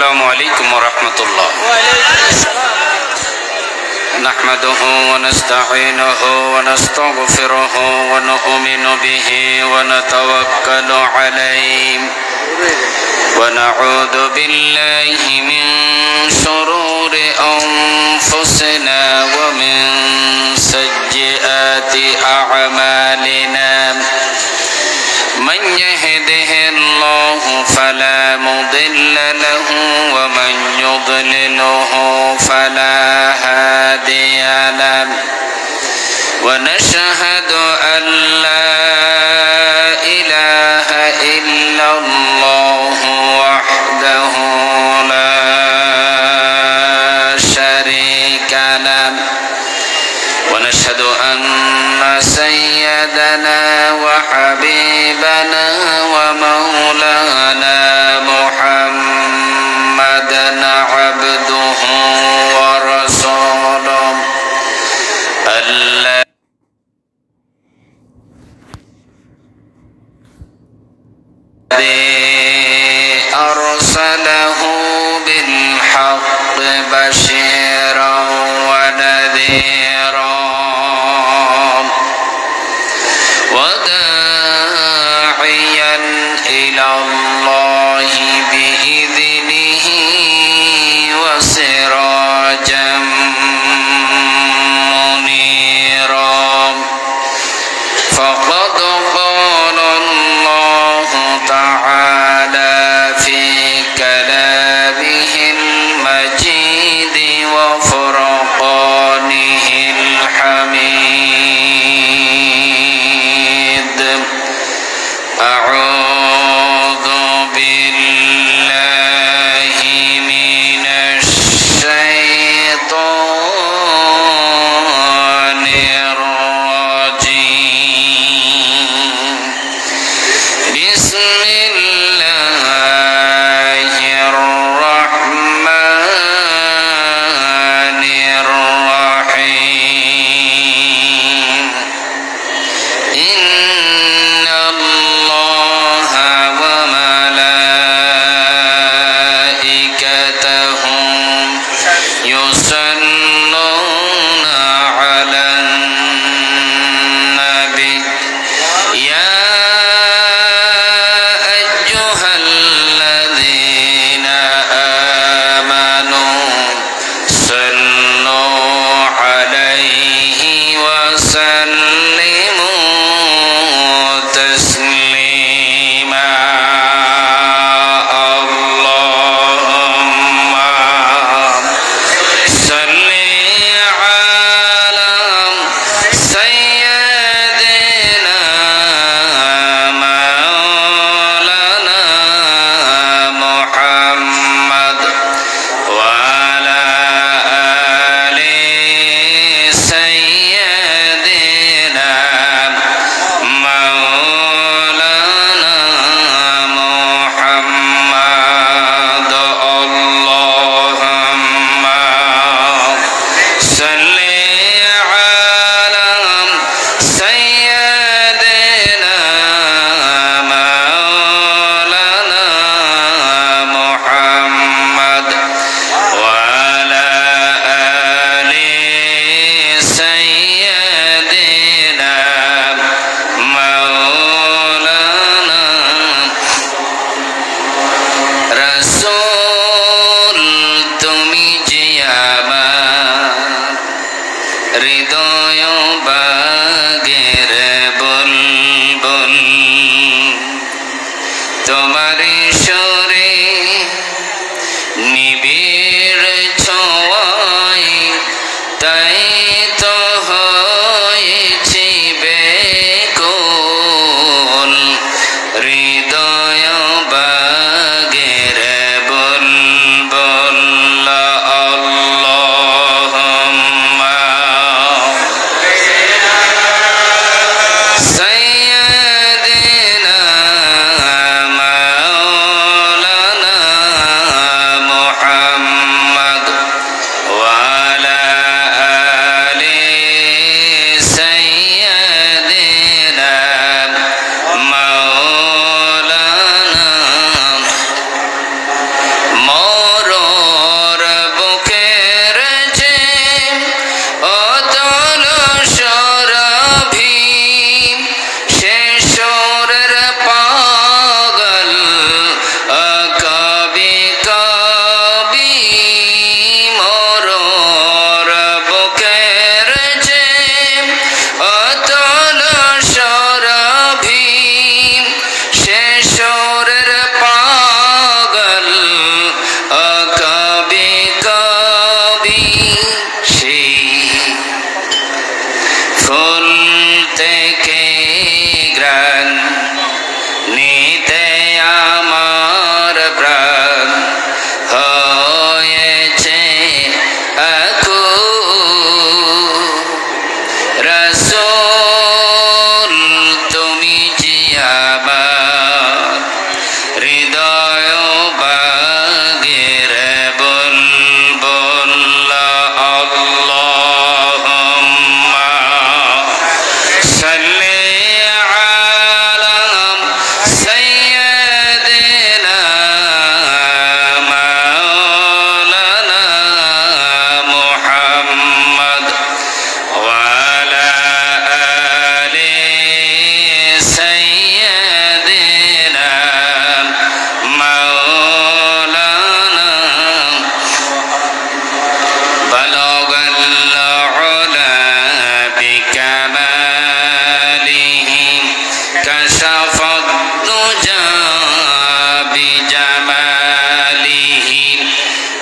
السلام عليكم ورحمة الله. وعليكم السلام. نحمده ونستعينه ونستغفره ونؤمن به ونتوكل عليه ونعوذ بالله من شرور أنفسنا ومن سيئات أعمالنا من يهده الله فلا مضل له ومن يضلله فلا هادي له ونشهد أن لا إله إلا الله وحده لا شريك له ونشهد أن سيدنا وحبيبنا ومولانا محمدا عبده ورسوله الذي أرسله بالحق بشيرا ونذيرا وداعيا إلى الله بإذنه وسراجا منيرا فقد قال الله تعالى في كلامه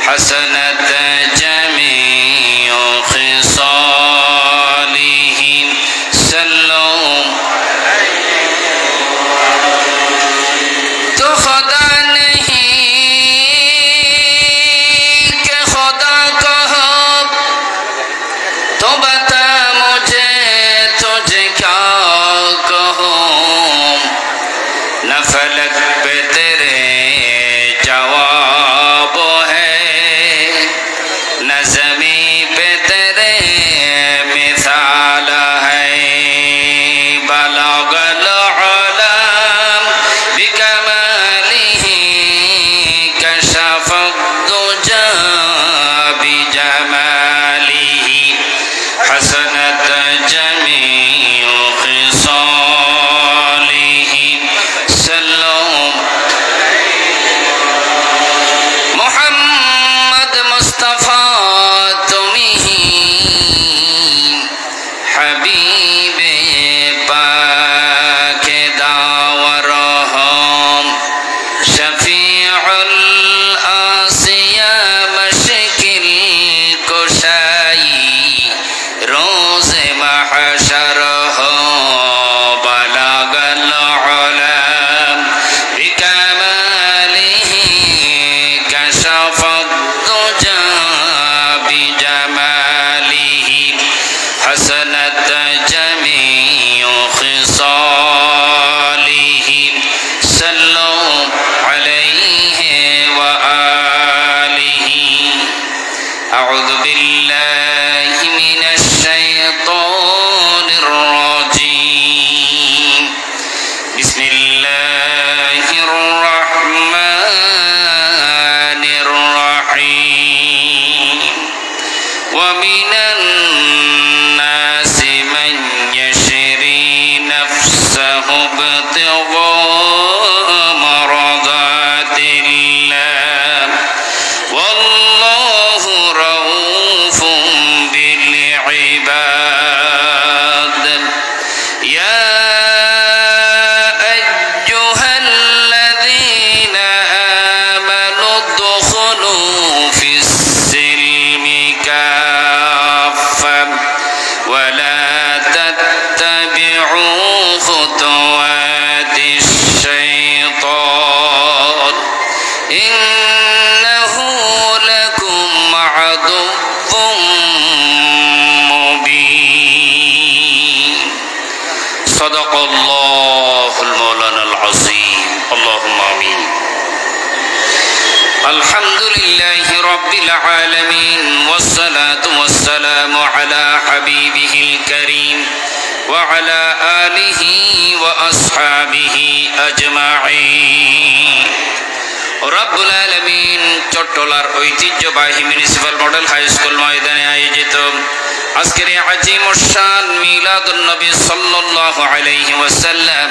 حسنت جميع خصالهم صلوا تو خدا फलक पे तेरे जवाब है न ज़मी पे तेरे मिसाल है बलगल आलम बिकमालिही कशफद दुजा बिजमालिही हसनत जमीउ खिसालिही मोहम्मद मुस्तफा तुमिही हबीबे पाक दावर हम शफीउल आसिया मशकिल कुशाई रोज़ महशर हो बलगल आलम बिकमालिही कशफद दुजा बिजमालिही हसनत जमीउ खिसालिही सल्लु अलैहि व आलिही अऊज़ु बिल्लाहि मिनश शैतानिर रजीम बिस्मिल्लाहिर रहमानिर रहीम व मिनन नासि मन यशरी नफ्सहु इब्तिग़ा मरदातिल्लाह वल्लाहु रऊफ़ुम बिल इबाद या अय्युहल्लज़ीना आमनु उद्ख़ुलू फिस्सिल्मि काफ़्फ़ा वला तत्तबि'ू खुतुवातिश शैतान इन्नहु लकुम अदुव्वुम मुबीन सदक़ल्लाहुल मौलानाल अज़ीम अल्लाहुम्मा आमीन अल्हम्दुलिल्लाहि रब्बिल आलमीन वस्सलातु वस्सलामु अला हबीबिहिल करीम व अला आलिहि व अस्हाबिहि अजमाईन रब्बुल आलमीन चट्टलार ঐতিহ্যবাহী মিউনিসিপাল মডেল হাই স্কুল ময়দানে আয়োজিত আজকের আজিমুশ শান মিলাদুন নবী সাল্লাল্লাহু আলাইহি ওয়াসাল্লাম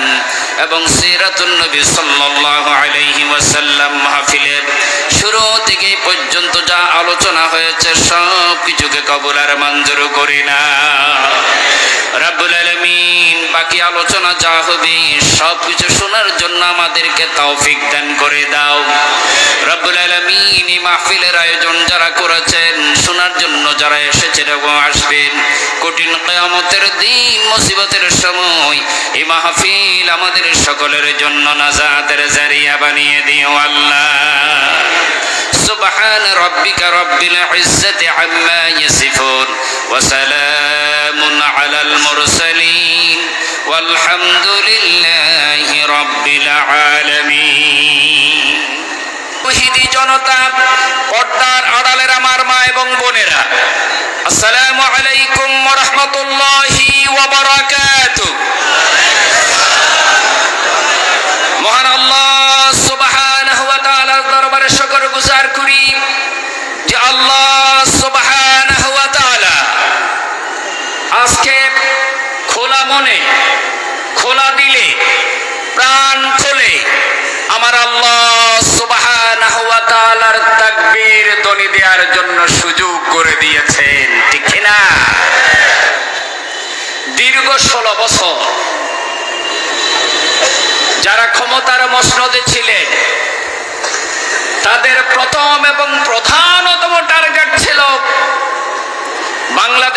এবং সিরাতুন নবী সাল্লাল্লাহু আলাইহি ওয়াসাল্লাম মাহফিলের শুরু থেকে পর্যন্ত যা আলোচনা হয়েছে সব কিছুকে কবুল আর মঞ্জুর করি না রব্বুল আলামিন বাকি আলোচনা যা হবে সব কিছু শোনার জন্য আমাদেরকে তৌফিক দান করে দাও রব্বুল আলামিন এই মাহফিলের আয়োজন যারা করেছেন শোনার জন্য যারা এসেছেন এবং আসবেন কঠিন কিয়ামতের দিন মুসিবতের সময় এই মাহফিল আমাদের সকলের জন্য নাজাতের জারিয়া বানিয়ে দিও আল্লাহ سبحان ربك رب العزة عما يصفون وسلام على المرسلين والحمد لله رب العالمين মুহিদি জনতা পর্দার আড়ালের আমার মা এবং বোনেরা আসসালামু আলাইকুম ওয়া রাহমাতুল্লাহি ওয়া বারাকাতুহু মহান আল্লাহ সুবহানাহু ওয়া তাআলার দরবারে শুকরগুজার করি যে আল্লাহ সুবহানাহু ওয়া তাআলা আজকে খোলা মনে খোলা দিলে প্রাণ খুলে আমার আল্লাহ সুবহানাহু ওয়া তাআলার তাকবীর ধ্বনি দেওয়ার জন্য সুযোগ করে দিয়েছেন ঠিক কি না দীর্ঘ 16 বছর যারা ক্ষমতার মসনদে ছিলেন তাদের প্রথম এবং প্রধান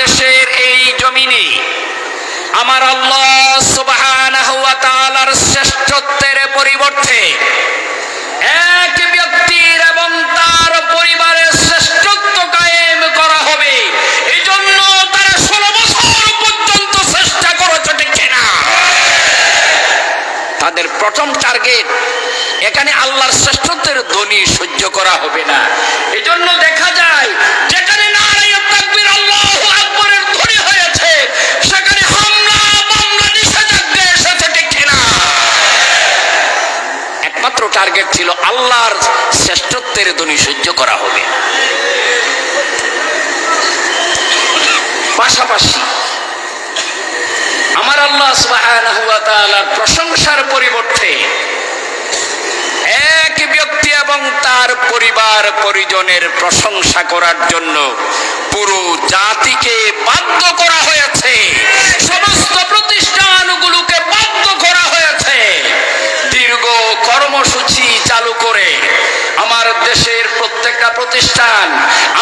দেশের এই জমিনে আমার আল্লাহ সুবহানাহু ওয়া তাআলার শ্রেষ্ঠত্বের পরিবর্তে এক ব্যক্তির এবং তার পরিবারের শ্রেষ্ঠত্ব কায়েম করা হবে। এই জন্য তারা 16 বছর পর্যন্ত চেষ্টা করেছে, ঠিক না? তাদের প্রথম টার্গেট এখানে আল্লাহর শ্রেষ্ঠত্বের ধ্বনি সহ্য করা হবে না। এই জন্য দেখা যায় যেখানে নারায়ে তাকবীর আল্লাহু আকবরের ধ্বনি হয়েছে সেখানে হামলা মামলা নিষেধাজ্ঞা এসেছে, ঠিক না? একমাত্র টার্গেট ছিল আল্লাহর শ্রেষ্ঠত্বের ধ্বনি সহ্য করা হবে। পাশাপাশি আমার আল্লাহ সুবহানাহু ওয়া তাআলার প্রশংসার পরিবর্তে এক ব্যক্তি এবং তার পরিবার পরিজনের প্রশংসা করার জন্য পুরো জাতিকে বাধ্য করা হয়েছে, সমস্ত প্রতিষ্ঠানগুলোকে বাধ্য করা হয়েছে দীর্ঘ কর্মসূচি চালু করে আমার দেশের প্রত্যেকটা প্রতিষ্ঠান,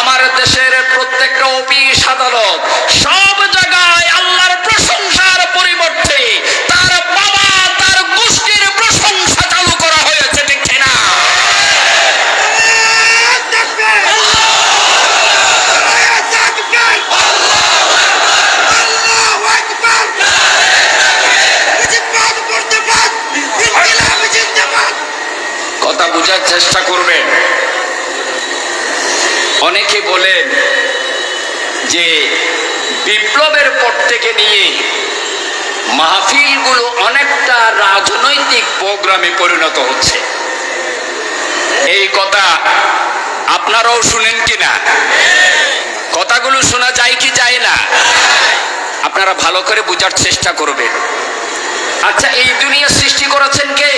আমার দেশের প্রত্যেকটা অফিস আদালত সব জায়গায় আল্লাহর প্রশংসার পরিবর্তে তার বাবা তার গোষ্ঠীর প্রশংসা চালু করা হয়েছে, ঠিক না? কথা বোঝার চেষ্টা করবেন। অনেকে বলেন যে বিপ্লবের পর থেকে নিয়ে মাহফিলগুলো অনেকটা রাজনৈতিক প্রোগ্রামে পরিণত হচ্ছে। এই কথা আপনারাও শুনেন কিনা? কথাগুলো শোনা যায় কি যায় না? আপনারা ভালো করে বোঝার চেষ্টা করবেন। আচ্ছা, এই দুনিয়া সৃষ্টি করেছেন কে?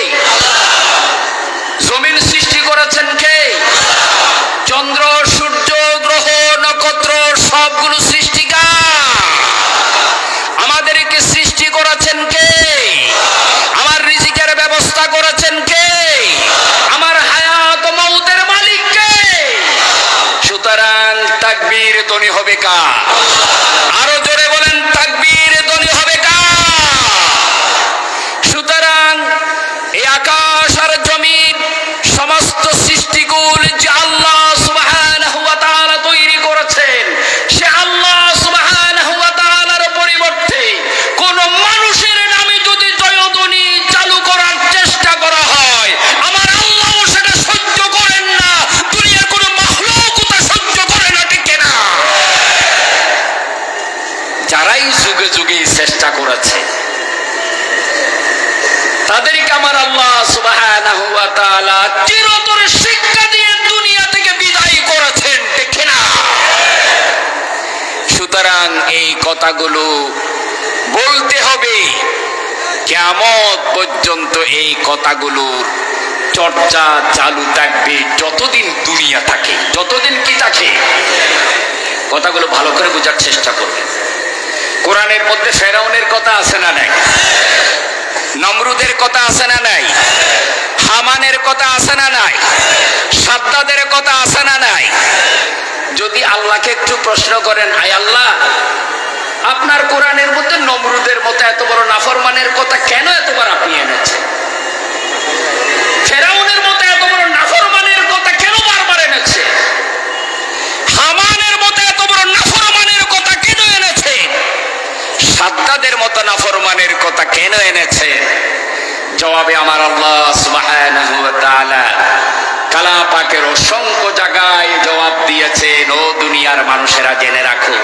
জমিন সৃষ্টি করেছেন কে? চন্দ্র সূর্য গ্রহ নক্ষত্র সবগুলো সৃষ্টিকা। আমাদেরকে সৃষ্টি করেছেন কে? আমার রিজিকের ব্যবস্থা করেছেন কে? আমার হায়াত মউতের মালিক কে? সুতরাং তাকবীর ধ্বনি হবে কার? আরো জোরে বলেন, তাকবীর ধ্বনি হবে কার? সুতরাং এই আকাশ আর জমিন সমস্ত সৃষ্টিকুল যে আল্লাহ সুবহানাহু ওয়া তাআলা তৈরি করেছেন, সে আল্লাহ সুবহানাহু ওয়া তাআলার পরিবর্তে কোন মানুষের নামে যদি জয়ধ্বনি চালু করার চেষ্টা করা হয়, আমার আল্লাহ সেটা সহ্য করেন না, দুনিয়ার কোন মাখলুক তা সহ্য করে না, ঠিক না? যারাই যুগে যুগে চেষ্টা করেছে তাদেরকে আমার আল্লাহ সুবহানাহু ওয়া তাআলা চিরতর শিক্ষা দিয়ে দুনিয়া থেকে বিদায় করেছেন, ঠিক না? সুতরাং এই কথাগুলো বলতে হবে, কিয়ামত পর্যন্ত এই কথাগুলোর চর্চা চালু থাকবে যতদিন দুনিয়া থাকে, যতদিন কি থাকে। কথাগুলো ভালো করে বোঝার চেষ্টা করবেন। কোরআনের মধ্যে ফেরাউনের কথা আছে না নাই? নমরুদের কথা আছে না নাই? হামানের কথা আছে না নাই? সাদ্দাদের কথা আছে না নাই? যদি আল্লাহকে একটু প্রশ্ন করেন, আয় আল্লাহ, আপনার কোরআনের মধ্যে নমরুদের মতো এত বড় নাফরমানের কথা কেন এতবার আপনি এনেছেন? ফেরাউনের মতো এত বড় নাফরমানের কথা কেন বারবার এনেছে? হামানের মতো এত বড় নাফরমানের কথা কেন এনেছে? সাদ্দাদের মতো নাফরমানের কথা কেন এনেছে? জবাবে আমার আল্লাহ সুবহানাহু ওয়া তাআলা কালাম পাকের অসংখ্য জায়গায় জবাব দিয়েছেন। ও দুনিয়ার মানুষেরা জেনে রাখো,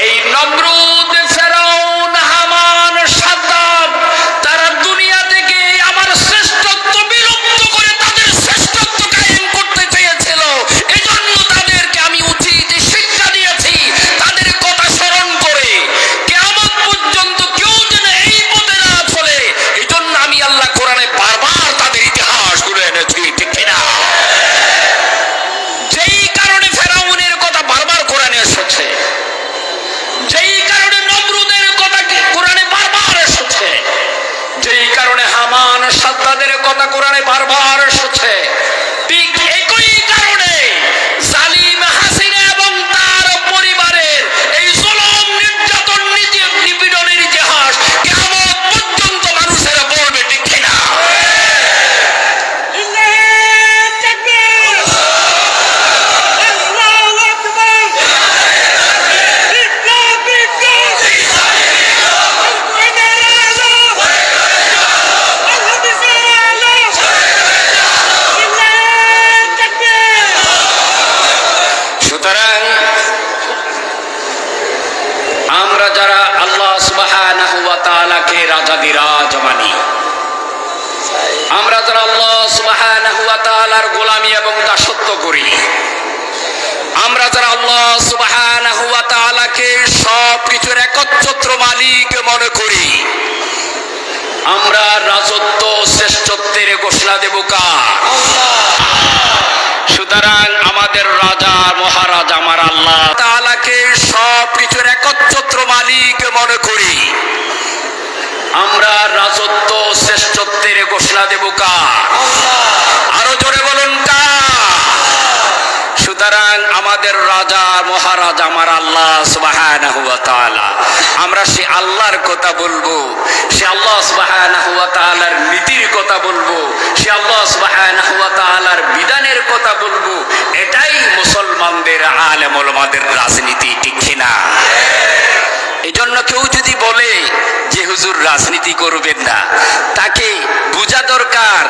এই নমরুদ, ফেরাউন, হামান, সাদ্দাত তারা দুনিয়া থেকে আমার শ্রেষ্ঠত্ব বিলুপ্ত করে তাদের শ্রেষ্ঠত্ব কায়েম করতে চেয়েছিল। এজন্য তাদেরকে আমি উচিত শিক্ষা দিয়েছি, তাদের কথা স্মরণ করে কিয়ামত পর্যন্ত কেউ যেন এই পথে না চলে। এজন্য আমি আল্লাহ কোরআনে বারবার তাদের ইতিহাসগুলো এনেছি, ঠিক না? যেই কারণে ফেরাউনের কথা বারবার কোরআনে এসেছে, যেই কারণে সুবহানাহু ওয়া তাআলার গোলামি এবং দাসত্ব করি, আমরা যারা আল্লাহ সুবহানাহু ওয়া তাআলাকে সবকিছুর একচ্ছত্র মালিক মনে করি, আমরা রাজত্ব শ্রেষ্ঠত্বের ঘোষণা দেব কার? সুতরাং আমাদের রাজা মহারাজ আমার আল্লাহ তাআলাকে সবকিছুর একচ্ছত্র মালিক মনে করি, আমরা রাজত্ব শ্রেষ্ঠত্বের ঘোষণা দেব কার? আরো জোরে বলুন কার? সুতরাং আমাদের রাজা মহারাজ আমার আল্লাহ সুবহানাহু ওয়া তাআলা, আমরা সে আল্লাহর কথা বলবো, সে আল্লাহ সুবহানাহু ওয়া তাআলার নীতির কথা বলবো, সে আল্লাহ সুবহানাহু ওয়া তাআলার বিধানের কথা বলবো। এটাই মুসলমানদের আলেম ওলামাদের রাজনীতি, ঠিক কিনা? এজন্য কেউ যদি বলে যে হুজুর রাজনীতি করবেন না, তাকে বোঝা দরকার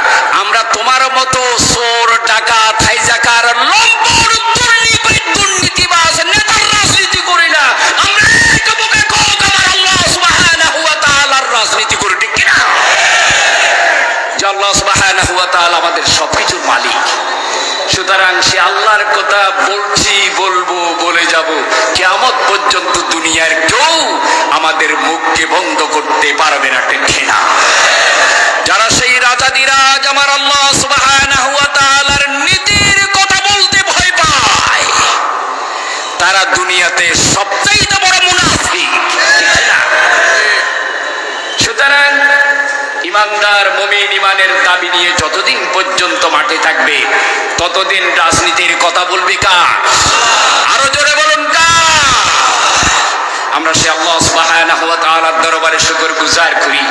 আমরা তোমার মতো চোর ডাকাত হাইজাকার লম্পট দুর্নীতিবাজ নেতার রাজনীতি করি না, আমরা একমুখে কোক আমার আল্লাহ সুবহানাহু ওয়া তাআলার রাজনীতি করি, ঠিক কিনা? যে আল্লাহ সুবহানাহু ওয়া তাআলা আমাদের সবকিছুর মালিক। সুতরাং সে আল্লাহর কথা বলছি, বলবো, বলে যাব, কিয়ামত পর্যন্ত দুনিয়ার কেউ আমাদের মুখকে বন্ধ করতে পারবে না, ঠিক না? যারা সেই রাজাদিরাজ আমার আল্লাহ সুবহানাহু ওয়া তাআলার নীতির কথা বলতে ভয় পায়, তারা দুনিয়াতে সবচাইতে বড় মুনাফিক, ঠিক না? সুতরাং ইমানদার মুমিন ইমানের দাবি নিয়ে যতদিন পর্যন্ত মাঠে থাকবে, ততদিন রাজনীতির কথা বলবে কার? আরো জোরে বলুন কার? আমরা সে আল্লাহ সুবহানাহু ওয়া তাআলার দরবারে শুকরগুজার করি,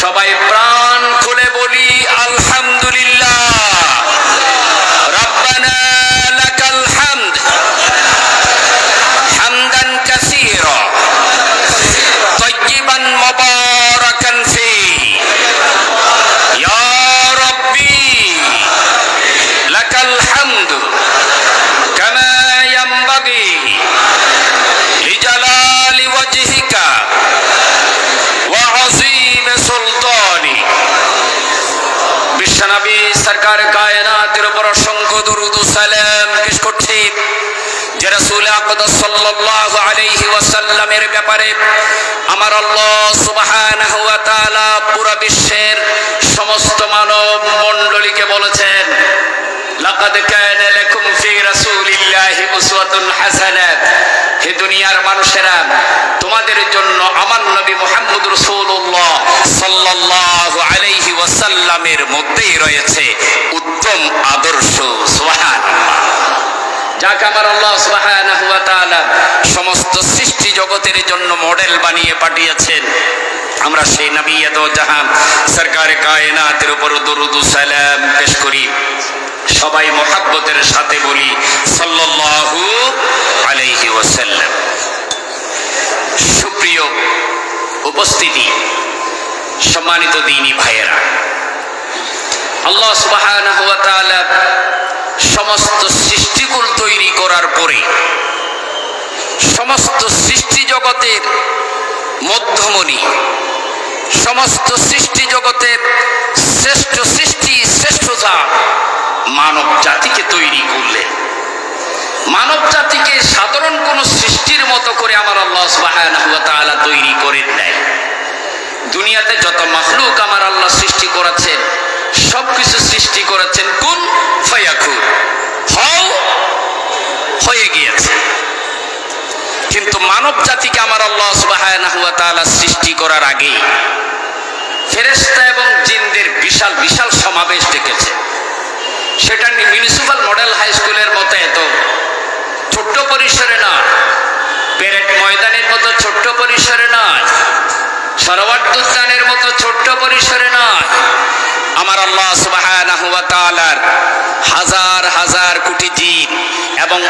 সবাই প্রাণ খুলে বলি আলহামদুলিল্লাহ। রব্বানা লাকাল হামদ হামদান কাসীরা তাইয়িবান মুবারাকান ফি ইয়া রাব্বি লাকাল হামদু কামা ইয়ানবাগি লিজালালি ওয়াজহিকা ওয়া আযীম সুলতানি। বিশ্বনবী সরকার কায়নাতের উপর অসংখ্য দরুদ ও সালাম পেশ করছি, যে রাসূল আকরাম সাল্লাল্লাহু আলাইহি ওয়াসাল্লামের ব্যাপারে আমার আল্লাহ সুবহানাহু ওয়া তাআলা পুরো বিশ্বের সমস্ত মানব মণ্ডলীকে বলেছেন, লাকাদ কানা লাকুম ফি রাসূলিল্লাহি উসওয়াতুন হাসানাহ। হে দুনিয়ার মানুষেরা, তোমাদের জন্য আমার নবী মুহাম্মদ রাসূলুল্লাহ সাল্লাল্লাহু আলাইহি ওয়াসাল্লামের মধ্যেই রয়েছে উত্তম আদর্শ। সুবহানাল্লাহ। যাকে আমার আল্লাহ সুবহানাহু ওয়া তাআলা সমস্ত সৃষ্টি জগতের জন্য মডেল বানিয়ে পাঠিয়েছেন, আমরা সেই নবী দো জাহান সরকারে কায়নাতের উপর দরুদ ও সালাম পেশ করি। সবাই মুহাব্বতের সাথে বলি সাল্লাল্লাহু আলাইহি ওয়াসাল্লাম। সুপ্রিয় উপস্থিতি, সম্মানিত দ্বীনী ভাইয়েরা, আল্লাহ সুবহানাহু ওয়া তাআলা সমস্ত সৃষ্টিকুল তৈরি করার পরে সমস্ত সৃষ্টি জগতের মধ্যমণি, সমস্ত সৃষ্টি জগতের শ্রেষ্ঠ সৃষ্টি, শ্রেষ্ঠ জাত মানব জাতিকে তৈরি করলেন। মানব জাতিকে সাধারণ কোন সৃষ্টির মতো করে আমার আল্লাহ সুবহানাহু ওয়া তাআলা তৈরি করেন নাই। দুনিয়াতে যত মাখলুক আমার আল্লাহ সৃষ্টি করেছেন, সবকিছু সৃষ্টি করেছেন কুন ফায়াকুন, হও, হয়ে গিয়েছে। কিন্তু মানব জাতিকে আমার আল্লাহ সুবহানাহু ওয়া তাআলা সৃষ্টি করার আগে ফেরেশতা এবং জিনদের বিশাল বিশাল সমাবেশ ডেকেছে। সেটা মিউনিসিপাল মডেল হাই স্কুলের মতো এত ছোট্ট পরিসরে নয়, প্যারেড ময়দানের মতো ছোট্ট পরিসরে নয়, সরোয়ার উদ্যানের মতো ছোট্ট পরিসরে নয়। আমার আল্লাহ সুবহানাহু ওয়া তাআলার হাজার হাজার কোটি জিন এবং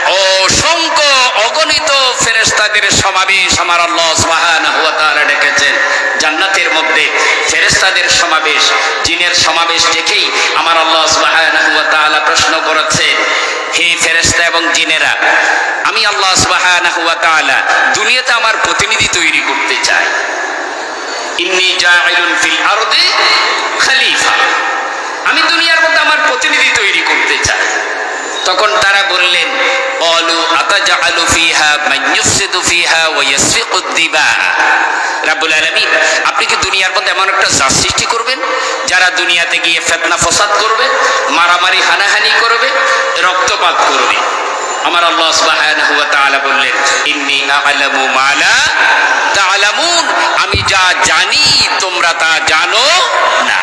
অসংখ্য অগণিত ফেরেশতাদের সমাবেশ আমার আল্লাহ সুবহানাহু ওয়া তাআলা ডেকেছেন। জান্নাতের মধ্যে ফেরেশতাদের সমাবেশ, জিনের সমাবেশ দেখেই আমার আল্লাহ সুবহানাহু ওয়া তাআলা প্রশ্ন করেছেন, হে ফেরেশতা এবং জিনেরা, আমি আল্লাহ সুবহানাহু ওয়া তাআলা দুনিয়াতে আমার প্রতিনিধি তৈরি করতে চাই। ইন্নী জাইলুন ফিল আরদি খলিফা, আমি দুনিয়ার মধ্যে আমার প্রতিনিধি তৈরি করতে চাই। তখন তারা বললেন, ক্বালু আতাজআলু ফিহা মান ইউফসিদু ফিহা ওয়া ইয়াসফিকুদ দিমা। রাব্বুল আলামিন, আপনি কি দুনিয়ার মধ্যে এমন একটা জাত সৃষ্টি করবেন যারা দুনিয়াতে গিয়ে ফিতনা ফাসাদ করবে, মারামারি হানাহানি করবে, রক্তপাত করবে? আমার আল্লাহ সুবহানাহু ওয়া তাআলা বললেন, ইন্নী আ'লামু মা লা তা'লামুন, আমি যা জানি তোমরা তা জানো না।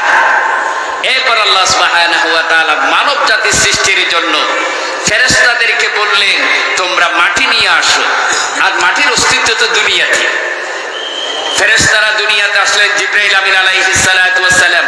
এরপর আল্লাহ সুবহানাহু ওয়া তাআলা মানব জাতির সৃষ্টির জন্য ফেরেশতাদেরকে বললেন, তোমরা মাটি নিয়ে আসো। আর মাটির অস্তিত্ব তো দুনিয়াতে। ফেরেশতারা দুনিয়াতে আসলেন, জিবরাইল আমিন আলাইহিস সালাতু ওয়াস সালাম,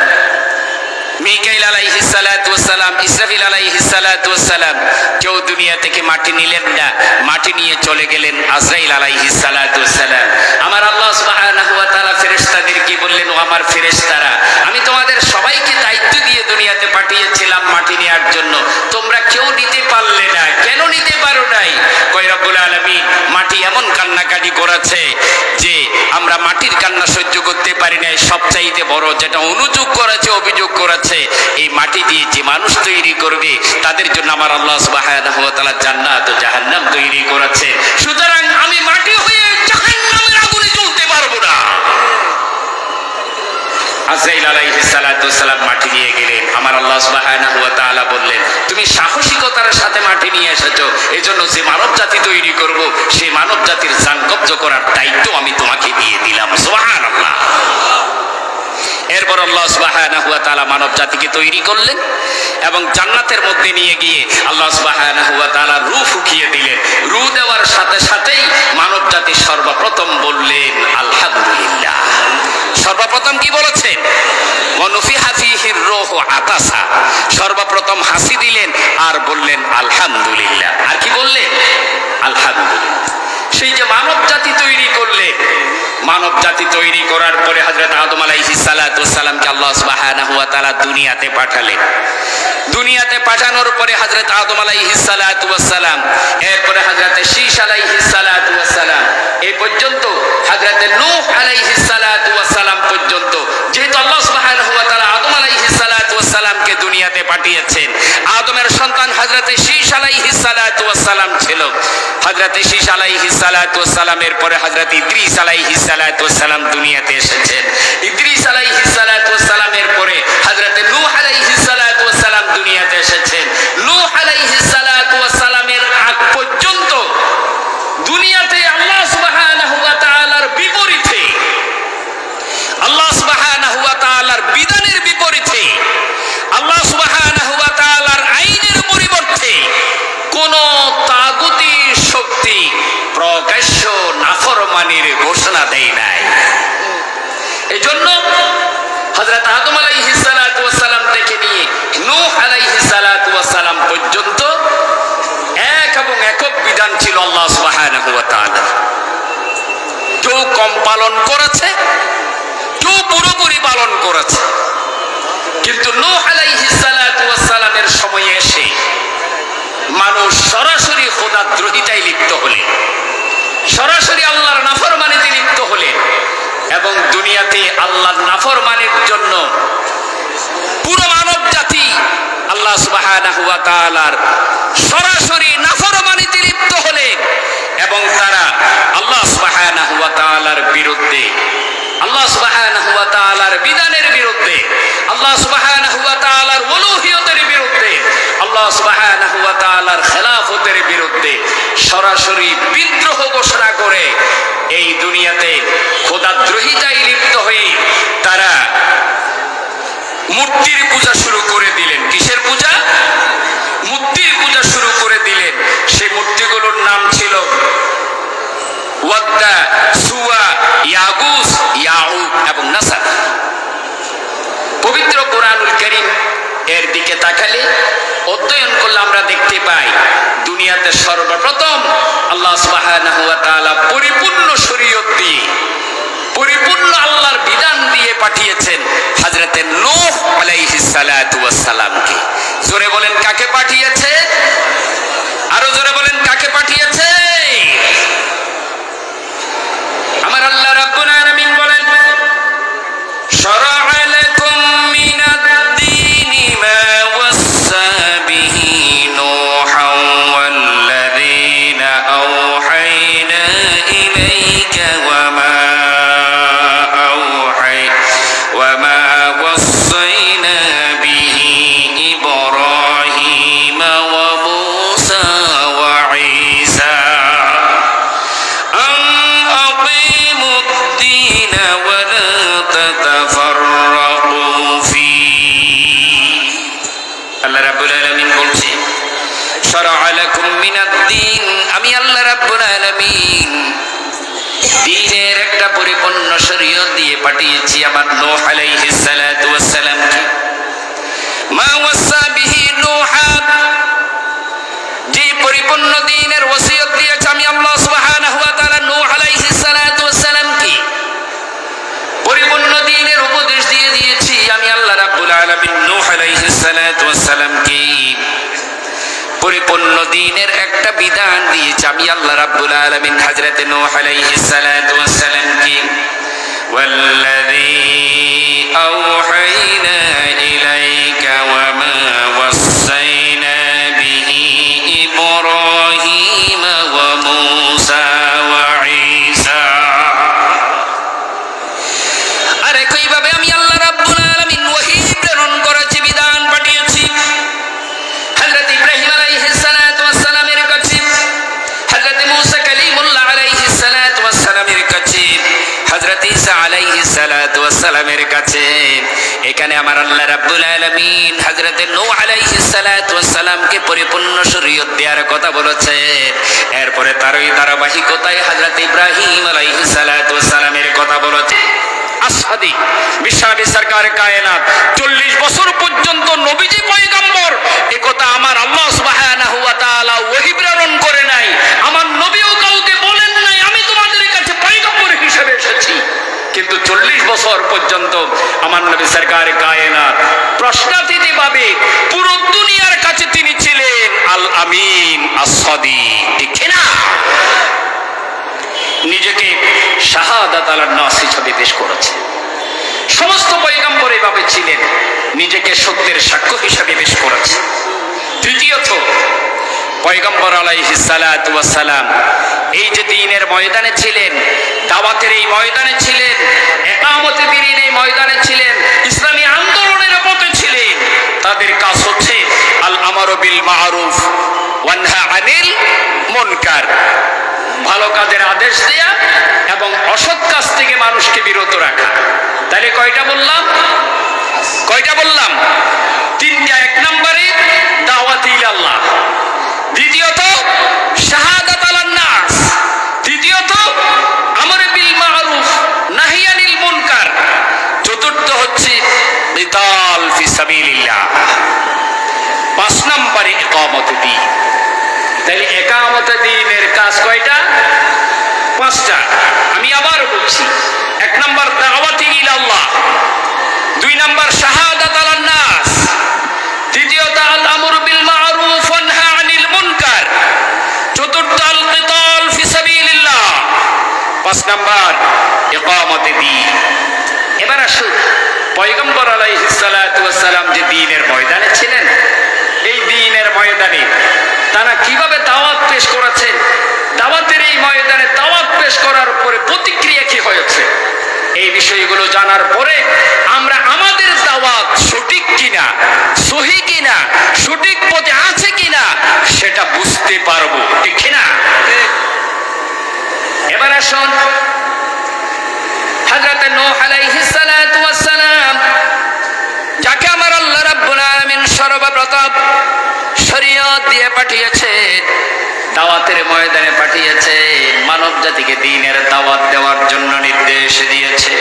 মিকাইল আলাইহিস সালাতু ওয়াস সালাম, ইসরাফিল আলাইহিস সালাতু ওয়াস সালাম। কেউ দুনিয়া থেকে মাটি নিলেন না, মাটি নিয়ে চলে গেলেন আজরাইল আলাইহিস সালাতু ওয়াস সালাম। আমার আল্লাহ সুবহানাহু ওয়া তাআলা ফেরেশতাদেরকে বললেন, ও আমার ফেরেশতারা, আমি তোমাদের সবাইকে দায়িত্ব দিয়ে দুনিয়াতে পাঠিয়েছিলাম মাটি নেওয়ার জন্য, তোমরা কেউ নিতে পারলে না, কেন নিতে পারো নাই? কয় রব্বুল আলামিন, মাটি এমন কান্নাকাটি করেছে যে আমরা মাটির কান্না সহ্য করতে পারি নাই। সবচাইতে বড় যেটা অনুযোগ করেছে, অভিযোগ করেছে, এই মাটি দিয়ে যে মানুষ তৈরি করবে তাদের জন্য আমার আল্লাহ সুবহানাহু ওয়া তাআলা জান্নাত ও জাহান্নাম তৈরি করেছে। সুতরাং আমি মাটি হয়ে জাহান্নামের আগুনে জ্বলতে পারবো না। আজরাইল আলাইহিস সালাতু ওয়াস সালাম মাটি নিয়ে গেলেন। আমার আল্লাহ সুবহানাহু ওয়া তাআলা বললেন, তুমি সাহসিকতার সাথে মাটি নিয়ে এসেছো, এজন্য যে মানব জাতি তৈরি করব সেই মানব জাতির জান কবজ করার দায়িত্ব আমি তোমাকে দিয়ে দিলাম। সুবহানাল্লাহ। এরপর আল্লাহ সুবহানাহু ওয়া তাআলা মানব জাতিকে তৈরি করলেন এবং জান্নাতের মধ্যে নিয়ে গিয়ে আল্লাহ সুবহানাহু ওয়া তাআলা রূহ ফুঁকিয়ে দিলেন। রূহ দেওয়ার সাথে সাথেই মানব জাতি সর্বপ্রথম বললেন আলহামদুলিল্লাহ। সর্বপ্রথম কি বলেছেন? ওয়ানুফিহা ফীহির রূহু আতাসা। সর্বপ্রথম হাসি দিলেন আর বললেন আলহামদুলিল্লাহ। আর কি বললেন? আলহামদুলিল্লাহ। সেই যে মানব জাতি তৈরি করলেন, মানব জাতি তৈরি করার পরে হযরত আদম আলাইহিস সালাতু ওয়াস সালামকে আল্লাহ সুবহানাহু ওয়া তাআলা দুনিয়াতে পাঠালেন। দুনিয়াতে পাঠানোর পরে হযরত আদম আলাইহিস সালাতু ওয়াস সালাম, এরপরে হযরত শীশ আলাইহিস সালাতু ওয়াস সালাম, এই পর্যন্ত হযরত নূহ আলাইহিস সালাতু ওয়াস সালাম পর্যন্ত, যেহেতু আল্লাহ সুবহানাহু ওয়া তাআলা আদম আলাইহিস সালাতু ওয়াস সালামকে দুনিয়াতে পাঠিয়েছেন, আদমের সন্তান হযরত শীশ আলাইহিস সালাতু ওয়াস সালাম ছিল। হযরত শীশ আলাইহিস সালাতু ওয়াস সালামের পরে হযরত ইদ্রিস আলাইহিস সালাতু ওয়াস সালাম দুনিয়াতে এসেছেন। ইদ্রিস আলাইহিস সালাতু ওয়াস সালামের পরে হযরত নূহ আলাইহিস সালাতু ওয়াস সালাম দুনিয়াতে এসেছেন। নূহ আলাইহিস সালাতু ওয়াস সালামের আগ পর্যন্ত দুনিয়াতে আল্লাহ সুবহানাহু ওয়া তাআলার বিপরীতে, আল্লাহ সুবহানাহু ওয়া তাআলার বিধানের বিপরীতে, আল্লাহ সুবহানাহু ওয়া তাআলার আইনের পরিবর্তে কোন তাগুতি শক্তি প্রকাশ্য নাফরমানির ঘোষণা দেয় নাই। এজন্য হযরত আদম আলাইহিস সালাতু ওয়াস সালাম থেকে নিয়ে নূহ আলাইহিস সালাতু ওয়াস সালাম পর্যন্ত এক এবং একক বিধান ছিল আল্লাহ সুবহানাহু ওয়া তাআলা। কেউ কম পালন করেছে, কেউ পুরোপুরি পালন করেছে। কিন্তু নূহ আলাইহিস সালাতু ওয়াস সালামের সময়ে এসে মানুষ সরাসরি খোদাদ্রোহিতায় লিপ্ত হলেন, সরাসরি আল্লাহর নাফরমানিতে লিপ্ত হলেন এবং দুনিয়াতে আল্লাহর নাফরমানির জন্য পুরো মানব জাতি আল্লাহ সুবহানাহু ওয়া তাআলার সরাসরি নাফরমানিতে লিপ্ত হলেন এবং তারা আল্লাহ সুবহানাহু ওয়া তাআলার বিরুদ্ধে, আল্লাহ সুবহানাহু ওয়া তাআলার বিধানের বিরুদ্ধে, আল্লাহ সুবহানাহু ওয়া তাআলার উলুহিয়তের বিরুদ্ধে, আল্লাহ সুবহানাহু ওয়া তাআলার খেলাফতের বিরুদ্ধে সরাসরি বিদ্রোহ ঘোষণা করে এই দুনিয়াতে খোদাদ্রোহিতায় লিপ্ত হয়ে তারা মূর্তির পূজা শুরু করে দিলেন। কিসের পূজা? মূর্তির পূজা শুরু করে দিলেন। সেই মূর্তিগুলোর নাম ছিল ওয়াদ্দা, সুওয়া, ইয়াগুস, ইয়াউক এবং নাসার। পবিত্র কোরআনুল কারীম এর দিকে তাকালে, অধ্যয়ন করলে আমরা দেখতে পাই দুনিয়াতে সর্বপ্রথম আল্লাহ সুবহানাহু ওয়া তাআলা পরিপূর্ণ শরীয়ত দিয়ে, পরিপূর্ণ আল্লাহর বিধান দিয়ে পাঠিয়েছেন হযরত নূহ আলাইহিস সালাতু ওয়াস সালামকে। জোরে বলেন কাকে পাঠিয়েছে? আরো জোরে বলেন কাকে পাঠিয়েছে? আমার আল্লাহ রাব্বুল আলামিন বলেন, শারা'a লাকুম মিনাদ দীনি মা পাঠিয়েছি আমার নূহ আলাইহিস সালাতু ওয়াস সালামকে। মা ওয়াসা বিহি নূহা, যে পরিপূর্ণ দ্বীনের ওসিয়ত দিয়েছি আমি আল্লাহ সুবহানাহু ওয়া তাআলা নূহ আলাইহিস সালাতু ওয়াস সালামকে। পরিপূর্ণ দ্বীনের উপদেশ দিয়ে দিয়েছি আমি আল্লাহ রাব্বুল আলামিন নূহ আলাইহিস সালাতু ওয়াস সালামকে। পরিপূর্ণ দ্বীনের একটা বিধান দিয়েছি আমি আল্লাহ রাব্বুল আলামিন হযরত নূহ আলাইহিস সালাতু ওয়াস সালামকে। ওয়াল্লাযী আওহাইনা ইলাইকা ওয়া মা ওয়াসাইনা বিহি ইব্রাহিম ওয়া মূসা ওয়া ঈসা। আর একইভাবে আমি আল্লাহ রাব্বুল আলামিন ওহী প্রেরণ করেছি, বিধান পাঠিয়েছি হযরত ইব্রাহিম আলাইহিস সালাতু ওয়াস সালামের কাছে, হযরত মূসা কালিমুল্লাহ আলাইহিস সালাতু ওয়াস সালামের কাছে, হযরত ঈসা আলাইহিস সালাতু ওয়াস সালামের কাছে। এখানে আমার আল্লাহ রাব্বুল আলামিন হযরত নূহ আলাইহিস সালাতু ওয়াস সালামকে পরিপূর্ণ শরীয়ত দেওয়ার কথা বলেছেন। এরপরে তারই ধারাবাহিকতায় হযরত ইব্রাহিম আলাইহিস সালাতু ওয়াস সালামের কথা বলেছেন। আসহাদি বিশ্বনবী সরকার কায়নাত 40 বছর পর্যন্ত নবীজি পয়গম্বর, এই কথা আমার আল্লাহ সুবহানাহু ওয়া তাআলা ওহী প্রেরণ করে নাই। আমার নবীও কাউকে বলেন নাই আমি তোমাদের কাছে পয়গম্বর হিসেবে এসেছি। কিন্তু 40 বছর পর্যন্ত আমার নবী সরকার কায়নাত প্রশ্নাতীতভাবে পুরো দুনিয়ার কাছে তিনি ছিলেন আল আমিন আস-সাদিক, ঠিক না? নিজেকে শাহাদাত আলান নাস হিসেবে পেশ করেছে। সমস্ত পয়গম্বর এভাবে ছিলেন, নিজেকে সত্যের সাক্ষ্য হিসেবে পেশ করেছে। তৃতীয়ত পয়গম্বর আলাইহিস সালাতু ওয়াস সালাম এই যে দ্বীনের ময়দানে ছিলেন, দাওয়াতের এই ময়দানে ছিলেন, ইকামতে দ্বীনের এই ময়দানে ছিলেন, ইসলামী আন্দোলনের পথে ছিলেন। তাদের কাজ হচ্ছে আল আমারু বিল মারুফ ওয়া নাহা আনিল মুনকার, ভালো কাজের আদেশ দেয়া এবং অসৎ কাজ থেকে মানুষকে বিরত রাখা। তাহলে কয়টা বললাম? তিনটা। এক নম্বরে দাওয়াত ইলাল্লাহ, দ্বিতীয়ত শাহাদাত আলান নাস, তৃতীয়ত আমর বিল মারুফ নাহি আনিল মুনকার, চতুর্থ হচ্ছে কিতাল ফি সাবিলিল্লাহ, 5 নম্বরে ইকামতে দ্বীন। তাহলে ইকামতে দ্বীনের কাজ কয়টা? 5টা। আমি আবার বলছি, 1 নম্বর দাওয়াত ইলাল্লাহ, 2 নম্বর শাহাদাত আলান নাস, তৃতীয়ত আল আমরু বিল মারুফ ওয়া নাহা আনিল মুনকার, চতুর্থ আল কিতাল ফি সাবিলিল্লাহ, 5 নম্বর ইকামতে দ্বীন। এবার আসুন, পয়গম্বর আলাইহিস সালাতু ওয়াস সালাম যে দ্বীনের ময়দানে ছিলেন, এই দ্বীনের ময়দানে তারা কিভাবে দাওয়াত পেশ করেছেন, দাওয়াতের এই ময়দানে দাওয়াত পেশ করার পরে প্রতিক্রিয়া কি হয়েছে, এই বিষয়গুলো জানার পরে আমরা আমাদের দাওয়াত সঠিক কিনা, সহি কিনা, সঠিক পথে আছে কিনা সেটা বুঝতে পারবো, ঠিক না? এবার আসুন, হযরত নূহ আলাইহিস সালাতু ওয়াস সালাম, যাকে আমার আল্লাহ রাব্বুল আলামিন সর্বপ্রথম শরীয়ত দিয়ে পাঠিয়েছেন, দাওয়াতের ময়দানে পাঠিয়েছে, মানব জাতিকে দ্বীনের দাওয়াত দেওয়ার জন্য নির্দেশ দিয়েছে।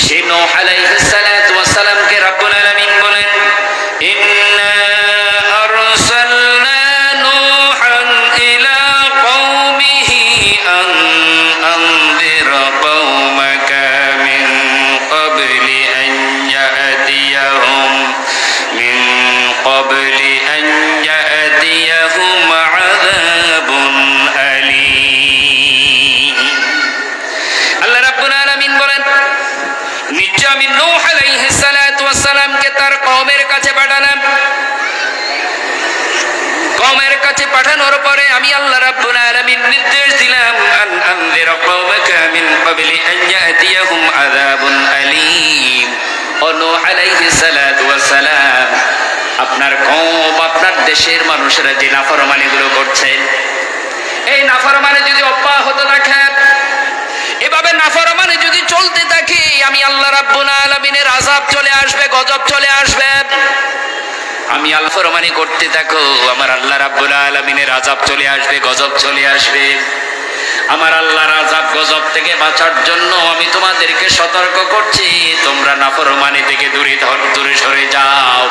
সেই নূহ আলাইহিস সালাতু ওয়াস সালামকে রাব্বুল আলামিন বলেন, ইন্না আরসালনা নূহান ইলা কওমিহি আন আনযির কওমাকা মিন ক্বাবলি আন ইয়াতিয়াহুম আযাবুন আলীম। আল্লাহ রাব্বুল আলামিন বলেন, নিশ্চয় আমি নূহ আলাইহিস সালাতু ওয়াস সালামকে তার কওমের কাছে পাঠালাম। কওমের কাছে পাঠানোর পরে আমি আল্লাহ রাব্বুল আলামিন নির্দেশ দিলাম, আন আনযির কওমাকা মিন ক্বাবলি আন ইয়াতিয়াহুম আযাবুন আলীম। ও নূহ আলাইহিস সালাতু ওয়াস সালাম, আপনার কওম, আপনার দেশের মানুষেরা যে নাফরমানিগুলো করছে, এই নাফরমানি যদি অব্যাহত থাকে, এভাবে নাফরমানি যদি চলতে থাকে, আমি আল্লাহ রাব্বুল আলামিনের আযাব চলে আসবে, গজব চলে আসবে। আমি আল্লাহ ফরমানি করতে থাকো, আমার আল্লাহ রাব্বুল আলামিনের আযাব চলে আসবে, গজব চলে আসবে। আমার আল্লাহর আযাব গজব থেকে বাঁচার জন্য আমি তোমাদেরকে সতর্ক করছি, তোমরা নাফরমানি থেকে দূরে সরে যাও,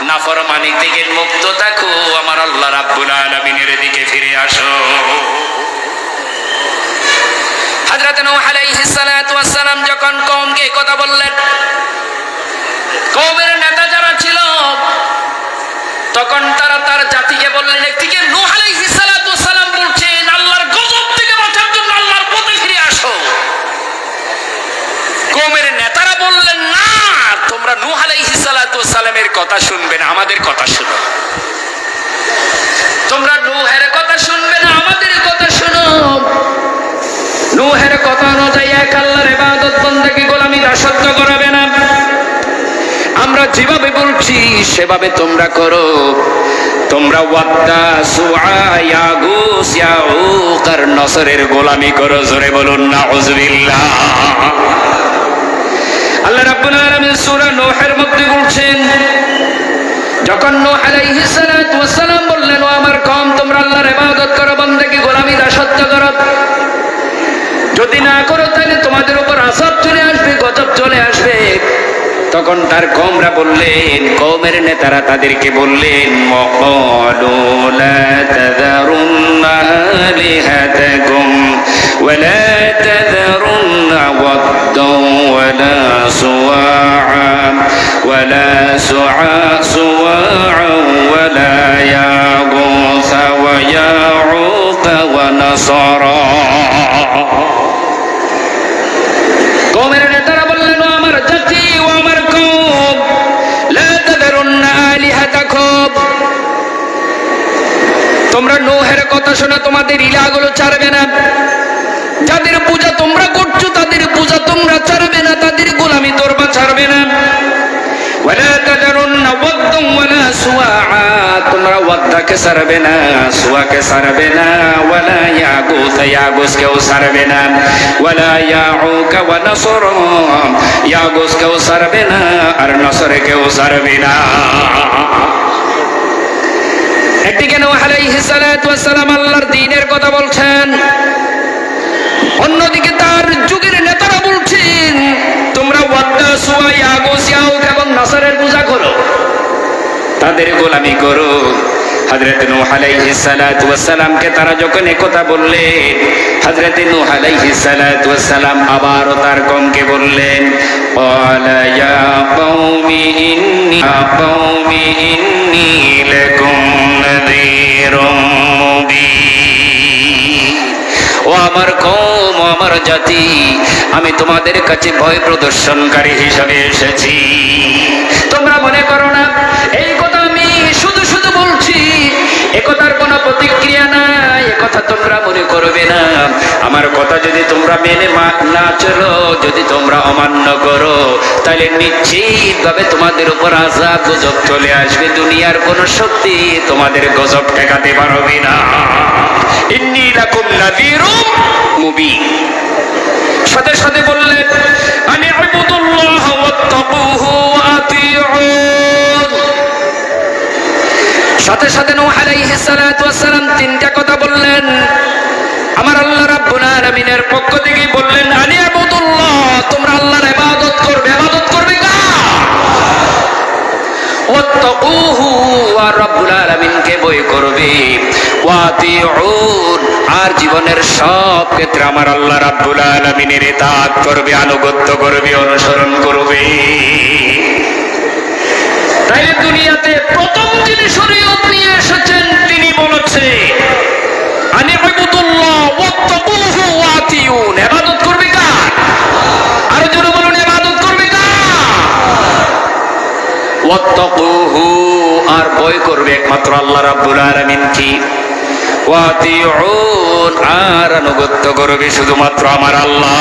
নাফরমানি থেকে মুক্ত থাকো, আমার আল্লাহ রাব্বুল আলামিনের দিকে ফিরে আসো। হযরত নূহ আলাইহিস সালাতু ওয়াস সালাম যখন কওমকে কথা বললেন, কওমের নেতা যারা ছিল তখন তারা তার জাতিকে বললেন, একদিকে নূহ আলাইহিস সালাতু ওয়াস সালাম বলছেন আল্লাহর গজব থেকে বাঁচার জন্য আল্লাহর পথে ফিরে আসো, কওমের নেতারা বললেন না, তোমরা নূহ আলাইহিস সালাতু ওয়াস সালামের কথা শুনবে না, আমাদের কথা শোনো, তোমরা নূহের কথা শুনবে না, আমাদের কথা শোনো। নূহের কথা অনুযায়ী এক আল্লাহর ইবাদত বন্দেগী গোলামি দাসত্ব করাবে না, আমরা যেভাবে বলছি সেভাবে তোমরা করো। তোমরা ওয়াদ্দা, সুআ, ইয়াগুস, ইয়াউক আর নসরের গোলামি করো, জোরে বলুন নাউযুবিল্লাহ। আল্লাহ রাব্বুল আলামিন সূরা নূহের মধ্যে বলছেন, যখন নূহ আলাইহিস সালাতু ওয়াস সালাম বললেন, ও আমার কওম তোমরা আল্লাহর ইবাদত করো, বন্দেগী গোলামি দাসত্ব করো, যদি না করো তাহলে তোমাদের উপর আযাব চলে আসবে, গজব চলে আসবে। তখন তার কওমরা বললেন, কওমের নেতারা তাদেরকে বললেন, ওয়াকালু লা তাযারুন্না আলিহাতাকুম ওয়া লা তাযারুন্না ওয়াদ্দান ওয়া লা সুওয়া ওয়া লা সুওয়া ওয়া লা ইয়াগুস ওয়া ইয়াউক ওয়া নাসরা। কওমের নেতারা বললেন, ও আমার জাতি, ও আমার কওম, লা তাযারুন্না আলিহাতাকুম, তোমরা নূহের কথা শোনা, তোমাদের ইলাহগুলো ছাড়বে না, যাদের পূজা তোমরা করছো তাদের পূজা তোমরা ছাড়বে না, তাদের গোলামি তোমরা ছাড়বে না। ওয়ালা তাযারুন্না ওয়াদ্দান ওয়ালা সুওয়া, তোমরা ওয়াদ্দাকে ছাড়বে না, সুওয়াকে ছাড়বে না, ওয়ালা ইয়াগুস, ইয়াগুসকেও ছাড়বে না, ওয়ালা ইয়াউক ওয়া নাসরা, ইয়াগুসকেও ছাড়বে না আর নসরকেও ছাড়বে না। একদিকে নূহ আলাইহিস সালাতু ওয়াস সালাম আল্লাহর দ্বীনের কথা বলছেন, অন্যদিকে তার যুগের নেতারা বলছেন তোমরা ওয়াদ্দা, সুওয়া, ইয়াগুস, ইয়াউক এবং নাসরের পূজা করো, তাদের গোলামি করো। হযরত নূহ আলাইহিস সালাতু ওয়াস সালামকে তারা যখন একথা বললেন, হযরত নূহ আলাইহিস সালাতু ওয়াস সালাম আবারও তার কওমকে বললেন, ক্বালা ইয়া কওমি ইন্নী লাকুম নাযীরুম মুবিন, ও আমার কওম, ও আমার জাতি, আমি তোমাদের কাছে ভয় প্রদর্শনকারী হিসাবে এসেছি। তোমরা মনে করো না এই কথা আমি শুধু শুধু বলছি, একথার কোনো প্রতিক্রিয়া নাই, একথা তোমরা মনে করবে না। আমার কথা যদি তোমরা মেনে না চলো, যদি তোমরা অমান্য করো, তাহলে নিশ্চিতভাবে তোমাদের উপর আযাব গজব চলে আসবে, দুনিয়ার কোনো শক্তি তোমাদের গজব ঠেকাতে পারবে না। ইন্নী লাকুম নাযীরুম মুবিন, সাথে সাথে বললেন, আনি ইবুদুল্লাহ ওয়াত্তাকুহু ওয়া আতিউন। সাথে সাথে নূহ আলাইহিস সালাতু ওয়াস সালাম তিনটা কথা বললেন, আমার আল্লাহ রাব্বুল আলামিনের পক্ষ থেকে বললেন, আনি ইবুদুল্লাহ, তোমরা আল্লাহর ইবাদত করবে, ইবাদত করবে কার? ওয়াত্তাকুহু, আর রাব্বুল আলামিনকে ভয় করবে, ওয়া আতিউন, আর জীবনের সব ক্ষেত্রে আমার আল্লাহ রাব্বুল আলামিনের ইতাআত করবে, আনুগত্য করবে, অনুসরণ করবে। তাই দুনিয়াতে প্রথম যিনি শরীয়ত নিয়ে এসেছেন তিনি বলেছেন, আনি ইবুদুল্লাহ ওয়াত্তাকুহু ওয়া আতিউন, ইবাদত করবে কার? আর জোরে বলুন, ইবাদত করবে কার? ওয়াত্তাকুহু, আর ভয় করবে একমাত্র আল্লাহ রাব্বুল আলামিনকে, ওয়া আতিউন, আর আনুগত্য করবে শুধুমাত্র আমার আল্লাহ।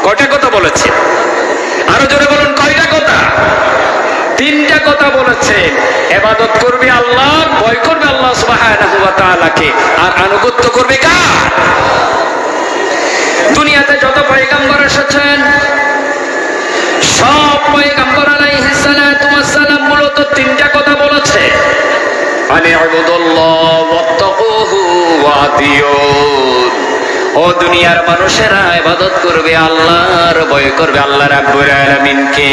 কয়টা কথা বলেছে? আরো জোরে বলুন, কয়টা কথা? তিনটা কথা বলেছেন, ইবাদত করবে আল্লাহ, ভয় করবে আল্লাহ সুবহানাহু ওয়া তাআলাকে, আর আনুগত্য করবে কার? দুনিয়াতে যত পয়গম্বর এসেছেন সব পয়গম্বর আলাইহিস সালাতু ওয়াস সালাম মূলত তিনটা কথা বলেছে, আনি ইবুদুল্লাহ ওয়াত্তাকুহু ওয়া আতিউন, ও দুনিয়ার মানুষেরা ইবাদত করবে আল্লাহর, ভয় করবে আল্লাহ রাব্বুল আলামিনকে,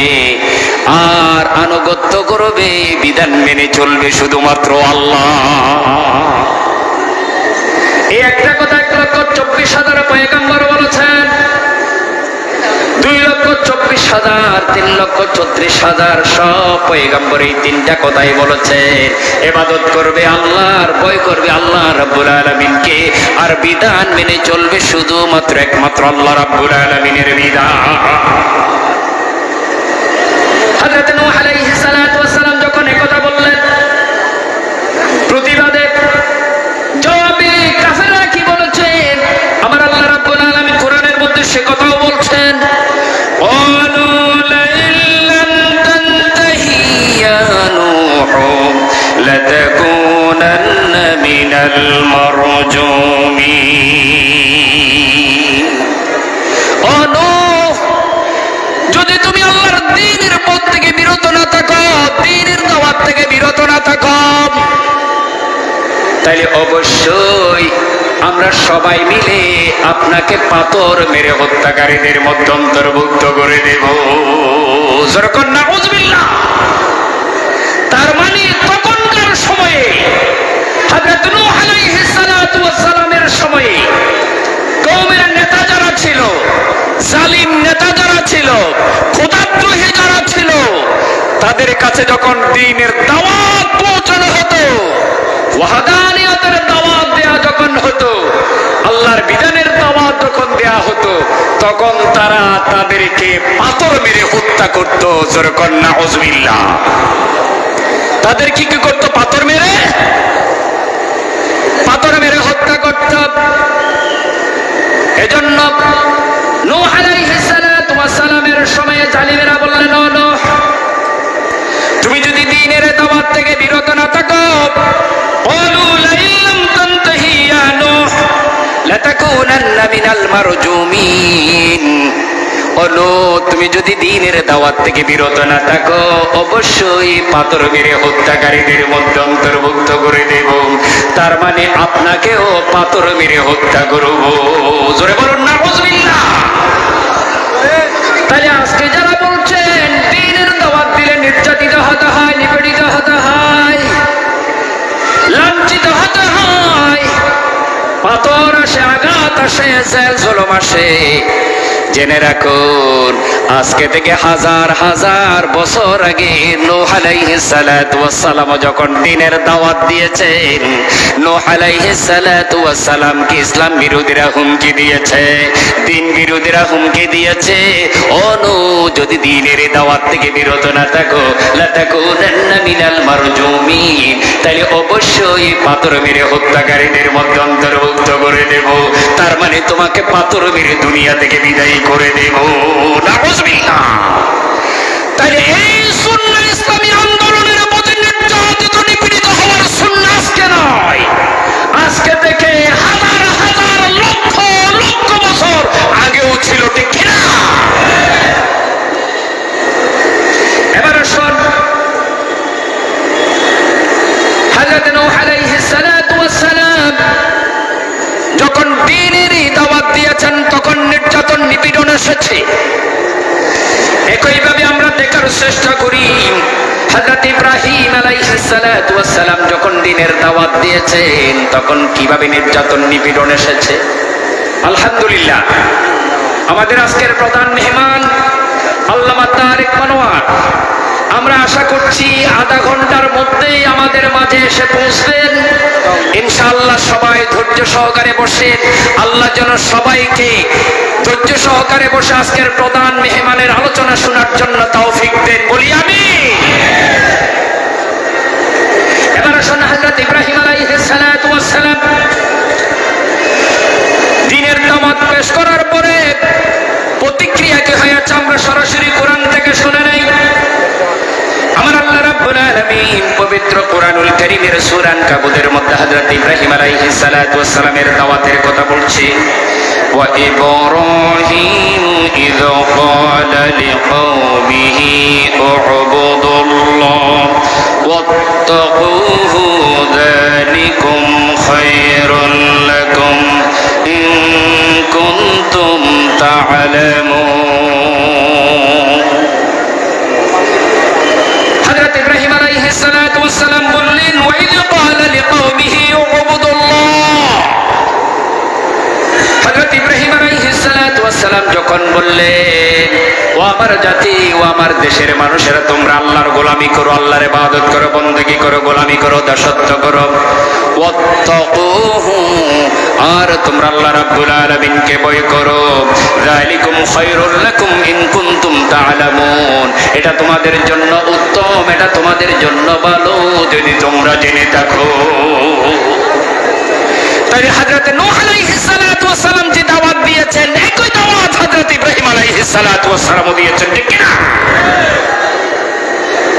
আর আনুগত্য করবে, বিধান মেনে চলবে শুধুমাত্র আল্লাহ। এই একটা কথা 1,24,000 পয়গম্বর বলেছেন, 2,24,000, 3,36,000 সব পয়গম্বর এই তিনটা কথাই বলেছে। ইবাদত করবে আল্লাহর, ভয় করবে আল্লাহ রাব্বুল আলামিনকে, আর বিধান মেনে চলবে শুধুমাত্র একমাত্র আল্লাহ রাব্বুল আলামিনের বিধান। হযরত নূহ আলাইহিস সালাতু ওয়াস সালাম যখন এই কথা বললেন, প্রতিবাদে জবাবে কাফেররা কি বলেছেন, আমার আল্লাহ রাব্বুল আলামিন কোরআনের মধ্যে সে কথাও বলছেন, قالوا لئن لم تنتهي يا نوح لتكونن من المرجومين। ও নূহ, যদি তুমি আল্লাহর দ্বীনের পথ থেকে বিরত না থাকো, দ্বীনের দাওয়াত থেকে বিরত না থাকো, তাহলে অবশ্যই আমরা সবাই মিলে আপনাকে পাথর মেরে হত্যাকারীদের মধ্যে অন্তর্ভুক্ত করে দেব। নাউযুবিল্লাহ। তার মানে তখনকার সময়ে হযরত নূহ আলাইহিস সালাতু ওয়াস সালামের সময়ে কওমের নেতা যারা ছিল, জালিম নেতা যারা ছিল, খোদাদ্রোহী যারা ছিল, তাদের কাছে যখন দ্বীনের দাওয়াত পৌঁছানো হতো, ওয়াহদানিয়তের দাওয়াত দেয়া যখন হতো, আল্লাহর বিধানের দাওয়াত যখন দেয়া হতো, তখন তারা তাদেরকে পাথর মেরে হত্যা করত। যেরকম নাউযুবিল্লাহ। তাদের কি কি করতো? পাথর মেরে হত্যা করত। এজন্য নূহ আলাইহিস সালাতু ওয়াস সালামের সময়ে জালিমেরা বললেন, ও নূহ, তুমি যদি দ্বীনের দাওয়াত থেকে বিরত না থাকো, قالوا لئن لم تنتهي يا نوح لتكونن من المرجومين। তুমি যদি দ্বীনের দাওয়াত থেকে বিরত না থাকো, অবশ্যই পাথর মেরে হত্যাকারীদের মধ্যে অন্তর্ভুক্ত করে দেব। তার মানে আপনাকেও পাথর মেরে হত্যা করব। জোরে বলুন নাউযুবিল্লাহ। তাহলে আজকে যারা বলছেন দ্বীনের দাওয়াত দিলে নির্যাতিত হতে হয়, নিপীড়িত হতে হয়, লাঞ্ছিত হতে হয়, পাথর আসে, আঘাত আসে, জেল জুলুম আসে, জেনে রাখুন আজকে থেকে হাজার হাজার বছর আগে নূহ আলাইহিস সালাতু ওয়াস সালাম যখন দ্বীনের দাওয়াত দিয়েছেন, নূহ আলাইহিস সালাতু ওয়াস সালামকে ইসলাম বিরোধীরা হুমকি দিয়েছে, দ্বীন বিরোধীরা হুমকি দিয়েছে, ও নূহ, যদি দ্বীনের দাওয়াত থেকে বিরত না থাকো, লাতাকুনান্না মিনাল মারজুমিন, তাহলে অবশ্যই পাথর মেরে হত্যাকারীদের মধ্যে অন্তর্ভুক্ত করে দেব। তার মানে তোমাকে পাথর মেরে দুনিয়া থেকে বিদায় করে দেব। নাউযুবিল্লাহ। তাহলে এই সুন্নাহ ইসলামী আন্দোলনের প্রতি নির্যাতিত নিপীড়িত হওয়ার সুন্নাহ আজকে নয়, আজকে থেকে হাজার হাজার লক্ষ লক্ষ বছর আগেও ছিল, ঠিক কিনা? এবার শোন, হযরত নূহ আলাইহিস সালাতু ওয়াস সালাম যখন দ্বীনের দাওয়াত দিয়েছেন, তখন নির্যাতন নিপীড়ন এসেছে। একইভাবে আমরা দেখার চেষ্টা করি হযরত ইব্রাহিম আলাইহিস সালাতু ওয়াস সালাম যখন দ্বীনের দাওয়াত দিয়েছেন, তখন কিভাবে নির্যাতন নিপীড়ন এসেছে। আলহামদুলিল্লাহ, আমাদের আজকের প্রধান মেহমান আল্লামা তারেক মনোয়ার, আমরা আশা করছি আধা ঘন্টার মধ্যেই আমাদের মাঝে এসে পৌঁছবেন ইনশাআল্লাহ। সবাই ধৈর্য সহকারে বসে, আল্লাহ যেন সবাইকে ধৈর্য সহকারে বসে আজকের প্রধান মেহমানের আলোচনা শোনার জন্য তৌফিক দেন, বলি আমিন। এবার আসুন, হযরত ইব্রাহিম আলাইহিস সালাতু ওয়াস সালাম দ্বীনের দাওয়াত পেশ করার পরে প্রতিক্রিয়া কি হয়েছে আমরা সরাসরি কোরআন থেকে শুনে নেই। আমার আল্লাহ রাব্বুল আলামিন পবিত্র কোরআনুল কারীমের সূরা আনকাবুতের মধ্যে হযরত ইব্রাহিম আলাইহিস সালাতু ওয়াস সালামের দাওয়াতের কথা বলছে। ওয়া ইব্রাহিম ইয ক্বালা লিকওমিহি উ'বুদুল্লাহ ওয়াত্তাকুহু যালিকুম খায়রুল লাকুম ইন تعلمون حضرت ইব্রাহিম আলাইহিস সালাতু ওয়াস সালাম বললেন ওয়াইদ ক্বাল লিকওমিহি উবুদুল্লাহ হযরত ইব্রাহিম আলাইহিস সালাতু ওয়াস সালাম যখন বললেন ও আমার জাতি ও আমার দেশের মানুষেরা তোমরা আল্লাহর গোলামি করো আল্লাহর ইবাদত করো বندگی করো গোলামি করো দাসত্ব করো ওয়াত্তাকুহু আর তোমরা আল্লাহ রাব্বুল আলামিনকে ভয় করো যালিকুম খায়রুল লাকুম ইন কুনতুম তা'লামুন এটা তোমাদের জন্য উত্তম এটা তোমাদের জন্য ভালো যদি তোমরা জেনে থাকো তাই হযরত নূহ আলাইহিস সালাতু ওয়াস সালাম যে দাওয়াত দিয়েছেন একই দাওয়াত হযরত ইব্রাহিম আলাইহিস সালাতু ওয়াস সালাম দিয়েছেন ঠিক কি না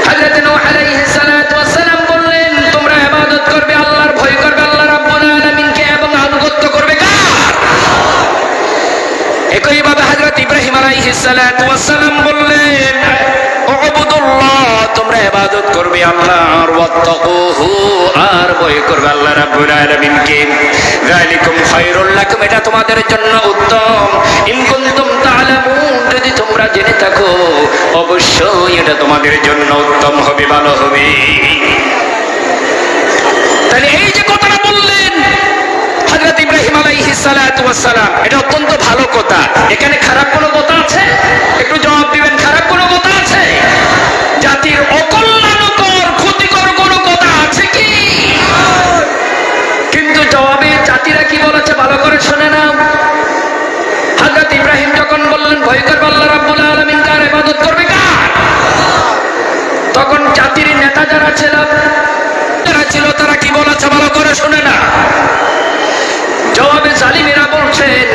হযরত নূহ আলাইহিস সালাতু ওয়াস সালাম বললেন তোমরা ইবাদত করবে আল্লাহর ভয় করবে আল্লাহ রাব্বুল আলামিনকে এবং আনুগত্য করবে কার একই ভাবে হযরত ইব্রাহিম আলাইহিস সালাতু ওয়াস সালাম বললেন উবুদুল্লাহ তোমরা ইবাদত করবে আল্লাহর ওয়াত্তাকুহু আর ভয় করবে আল্লাহ রাব্বুল আলামিনকে যালিকুম খায়রুল লাকুম এটা তোমাদের জন্য উত্তম ইন কুনতুম তা'লামুন যদি তোমরা জেনে থাকো অবশ্যই এটা তোমাদের জন্য উত্তম হবে ভালো হবে তাহলে এই যে কথাটা বললেন হযরত ইব্রাহিম আলাইহিস সালাতু ওয়াস সালাম এটা অত্যন্ত ভালো কথা এখানে খারাপ কোনো কথা আছে একটু জবাব দিবেন খারাপ কোনো কথা আছে জাতির অকল্যাণকর ক্ষতিকর কোনো কথা আছে কি কিন্তু জবাবে জাতিরা কি বলেছে ভালো করে শুনে নাও হযরত ইব্রাহিম যখন বললেন ভয় করবে আল্লাহ রাব্বুল আলামিন কার ইবাদত করবে কার তখন জাতির নেতা যারা ছিল তারা কি বলেছে ভালো করে শুনে না জবাবে জালিমেরা বলছেন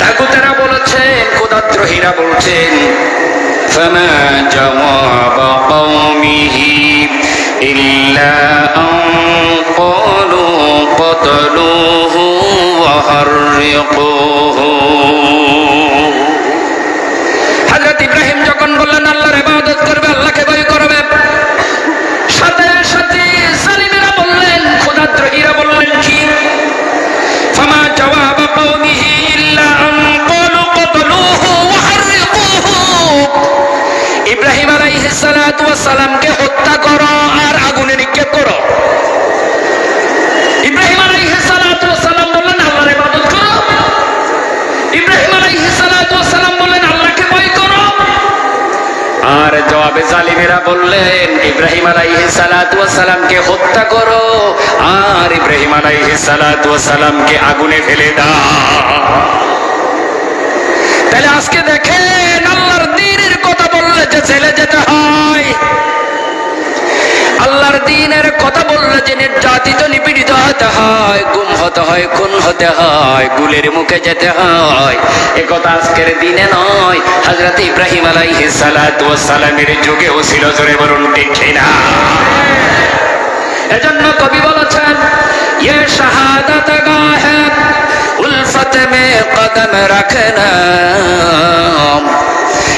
তাগুতেরা বলেছেন খোদাদ্রোহীরা বলছেন فما جواب قومه إلا أن قالوا قتلوه وحرقوه হযরত ইব্রাহিম যখন বললেন আল্লাহর ইবাদত করবে আল্লাহকে ভয় করবে সাথে সাথে জালিমেরা বললেন খোদাদ্রোহীরা বললেন কি فما جواب قومه إلا أن قالوا قتلوه وحرقوه ইব্রাহিম আলাইহিস সালাতু ওয়াস সালামকে হত্যা করো আর আগুনে নিক্ষেপ করো ইব্রাহিম আলাইহিস সালাতু ওয়াস সালাম বললেন আল্লাহর ইবাদত করো ইব্রাহিম আলাইহিস সালাতু ওয়াস সালাম বললেন আল্লাহকে ভয় করো আর জবাবে জালিমেরা বললেন ইব্রাহিম আলাইহিস সালাতু ওয়াস সালামকে হত্যা করো আর ইব্রাহিম আলাইহিস সালাতু ওয়াস সালামকে আগুনে ফেলে দাও তাহলে আজকে দেখেন আল্লাহর দ্বীনের কথা বললে যে জেলে যেতে হয় আল্লাহর দ্বীনের কথা বললে যে নির্যাতিত নিপীড়িত হতে হয় গুম হতে হয় খুন হতে হয় গুলের মুখে যেতে হয় এ কথা আজকের দিনে নয় হযরত ইব্রাহিম আলাইহিস সালাতু ওয়াস সালামের যুগেও ছিল জোরে বলুন ঠিক না এজন্য কবি বলেছেন ये शहादत गाह उल्फत में कदम रखना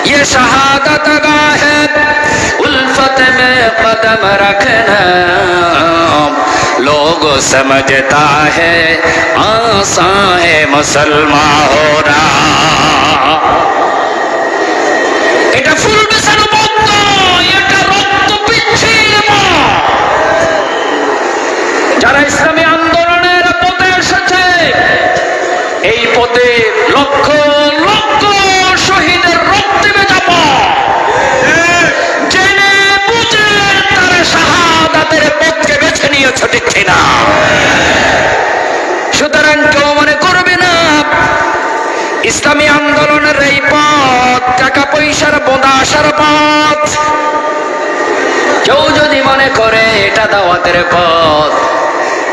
ये शहादत गाह उल्फत में कदम रखना लोग समझता है आसान है मुसलमान होना এটা ফুল বেসানো বন্ধ এটা রক্ত পিচ্ছিল যারা ইসলামী আন্দোলনের পথে এসেছে এই পথে লক্ষ লক্ষ শহীদের রক্তে ভেজানো জেনে বুঝে তারা শাহাদাতের পথকে বেছে নিয়েছে ঠিক না সুতরাং কেউ মনে করবে না ইসলামী আন্দোলনের এই পথ টাকা পয়সার বোঁদা আসার পথ কেউ যদি মনে করে এটা দাওয়াতের পথ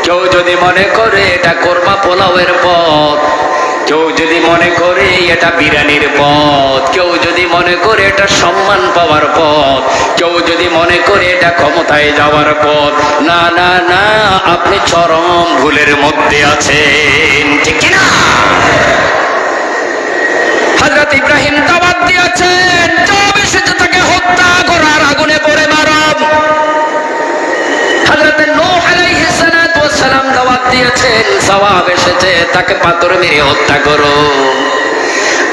কেউ যদি মনে করে এটা কোরমা পোলাওয়ের পথ কেউ যদি মনে করে এটা বিরিয়ানির পথ কেউ যদি মনে করে এটা সম্মান পাওয়ার পথ কেউ যদি মনে করে এটা ক্ষমতায় যাওয়ার পথ না না না আপনি চরম ভুলের মধ্যে আছেন ঠিক কি না হযরত ইব্রাহিম দাওয়াত দিয়েছেন জবাব এসেছে তাকে হত্যা করার আগুনে পড়ে মারো হযরত নূহ আলাইহিস সালাতু ওয়াস সালাম দাওয়াত দিয়েছেন জবাব এসেছে তাকে পাথর মেরে হত্যা করো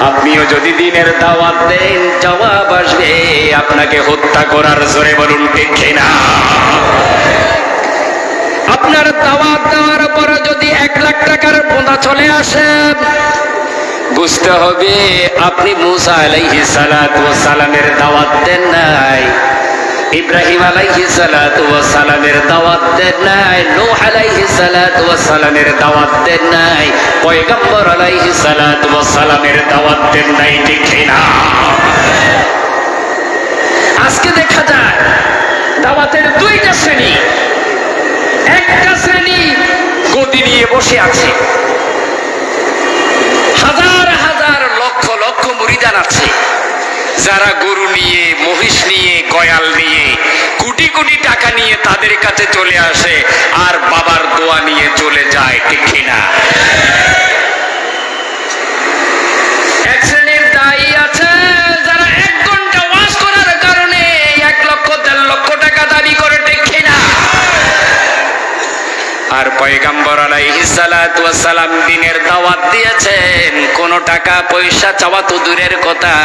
আপনিও যদি দিনের দাওয়াত দেন জবাব আসবে আপনাকে হত্যা করার। জোরে বলুন ঠিক কিনা? আপনার দাওয়াত দেওয়ার পর যদি 1 লাখ টাকার বোঁদা চলে আসে, বুঝতে হবে আপনি মুসা আলাইহিস সালাতু ওয়াস সালামের দাওয়াত দেন নাই, ইব্রাহিম আলাইহিস সালাতু ওয়াস সালামের দাওয়াত দেন নাই, নূহ আলাইহিস সালাতু ওয়াস সালামের দাওয়াত দেন নাই, পয়গম্বর আলাইহিস সালাতু ওয়াস সালামের দাওয়াত দেন নাই। ঠিক না? আজকে দেখা যায় দাওয়াতের 2টা শ্রেণী। একটা শ্রেণী গদি নিয়ে বসে আছে, হাজার হাজার লক্ষ লক্ষ মুরিদান আছে, যারা গরু নিয়ে, মহিষ নিয়ে, গয়াল নিয়ে, কোটি কোটি টাকা নিয়ে তাদের কাছে চলে আসে আর বাবার দোয়া নিয়ে চলে যায়। ঠিক কিনা? এক শ্রেণীর দায়ী আছে যারা 1 ঘন্টা ওয়াজ করার কারণে 1 লক্ষ 1.5 লক্ষ টাকা দাবি করে। ঠিক কিনা? আর পয়গম্বর আলাইহিস সালাতু ওয়াস সালাম দিনের দাওয়াত দিয়েছেন, কোনো টাকা পয়সা চাওয়া তো দূরের কথা,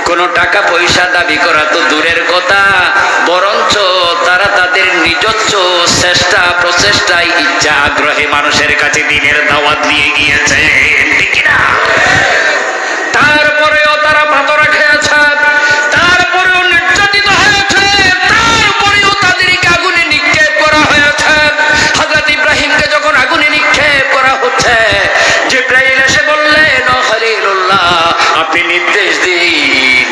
কোনো টাকা পয়সা দাবি করা তো দূরের কথা, বরঞ্চ তারা তাদের নিজস্ব চেষ্টা প্রচেষ্টায় ইচ্ছা আগ্রহে মানুষের কাছে দিনের দাওয়াত দিয়ে গিয়েছে। ঠিক না? তারপরেও তারা ভাতরা খেয়েছে, তারপরেও নির্যাতিত হয়েছে, তারপরেও তাদেরকে আগুনে নিক্ষেপ করা হয়েছে। হযরত ইব্রাহিমকে যখন আগুনে নিক্ষেপ করা হচ্ছে, জিবরাইল এসে বললেন, ও খলিলুল্লাহ, আপনি নির্দেশ দিন,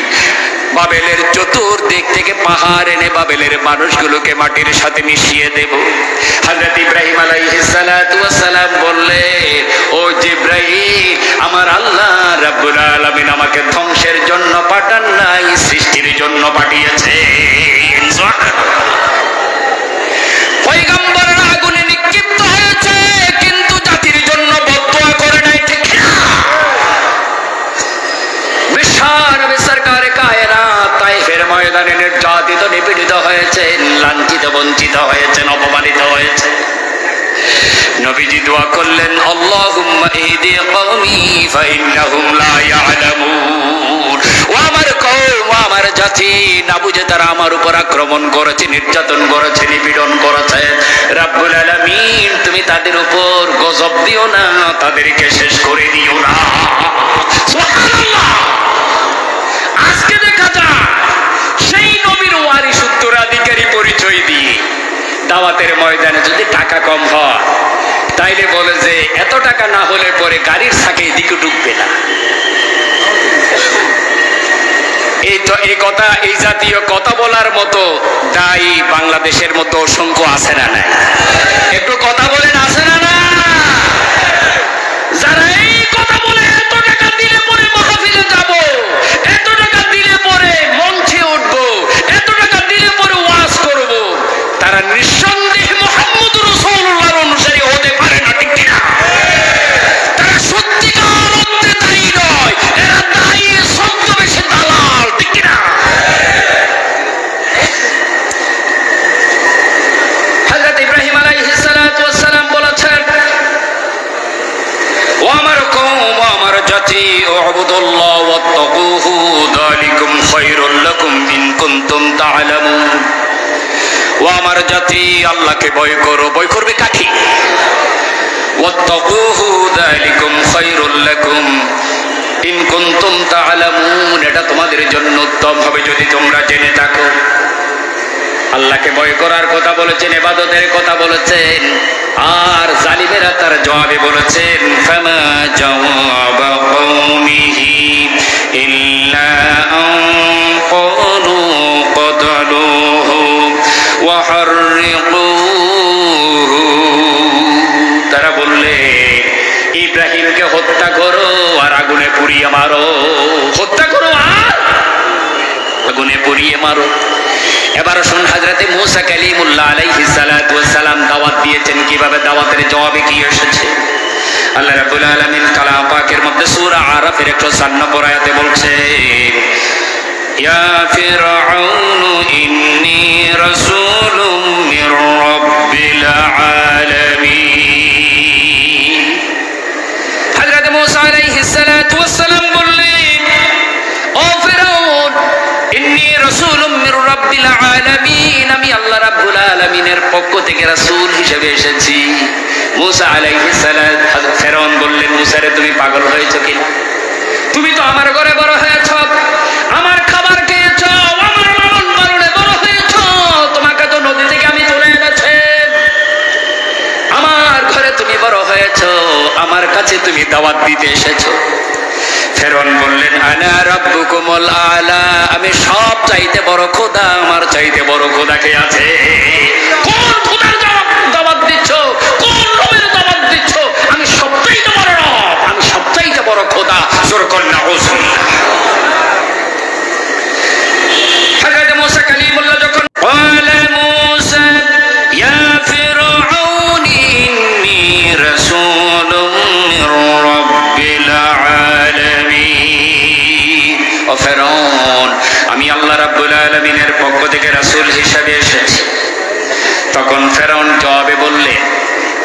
বাবেলের চতুর্দিক থেকে পাহাড় এনে বাবেলের মানুষগুলোকে মাটির সাথে মিশিয়ে দেব। হযরত ইব্রাহিম আলাইহিস সালাতু ওয়াস সালাম বললেন, ও জিবরাইল, আমার আল্লাহ রাব্বুল আলামিন আমাকে ধ্বংসের জন্য পাঠান নাই, সৃষ্টির জন্য পাঠিয়েছেন। পয়গম্বররা আগুনে নিক্ষিপ্ত হয়েছে, কিন্তু জাতির জন্য বদদুয়া করে নাই। ঠিক না? বিশ্বনবী সরকারে কায়নাত তায়েফের ময়দানে নির্যাতিত নিপীড়িত হয়েছেন, লাঞ্ছিত বঞ্চিত হয়েছেন, অপমানিত হয়েছেন। নবীজি দোয়া করলেন, আল্লাহুম্মা ইহদি কওমি ফাইন্নাহুম লা ইয়ালামুন। ও আমার কওম, ও আমার জাতি, না বুঝে তারা আমার উপর আক্রমণ করেছে, নির্যাতন করেছে, নিপীড়ন করেছে। রাব্বুল আলামিন, তুমি তাদের উপর গজব দিও না, তাদেরকে শেষ করে দিও না। সুবহানাল্লাহ। আজকে দেখা যায় সেই নবীর ওয়ারিস উত্তরাধিকারী পরিচয় দিয়ে দাওয়াতের ময়দানে যদি টাকা কম হয়, তাইলে বলে যে এত টাকা না হলে পরে গাড়ির সাথে এদিকে ঢুকবে না। এই কথা, এই জাতীয় কথা বলার মতো দায়ী বাংলাদেশের মতো অসংখ্য আছে না নাই? একটু কথা বলেন, আছে না না? যারা এই কথা বলে, এত টাকা দিলে পরে মাহফিলে যাব, এত টাকা দিলে পরে মঞ্চে উঠবো, এত টাকা দিলে পরে ওয়াজ করব, তারা নিঃসন্দেহে মুহাম্মদ রাসূলুল্লাহর অনুসারী হতে পারে না। ঠিক কিনা? তারা সত্যিকার অর্থে দায়ী নয়, এরা দায়ী ছদ্মবেশে দালাল। ঠিক কিনা? হযরত ইব্রাহিম আলাইহিস সালাতু ওয়াস সালাম বলেছেন, ও আমার কওম, ও আমার জাতি, উবুদুল্লাহ ওয়াত্তাকুহু যালিকুম খায়রুল লাকুম ইন কুনতুম তা'লামুন। ও আমার জাতি, আল্লাহকে ভয় করো। ভয় করবে কাকে? ওয়াত্তাকুহু যালিকুম খায়রুল লাকুম ইন কুনতুম তা'লামুন। এটা তোমাদের জন্য উত্তম হবে যদি তোমরা জেনে থাকো। আল্লাহকে ভয় করার কথা বলেছেন, ইবাদতের কথা বলেছেন, আর জালিমেরা তার জবাবে বলেছেন, ফামা জাওয়াবা কওমিহি ইল্লা আন ক্বালু কতলুহু ওয়া হাররিকুহু। তারা বললে, ইব্রাহিমকে হত্যা করো আর আগুনে পুড়িয়ে মারো, হত্যা করো আর আগুনে পুড়িয়ে মারো। এবার শুন, হযরতে মূসা কালিমুল্লাহ আলাইহিস সালাতু ওয়াস সালাম দাওয়াত দিয়েছেন কিভাবে, দাওয়াতের জবাবে কি এসেছে। আল্লাহ রাব্বুল আলামিন কালাম পাকের মধ্যে সূরা আরাফের 104 নম্বর আয়াতে বলছে, ইয়া ফিরআউনু ইন্নী রাসূলুম মির রাব্বিল আলামিন। হযরত মূসা আলাইহিস সালাতু ওয়াস সালাম মির রাব্বিল আলামিন, আমি আল্লাহ রাব্বুল আলামিনের পক্ষ থেকে রাসূল হিসেবে এসেছি। মূসা আলাইহিস সালাম, ফেরাউন বললেন, মূসা রে তুমি পাগল হয়েছো কিনা? তুমি তো আমার ঘরে বড় হয়েছ, আমার খাবার খেয়েছ, আমার লালন পালনে বড় হয়েছ, তোমাকে তো নদী থেকে আমি তুলে এনেছি, আমার ঘরে তুমি বড় হয়েছ, আমার কাছে তুমি দাওয়াত দিতে এসেছো। ফেরাউন বললেন, আনা রাব্বুকুমুল আলা, আমি সব চাইতে বড় খোদা, আমার চাইতে বড় খোদা কে আছে? কোন খোদার দাওয়াত দিচ্ছ? কোন রবের দাওয়াত দিচ্ছ? আমি সবচাইতে বড় রব, আমি সবচাইতে বড় খোদা। জোর কর নাউজুবিল্লাহ। হযরত মূসা কালিমুল্লাহ যখন ক্বালা মূসা ইয়া ফিরআউন ইন্নী রাসূলুম মির রাব্বিল আলামিন, ও ফেরাউন, আমি আল্লাহ রাব্বুল আলামিনের পক্ষ থেকে রাসূল হিসেবে এসেছি। তখন ফেরাউন জবাবে বললেন,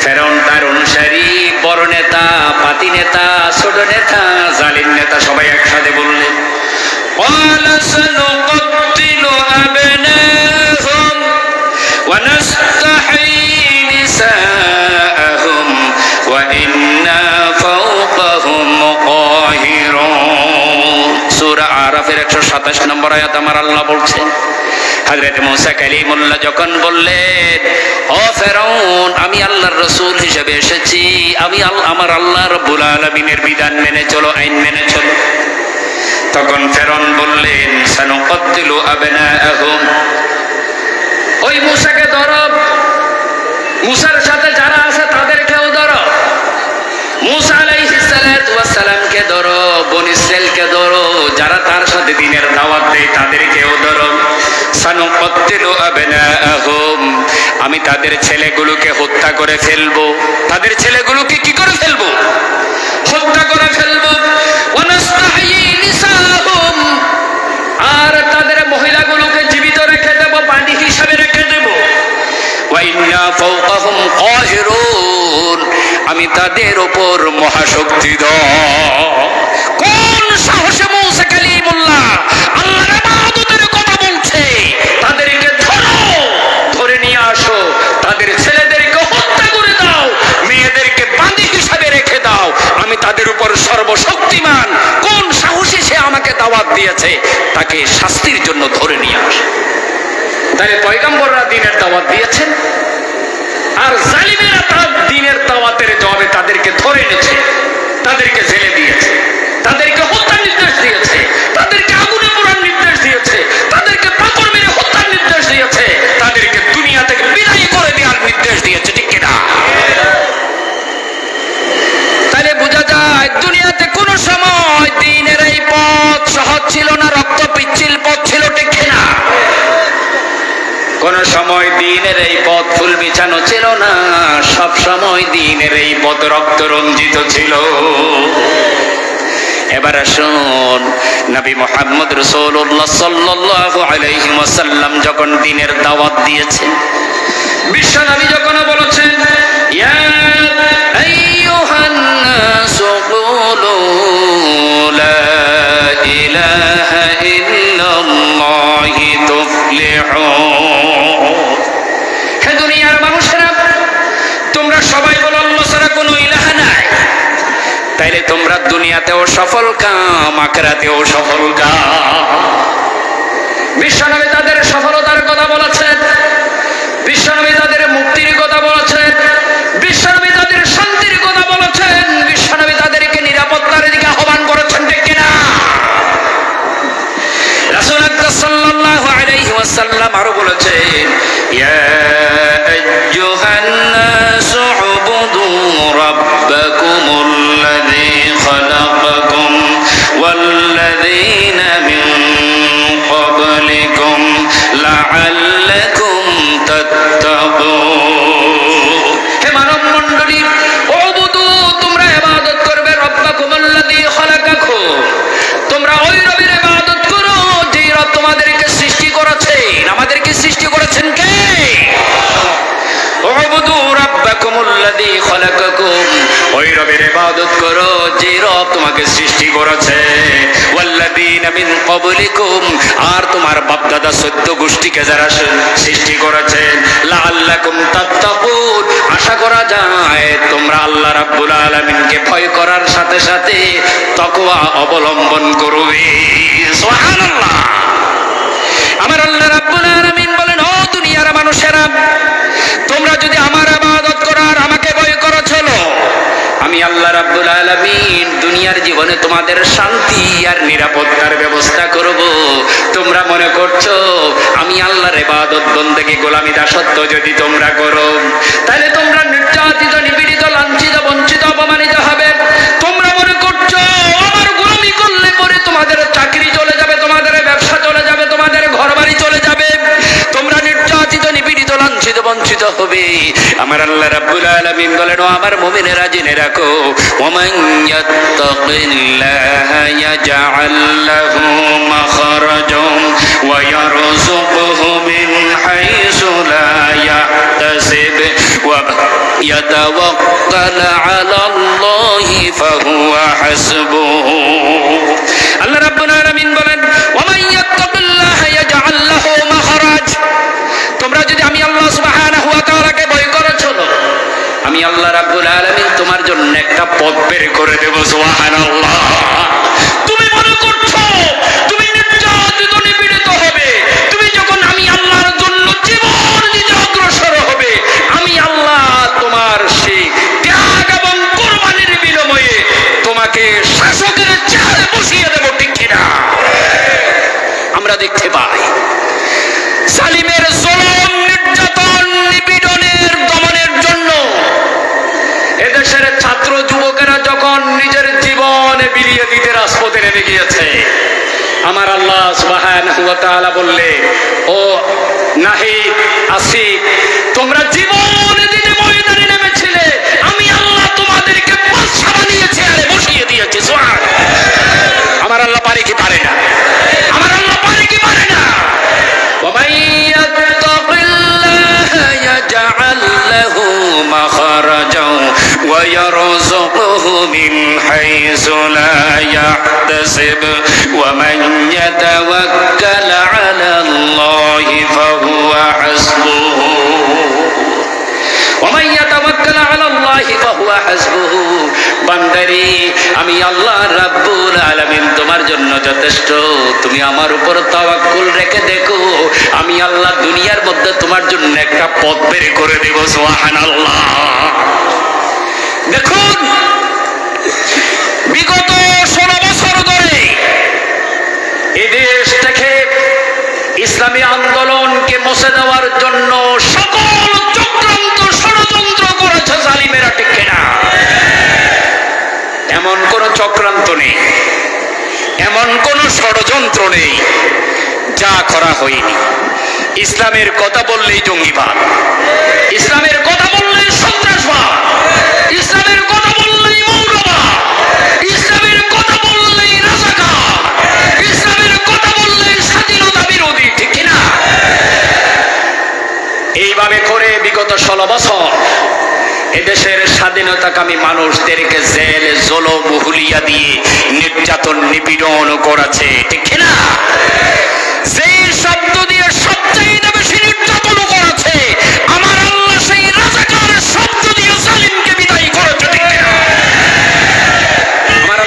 ফেরাউন তার অনুসারী, বড় নেতা, পাতি নেতা, ছোট নেতা, জালিম নেতা সবাই একসাথে বললেন, ক্বালা সানুকাত্তিলু আবনাহুম ওয়া নাস্তাহয়ী নিসাআহুম ওয়া ইন্না ফাওকাহুম কাহিরুন। সূরা আরাফের 127 নম্বর আয়াত আমার আল্লাহ বলছেন। হযরত মূসা কালিমুল্লাহ যখন বললেন, ও ফেরাউন, আমি আল্লাহর রাসূল হিসেবে এসেছি, আমি আমার আল্লাহ রাব্বুল আলামিনের বিধান মেনে চলো, আইন মেনে চলো। তখন ফেরাউন বললেন, সানুকাত্তিলু আবনাআহুম, ওই মূসাকে ধরো, মূসার সাথে যারা আছে তাদেরকেও ধরো, মূসা আলাইহিস সালাতু ওয়াস সালামকে ধরো, বনী ইসরাঈলকে ধরো, যারা তার সাথে দ্বীনের দাওয়াত দেয় তাদেরকেও ধরো। সানুকাত্তিলু আবনাআহুম, আমি তাদের ছেলেগুলোকে হত্যা করে ফেলবো। তাদের ছেলেগুলোকে কি করে ফেলবো? হত্যা করে ফেলবো। ওয়া নাস্তাহয়ী নিসাআহুম, আর তাদের মহিলাগুলোকে জীবিত রেখে দেব, বাঁধি হিসাবে রেখে দেব। ওয়া ইন্না ফাওকাহুম কাহিরুন, আমি তাদের উপর মহাশক্তিধর। কোন সাহসে মূসা কালিমুল্লাহ আল্লাহর ইবাদতের কথা বলছে? তাদেরকে ধরো, ধরে নিয়ে আসো, তাদের ছেলেদেরকে হত্যা করে দাও, মেয়েদেরকে বাঁধি হিসাবে রেখে দাও, আমি তাদের উপর সর্বশক্তিমান। কোন সাহসে সে আমাকে দাওয়াত দিয়েছে, তাকে শাস্তির জন্য ধরে নিয়ে আসো। তাহলে পয়গম্বররা দ্বীনের দাওয়াত দিয়েছেন, আর জালিমেরা তার দ্বীনের দাওয়াতের জবাবে তাদেরকে ধরে এনেছে, তাদেরকে জেলে দিয়েছে, তাদেরকে হত্যার নির্দেশ দিয়েছে, তাদেরকে আগুনে পোড়ার নির্দেশ দিয়েছে, তাদেরকে পাথর মেরে হত্যার নির্দেশ দিয়েছে, তাদেরকে দুনিয়া থেকে বিদায় করে দেওয়ার নির্দেশ দিয়েছে, ঠিক কিনা? তাহলে বোঝা যায় দুনিয়াতে কোন সময় দ্বীনের এই পথ সহজ ছিল না, রক্ত পিচ্ছিল পথ ছিল, ঠিক কিনা? কোন সময় দ্বীনের এই পথ ফুল বিছানো ছিল না, সব সময় দ্বীনের এই পথ রক্ত রঞ্জিত ছিল। এবার আসুন, নবী মুহাম্মদ রাসূলুল্লাহ সাল্লাল্লাহু আলাইহি ওয়াসাল্লাম যখন দ্বীনের দাওয়াত দিয়েছেন, বিশ্ব নবী যখন বলেছেন, ইয়া আইয়ুহান নাসু কুলু লা ইলাহা ইল্লাল্লাহি তুফলিহুন, হে দুনিয়ার মানুষেরা, তোমরা সবাই বলো আল্লাহ ছাড়া কোনো ইলাহ নাই, তাইলে তোমরা দুনিয়াতেও সফল কাম, আখিরাতেও সফল কাম। বিশ্বনবী তাদের সফলতার কথা বলেছেন, বিশ্বনবী তাদের মুক্তির কথা বলেছেন, বিশ্বনবী তাদের শান্তির কথা বলেছেন, বিশ্বনবী তাদেরকে নিরাপত্তার দিকে আহ্বান করেছেন, ঠিক কিনা? রাসূল আকরাম সাল্লাল্লাহু আলাইহি ওয়াসাল্লাম আরো বলেছেন, ইয়া আইয়ুহান নাসু উবুদু রাব্বাকুমুল্লাযী খালাকাকুম ওয়াল্লাযীনা মিন ক্বাবলিকুম লাআল্লাকুম তাত্তাকুন। ওই রবের ইবাদত করো যে রব তোমাকে সৃষ্টি করেছে। ওয়াল্লাযীনা মিন ক্বাবলিকুম, আর তোমার বাপদাদা 14 গোষ্ঠীকে যারা সৃষ্টি করেছেন, লাআল্লাকুম তাত্তাকুন, আশা করা যায় তোমরা আল্লাহ রাব্বুল আলামিনকে ভয় করার সাথে সাথে তাকওয়া অবলম্বন করবে। সুবহানাল্লাহ। আমার আল্লাহ রাব্বুল আলামিন বলেন, ও দুনিয়ার মানুষেরা, তোমরা যদি আমার ইবাদত করো আর আমাকে ভয় করো, চলো আমি আল্লাহ রাব্বুল আলামিন দুনিয়ার জীবনে তোমাদের শান্তি আর নিরাপত্তার ব্যবস্থা করব। তোমরা মনে করছো আমি আল্লাহর ইবাদত বন্দেগী গোলামি দাসত্ব যদি তোমরা করো, তাহলে তোমরা নির্যাতিত, নিপীড়িত, লাঞ্ছিত, বঞ্চিত, অপমানিত হবে। তোমরা মনে করছো আমার গোলামি করলে পরে তোমাদের চাকরি চলে যাবে, তোমাদের ব্যবসা চলে যাবে, তোমাদের ঘরবাড়ি চলে যাবে, তোমরা নির্যাতিত, নিপীড়িত, লাঞ্ছিত, বঞ্চিত হবে। আমার আল্লাহ রাব্বুল আলামিন বলেন, ও আমার মুমিনেরা জেনে রাখো, ওমান ইয়াত্তাকিল্লাহা ইয়াজআল লাহু মাখরাজান ওয়া ইয়ারযুকহু মিন হাইসু লা ইয়াহতাসিব ওয়া ইয়াতাওয়াক্কাল আলাল্লাহি ফাহুয়া হাসবুহু। আল্লাহ রাব্বুল আলামিন বলেন, ওমান ইয়াত্তাকিল্লাহা ইয়াজআল লাহু মাখরাজ, তোমরা যদি আমি আল্লাহ সুবহানাহু ওয়া তাআলাকে ভয় করো, চলো আমি আল্লাহ রাব্বুল আলামিন তোমার জন্য একটা পথ বের করে দেব। সুবহানাল্লাহ। তুমি মনে করছো তুমি নির্যাতিত, নিপীড়িত হবে, তুমি যখন আমি আল্লাহর জন্য জীবন দিতে অগ্রসর হবে, আমি আল্লাহ তোমার সেই ত্যাগ এবং কুরবানির বিনিময়ে তোমাকে শাসকের চেয়ারে বসিয়ে দেব, ঠিক কিনা? আমরা দেখতে পাই জালিমের জুলুম, নির্যাতন, নিপীড়নের দমনের জন্য এদেশের ছাত্র যুবকেরা যখন নিজের জীবন বিলিয়ে দিতে রাজপথে নেমে গিয়েছে, আমার আল্লাহ সুবহানাহু ওয়া তাআলা বললে, ও নাহিদ, আসিফ, তোমরা জীবন দিতে ময়দানে নেমেছিলে, আমি আল্লাহ তোমাদেরকে বাদশা বানিয়ে চেয়ারে বসিয়ে দিয়েছি। সুবহানাল্লাহ। আমার আল্লাহ পারে কি পারে না? আমার আল্লাহ পারে কি পারে না? ومن يتق الله يجعل له مخرجا ويرزقه من حيث لا يحتسب ومن يتوكل على الله فهو حسبه ومن يتوكل على الله فهو حسبه। বান্দারে, আমি আল্লাহ রাব্বুল আলামিন তোমার জন্য যথেষ্ট। তুমি আমার উপর তাওয়াক্কুল রেখে দেখো, আমি আল্লাহ দুনিয়ার মধ্যে তোমার জন্য একটা পথ বের করে দেব। সুবহানাল্লাহ। দেখুন, বিগত 16 বছর ধরে এই দেশ থেকে ইসলামী আন্দোলনকে মুছে দেওয়ার জন্য সকল চক্রান্ত, ষড়যন্ত্র করেছে জালিমেরা, ঠিক কিনা? এমন কোন চক্রান্ত নেই, এমন কোন ষড়যন্ত্র নেই যা করা হয়নি। ইসলামের কথা বললেই জঙ্গিবাদ, ইসলামের কথা বললেই সন্ত্রাসবাদ, ইসলামের কথা বললেই মৌলবাদ, ইসলামের কথা বললেই রাজাকার, ইসলামের কথা বললেই স্বাধীনতা বিরোধী, ঠিক কিনা? এইভাবে করে বিগত 16 বছর এদেশের স্বাধীনতাকামী মানুষদেরকে জেল, জুলুম, হুলিয়া দিয়ে নির্যাতন, নিপীড়ন করেছে, ঠিক কিনা? যেই শব্দ দিয়ে সবচেয়ে বেশি নির্যাতন করেছে, আমার আল্লাহ সেই রাজাকার শব্দ দিয়ে জালিমকে বিদায় করেছে, ঠিক কিনা? আমার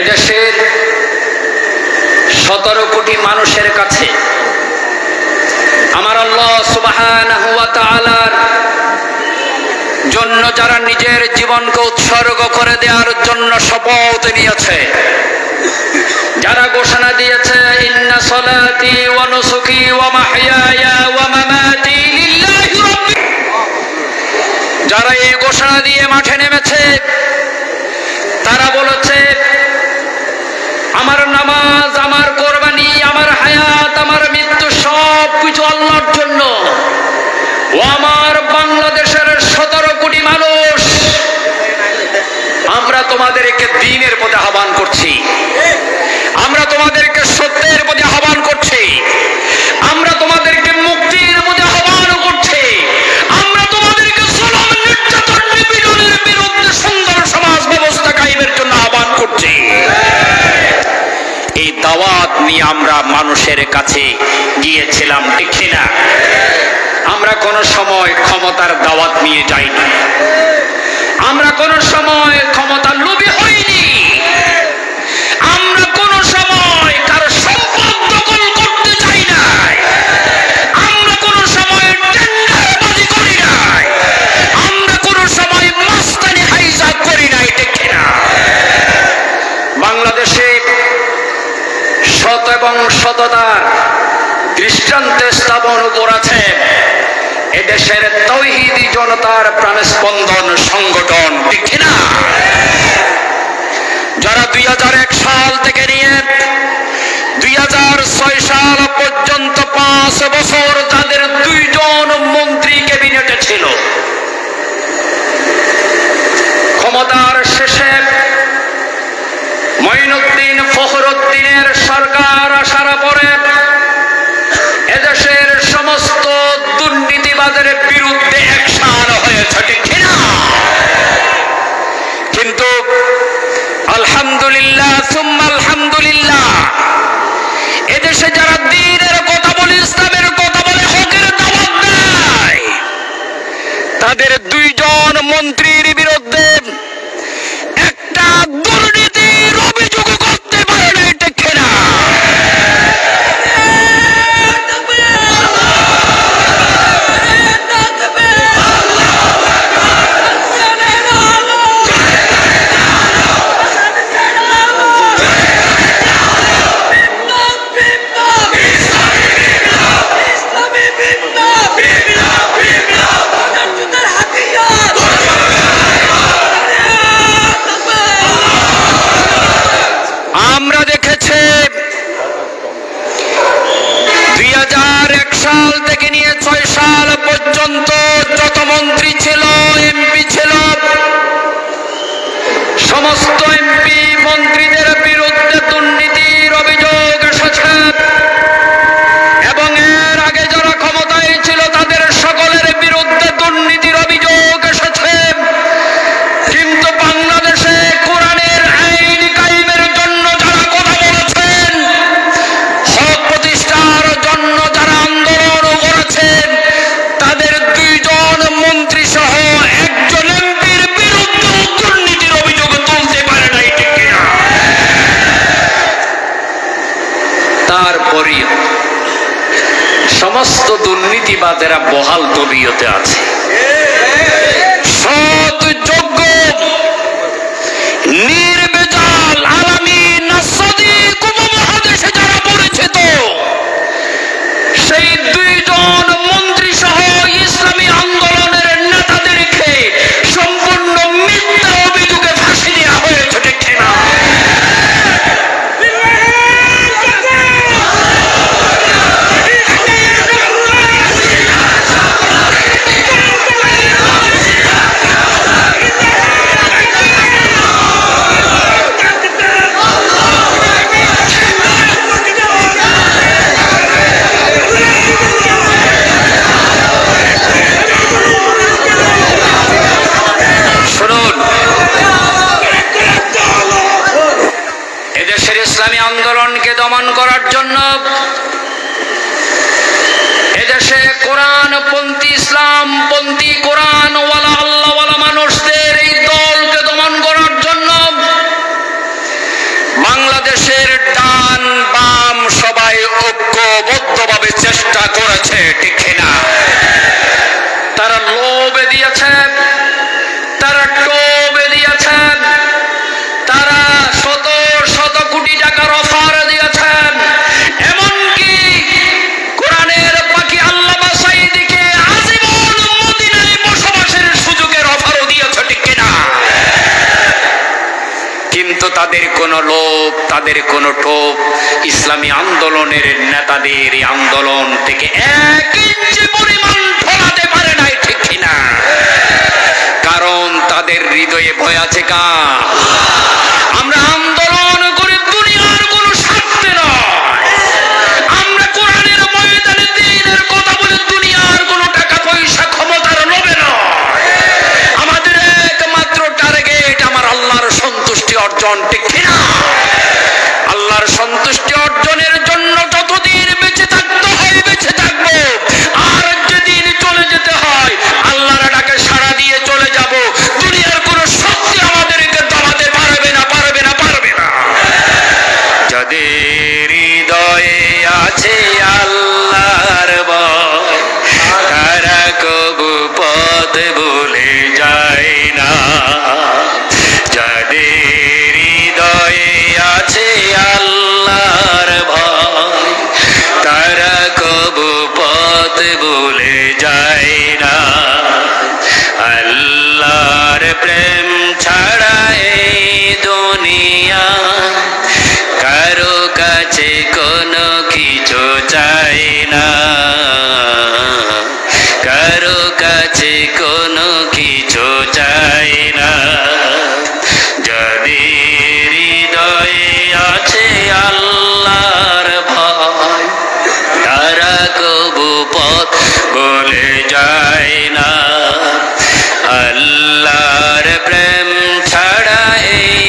এদেশের 17 কোটি মানুষের কাছে আমার আল্লাহ সুবহানাহু ওয়া তাআলার জন্য যারা নিজের জীবনকে উৎসর্গ করে দেওয়ার জন্য শপথ নিয়েছে, যারা ঘোষণা দিয়েছে, ইন্না সলাতি ওয়া নুসুকি ওয়া মাহইয়ায়া ওয়া মামাতি লিল্লাহি রাব্বিল, যারা এই ঘোষণা দিয়ে মাঠে নেমেছে, তারা বলেছে আমার মৃত্যু সব কিছু আল্লাহর জন্য। ও আমার বাংলাদেশের 17 কোটি মানুষ, আমরা তোমাদেরকে দ্বীনের প্রতি আহ্বান করছি, আমরা তোমাদেরকে সত্যের প্রতি আহ্বান করছি, আমরা তোমাদেরকে মুক্তির প্রতি আহ্বান করছি, আমরা তোমাদেরকে জুলুম নির্যাতন নিপীড়নের বিরুদ্ধে সুন্দর সমাজ ব্যবস্থা কায়েমের জন্য আহ্বান করছি। এই দাওয়াত নিয়ে আমরা মানুষের কাছে গিয়েছিলাম, ঠিক না? আমরা কোন সময় ক্ষমতার দাওয়াত নিয়ে যাইনি, আমরা কোন সময় ক্ষমতার লোভী হইনি, আমরা কোন সময় কারো সম্পদ দখল করতে চাই না, আমরা কোন সময় টেন্ডারবাজি করি নাই, আমরা কোন সময় মাস্তানি হাইজাক করি নাই, ঠিক না? বাংলাদেশে সৎ এবং সততার দৃষ্টান্ত স্থাপন করেছে এদেশের তাওহীদি জনতার প্রাণস্পন্দন সংগঠন, ঠিক না? যারা 2001 সাল থেকে নিয়ে 2006 সাল পর্যন্ত 5 বছর তাদের 2 জন মন্ত্রী ক্যাবিনেটে ছিল। ক্ষমতার শেষে মঈনুদ্দিন ফখরুদ্দিনের সরকার আসার পরে এদেশের সমস্ত দুর্নীতিবাদের বিরুদ্ধে অ্যাকশন হয়েছে, ঠিক না? কিন্তু আলহামদুলিল্লাহ সুম্মা আলহামদুলিল্লাহ, এদেশে যারা দ্বীনের কথা বলে, ইসলামের কথা বলে, হকের দাওয়াত দেয়, তাদের 2 জন মন্ত্রীর বিরুদ্ধে একটা দুর্নীতির অভিযোগ করতে পারে না, ঠিক না? আমরা দেখেছি 2001 সাল থেকে নিয়ে 6 সাল পর্যন্ত যত মন্ত্রী ছিল, এমপি ছিল, সমস্ত এমপি মন্ত্রীদের বিরুদ্ধে দুর্নীতির অভিযোগ এসেছে এবং এর আগে যারা ক্ষমতায় ছিল তাদের সকলের বিরুদ্ধে দুর্নীতির অভিযোগ এসেছে। কিন্তু বাংলাদেশে কোরআনের আইন কায়েমের জন্য যারা কথা বলেছেন, হক প্রতিষ্ঠার জন্য যারা আন্দোলন করেছেন, তাদের 2 জন মন্ত্রী সহ 1 জন এমপির বিরুদ্ধে দুর্নীতির অভিযোগ তুলতে পারে নাই, ঠিক না? তারপরে সমস্ত দুর্নীতিবাদেরা বহাল তবিয়তে আছে, সৎ যোগ্য নির্বেজাল আলামী নাসাদিক উপমহাদেশে যারা পরিচিত, সেই 2 জন মন্ত্রী সহ ইসলামী আন্দোলনের নেতাদেরকে সম্পূর্ণ মিথ্যা অভিযোগে ফাঁসি দেওয়া হয়েছে, ঠিক না? ইসলামী আন্দোলনকে দমন করার জন্য এদেশে কোরআনপন্থী, ইসলামপন্থী, কোরআনওয়ালা, আল্লাহওয়ালা মানুষদের এই দলকে দমন করার জন্য বাংলাদেশের ডান বাম সবাই ঐক্যবদ্ধভাবে চেষ্টা করেছে, ঠিক না? তারা লোভে দিয়েছে, তারা টোবে দিয়েছেন, তারা শত শত কোটি টাকার অফার দিয়েছেন, এমনকি কোরআনের পাখি আল্লামা সাঈদীকে আজীবন মদিনায় বসবাসের সুযোগের অফারও দিয়েছে, ঠিক কিনা? কিন্তু তাদের কোনো লোভ, তাদের কোনো টোপ ইসলামী আন্দোলনের নেতাদের এই আন্দোলন থেকে 1 ইঞ্চি পরিমাণ ফলাতে পারে নাই, ঠিক কিনা? কারণ তাদের হৃদয়ে ভয় আছে কার? আমরা আন্দোলন করে দুনিয়ার কোনো স্বার্থে নয়, আমরা কোরআনের ময়দানে দ্বীনের কথা বলে দুনিয়ার কোনো টাকা পয়সা ক্ষমতার লোভে নয়। আমাদের একমাত্র টার্গেট আমার আল্লাহর সন্তুষ্টি অর্জন, ঠিক কিনা? আল্লাহর সন্তুষ্টি অর্জনের জন্য যতদিন বেঁচে থাকতে হয় বেঁচে থাকবো, আর যেদিন চলে যেতে হয় আল্লাহর ডাকে সাড়া দিয়ে চলে যাব। দুনিয়ার কোনো শক্তি আমাদেরকে দমাতে পারবে না, পারবে না, পারবে না। যাদের হৃদয়ে আছে আল্লাহর ভয়, তারা কবু পথ ভুলে যায় না। যাদের হৃদয়ে আছে আল্লাহর ভয়, তারা কবু পথ ভুলে যায় না। আল্লাহর প্রেম ছাড়া এই দুনিয়া কারো কাছে কোনো কিছু চাই না, কারো কাছে কোনো কিছু চাই না। যাদের হৃদয়ে আছে আল্লাহর ভয়, তারা কবু পথ ভুলে যায় না। আল্লাহর প্রেম ছাড়া এই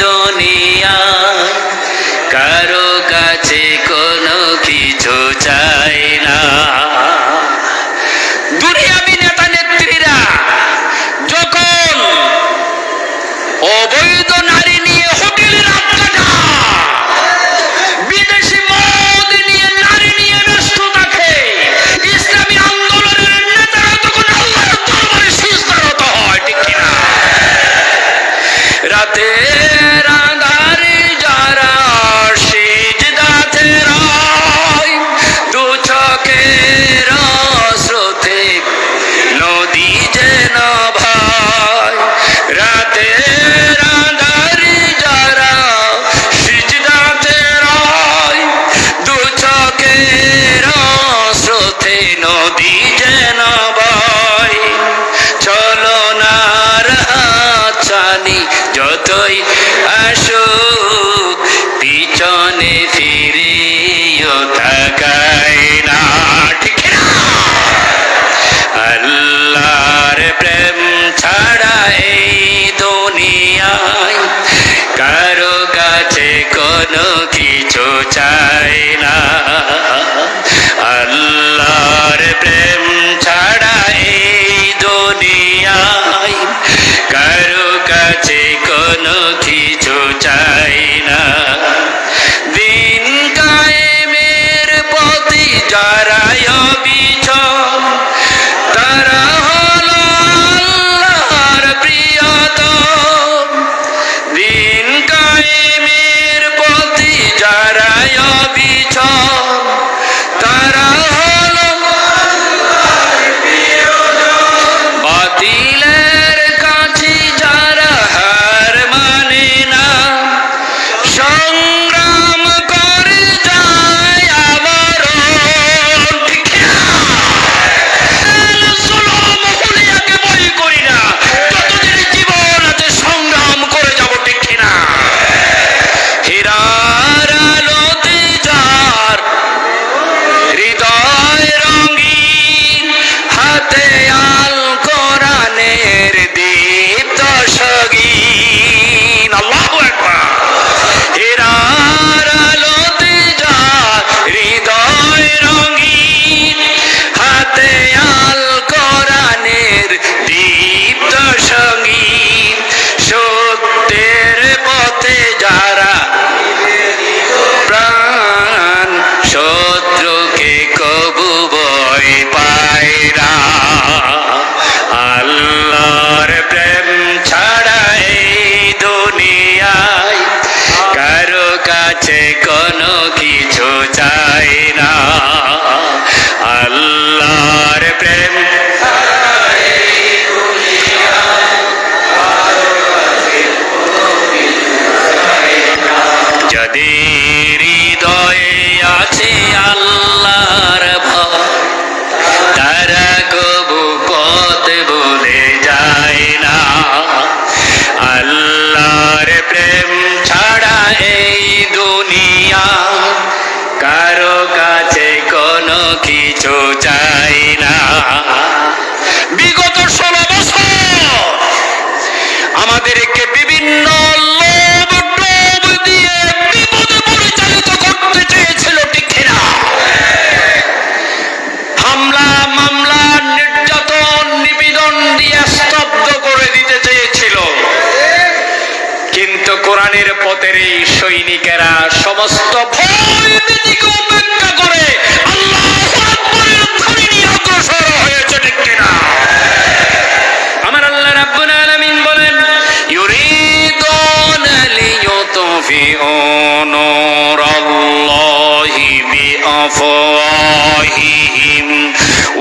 দুনিয়া কারো কাছে কোনো কিছু চাই না। দুনিয়াবি নেতা নেত্রীরা যখন অবৈধ নারী নিয়ে হোটেলের আড্ডা, বিদেশি মদ নিয়ে নারী নিয়ে ব্যস্ত থাকে, ইসলামী আন্দোলনের নেতারা তখন আল্লাহর দরবারে সিজদারত হয়, ঠিক কিনা? রাতের আঁধারে যারা সিজদাতে রয়, দু চোখের স্রোতে নদী যেন ভাই। রাতের আঁধারে যারা সিজদাতে রয়, দু চোখের স্রোতে নদী যেন ভাই। চলো নার হাতছানি যতই আসুক, পিছনে ফিরেও তাকায় না, ঠিক না? আল্লাহর প্রেম ছাড়া এই দুনিয়ায় কারো কাছে কোনো কিছু চাই না। আল্লাহর প্রেম ছাড়া এই দুনিয়ায় কারো কাছে কোনো কিছু চাই না। দিন কায়েমের পথে যারা অবিচল, তারা হলো আল্লাহর প্রিয়তম। দিন কায়েমের পথে যারা অবিচল, যাদের হৃদয়ে আছে আল্লাহর ভয় তারা কবু পথ ভুলে যায় না। আল্লাহর প্রেম ছাড়া এই দুনিয়া কারো কাছে কোনো কিছু চাই না। বিগত 16 বছর আমাদেরকে বিভিন্ন লোভ টোভ দিয়ে বিপদে পরিচালিত করতে চেয়েছিল, ঠিক না? হামলা মামলা নির্যাতন নিপীড়ন দিয়ে স্তব্ধ করে দিতে চেয়েছিল, কিন্তু কোরআনের পথের এই সৈনিকেরা সমস্ত ভয় ভীতিকে উপেক্ষা করে আল্লাহু আকবারের ধ্বনি নিয়ে অগ্রসর হয়েছে, ঠিক না? আমার আল্লাহ রাব্বুল আলামিন বলেন, ইউরিদুনা লিইউতফিউ নূরাল্লাহি বিআফওয়াহিহিম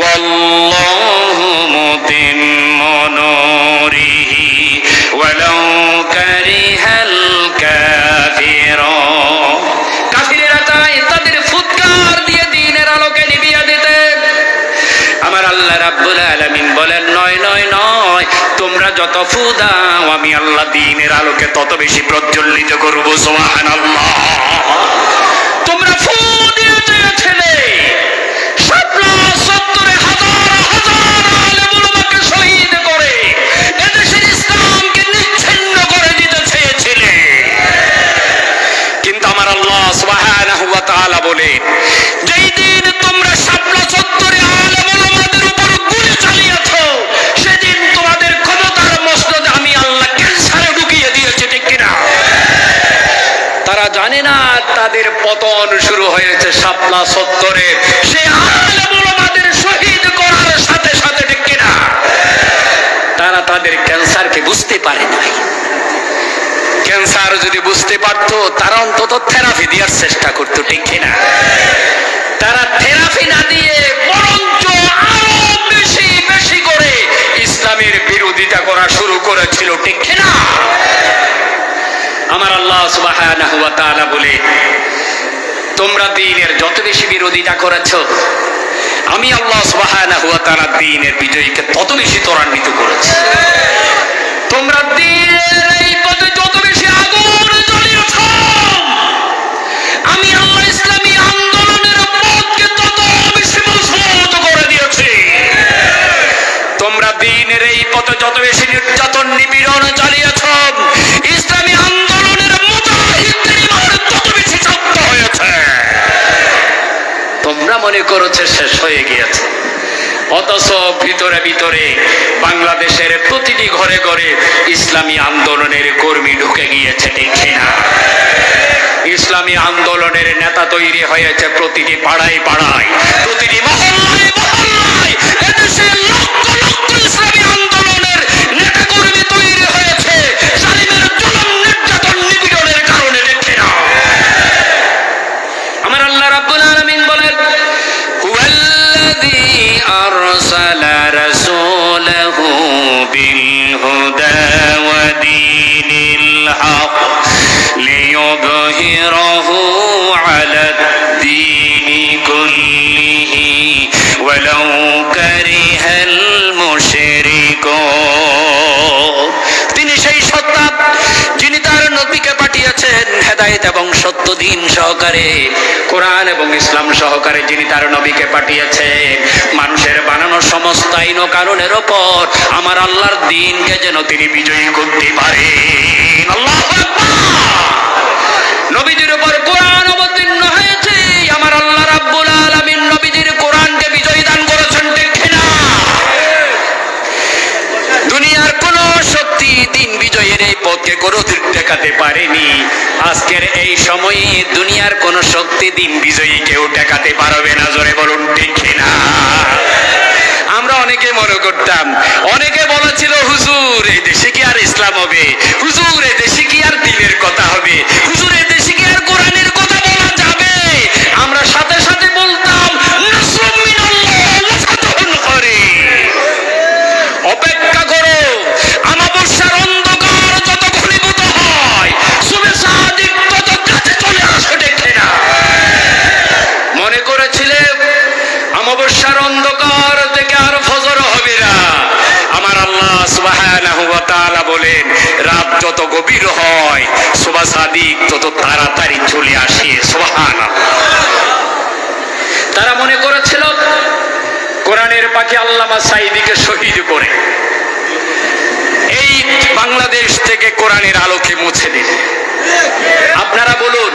ওয়াল্লাহু মুতিম্মু নূরিহি ওয়ালাউ কারিহাল কাফিরুন। কাফিরেরা চায় তাদের ফুৎকার দিয়ে দ্বীনের আলোকে নিভিয়ে দিতে। আমার আল্লাহ রাব্বুল আলামিন বলেন, নয় নয় নয়, তোমরা যত ফু দাও আমি আল্লাহ দ্বীনের আলোকে তত বেশি প্রজ্বলিত করব। সুবহানাল্লাহ। তোমরা ফু দিয়ে চেয়েছিলে শাপলা চত্বরে হাজার হাজার আলেম উলামাকে শহীদ করে এদেশের ইসলামকে নিচ্ছিন্ন করে দিতে চেয়েছিলে, কিন্তু আমার আল্লাহ সুবহানাহু ওয়া তাআলা বলে, যেই দিন তোমরা শাপলা চত্বরে আলেম উলামাদের উপর গুলি চালিয়েছো সেদিন তোমাদের ক্ষমতার মসনদে আমি আল্লাহ ক্যান্সারে ঢুকিয়ে দিয়েছি, ঠিক কিনা? তারা জানে না তাদের পতন শুরু হয়েছে শাপলা চত্বরে সে আলেম উলামাদের শহীদ করার সাথে সাথে, ঠিক কিনা? তারা তাদের ক্যান্সারকে বুঝতে পারে নাই। ক্যান্সার যদি বুঝতে পারতো তারা অন্তত থেরাপি দেওয়ার চেষ্টা করতো, ঠিক কিনা? তারা থেরাপি না দিয়ে বরঞ্চ আরো বেশি বেশি করে ইসলামের বিরোধিতা করা শুরু করেছিল, ঠিক কিনা? আমার আল্লাহ সুবহানাহু ওয়া তাআলা বলে, তোমরা দ্বীনের যত বেশি বিরোধিতা করেছো আমি আল্লাহ সুবহানাহু ওয়া তাআলা দ্বীনের বিজয়কে তত বেশি ত্বরান্বিত করেছি। তোমরা দ্বীনের এই পথে যত বেশি আগুন জ্বালিয়েছ আমি আল্লাহ ইসলামী আন্দোলনের পথকে তত বেশি মজবুত করে দিয়েছি। তোমরা দ্বীনের এই পথে যত বেশি নির্যাতন নিপীড়ন চালিয়েছ ইসলামী আন্দোলনের মুজাহিদদের ঈমান তত বেশি শক্ত হয়েছে। তোমরা মনে করেছো শেষ হয়ে গিয়েছে, অথচ ভিতরে ভিতরে বাংলাদেশের প্রতিটি ঘরে ঘরে ইসলামী আন্দোলনের কর্মী ঢুকে গিয়েছে, ঠিক না? ইসলামী আন্দোলনের নেতা তৈরি হয়েছে প্রতিটি পাড়ায় পাড়ায়, প্রতিটি মহল্লায় মহল্লায়। এদেশে লক্ষ লক্ষ ইসলামী আন্দোলনের নেতা কর্মী তৈরি হয়েছে জালিমের জুলুম নির্যাতন নিপীড়নের কারণে, ঠিক না? আমার আল্লাহ রাব্বুল আলামিন বলেন, হুয়াল্লাযী আরসালা রাসূলাহু বিল হুদা ওয়া দীনিল হক লিইয়ুযহিরাহু আলাদ-দীনি কুল্লিহি ওয়ালাউ কারিহাল মুশরিকুন। তিনি সেই সত্তা যিনি তার নবীকে পাঠিয়েছেন হেদায়েত এবং সত্য দ্বীন সহকারে, কোরআন এবং ইসলাম সহকারে যিনি তার নবীকে পাঠিয়েছেন মানুষের বানানো সমস্ত আইন ও কানুনের উপর আমার আল্লাহর দ্বীনকে যেন তিনি বিজয়ী করতে পারেন। আল্লাহু আকবার। নবীজির উপর কোরআন অবতীর্ণ হয়েছে, আমার আল্লাহ রাব্বুল আলামিন নবীজির কোরআনকে বিজয় দান করেছেন, ঠিক না? দুনিয়ার কোন শক্তি দিন বিজয়ের এই পথকে কোনোদিন ঠেকাতে পারেনি। আজকের এই সময়ে দুনিয়ার কোন শক্তি দিন বিজয়ী কেউ ঠেকাতে পারবে না, জোরে বলুন, ঠিক না? আমরা অনেকে মনে করতাম, অনেকে বলেছিল হুজুর এই দেশে কি আর ইসলাম হবে, হুজুর এই দেশে কি আর দ্বীনের কথা হবে, হুজুর এই দেশে কি আর কোরআনের কথা বলা যাবে? আমরা সাথে সাথে বলতাম নাসরুম মিনাল্লাহ ওয়া ফাতহুন করিব। অপেক্ষা করো, আমাবস্যার অন্ধকার যত ঘনীভূত হয় সুবে সাদিক তত কাছে চলে নিশার অন্ধকার থেকে আর ফজর হবে না। আমার আল্লাহ সুবহানাহু ওয়া তাআলা বলেন, রাত যত গভীর হয় সুবহ সাদিক তত তাড়াতাড়ি চলে আসে। সুবহানাল্লাহ। তারা মনে করেছিল কোরআনের পাখি আল্লামা সাঈদীকে শহীদ করে এই বাংলাদেশ থেকে কোরআনের আলোকে মুছে দিবে। আপনারা বলুন,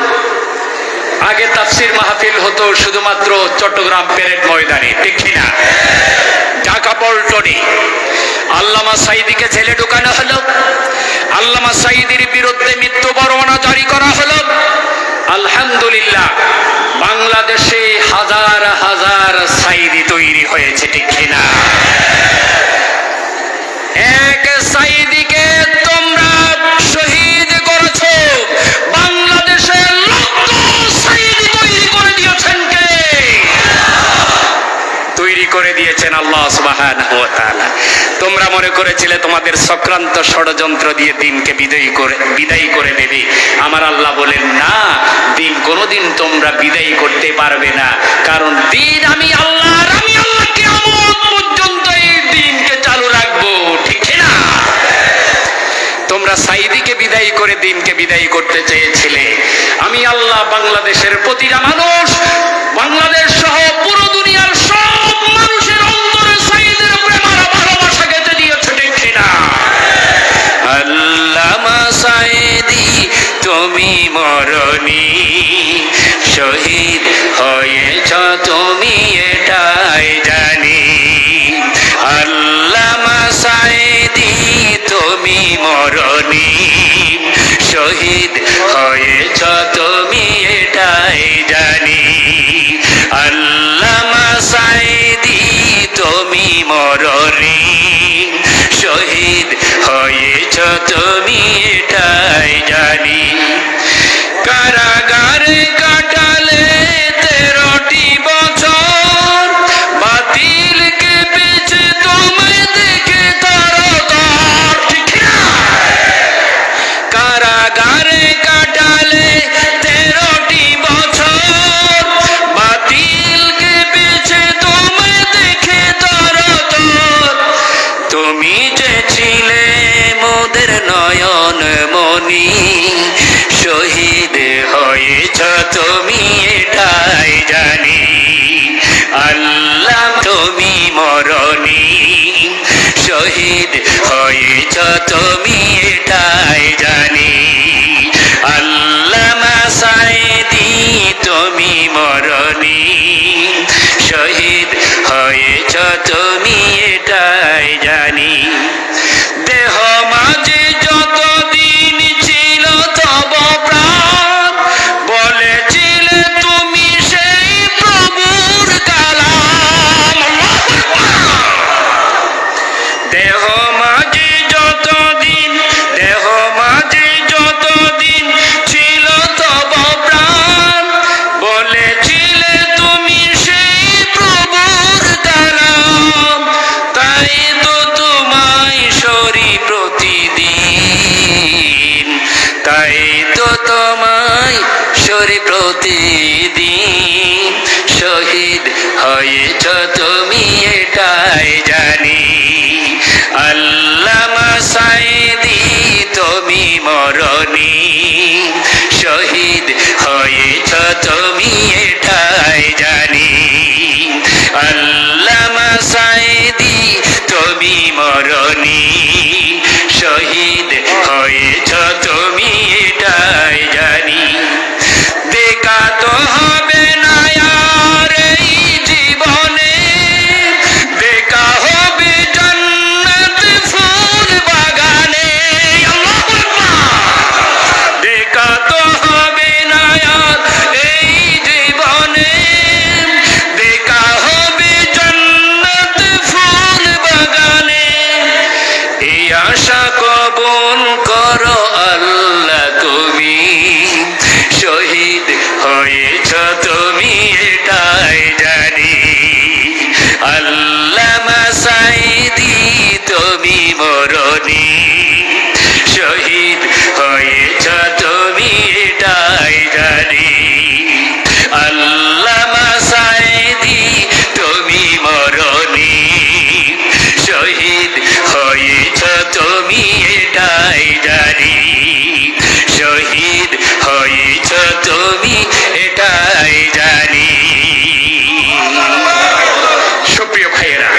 আগে তাফসির মাহফিল হতো শুধুমাত্র চট্টগ্রাম প্যারেড ময়দানে, ঠিক কিনা? ঢাকা পল্টনে আল্লামা সাঈদীকে জেলে ঢোকানো হলো, আল্লামা সাঈদীর বিরুদ্ধে মৃত্যু পরোয়ানা জারি করা হলো। আলহামদুলিল্লাহ, বাংলাদেশে হাজার হাজার সাঈদী তৈরি হয়েছে, ঠিক কিনা? এক সাঈদীকে তোমরা শহীদ করেছো, বাংলাদেশে লক্ষ সাঈদী তৈরি করে দিয়েছেন কে? তৈরি করে দিয়েছেন আল্লাহ সুবহানাহু ওয়া তাআলা। তোমরা মনে করেছিলে তোমাদের চক্রান্ত ষড়যন্ত্র দিয়ে দিনকে বিদায়ী করে দেবে। আমার আল্লাহ বলেন, না, দিন কোনোদিন তোমরা বিদায়ী করতে পারবে না, কারণ দিন আমি আল্লাহ, আর আমি আল্লাহ কিয়ামত পর্যন্ত এই দিনকে চালু রাখবো, ঠিক না? তোমরা সাঈদীকে বিদায়ী করে দিনকে বিদায়ী করতে চেয়েছিলে। আমি আল্লাহ বাংলাদেশের প্রতিটা মানুষ, বাংলাদেশ সহ পুরো দুনিয়ার সব মানুষের অন্তরে সাঈদীর প্রেম আর ভালোবাসা গেঁথে দিয়েছে, ঠিক না? আল্লামা সাঈদী তুমি মরণী, শহীদ হয়েছ তুমি এটাই জানি। আল্লামা সাঈদী তুমি মরণী, শহীদ হয়েছ তুমি এটাই জানি। আল্লামা সাঈদী তুমি মরণী, শহীদ হয়েছ তুমি এটাই জানি। কারাগারে কাটালে 13টি বছর, বাতিল কেঁপেছে তোমায় দেখে তরতর, ঠিক না? কারাগারে কাটালে 13টি বছর, বাতিল কেঁপেছে তোমায় দেখে তরতর। তুমি যে ছিলে মোদের নয়ন মনি, শহীদ হয়েছ তুমি এটাই জানি। আল্লাহ তুমি মরণী, শহীদ হয়েছ তুমি এটাই জানি। আল্লামা সাঈদী তুমি মরণী, শহীদ হয়েছ তুমি এটাই জানি। দেহ মাঝে যতদিন ছিল তব প্রাণ, বলেছিলে তুমি সেই প্রভুর কালাম। দেহ মাঝে যতদিন, দেহ মাঝে যতদিন ছিল তব প্রাণ, বলেছিলে তুমি সেই প্রভুর কালাম। তাই তো তোমায় সরি প্রতিদিন, তাই তো তোমায় সরি প্রতিদিন, শহীদ হয়েছ তুমি এটাই জানি। আল্লামা সাঈদী তুমি মরণী, শহীদ হয়েছ তুমি এটাই জানি। আল্লামা সাঈদী তুমি মরণী, শহীদ হয়েছ তুমি এটাই জানি। দেখা তো হবে না আর এই জীবনে, দেখা হবে জান্নাত ফুল বাগানে। দেখা তো হবে না আর এই জীবনে, দেখা হবে জান্নাত ফুল বাগানে। এই আশা কবুল করো আল্লাহ তুমি, শহীদ হয়েছ তুমি এটাই জানি। আল্লামা সাঈদী তুমি মরণী, শহীদ হয়েছ তুমি এটাই জানি। আল্লামা সাঈদী তুমি এটাই জানি, শহীদ হয়েছ তুমি এটাই জানি। সুপ্রিয় ভাইয়েরা,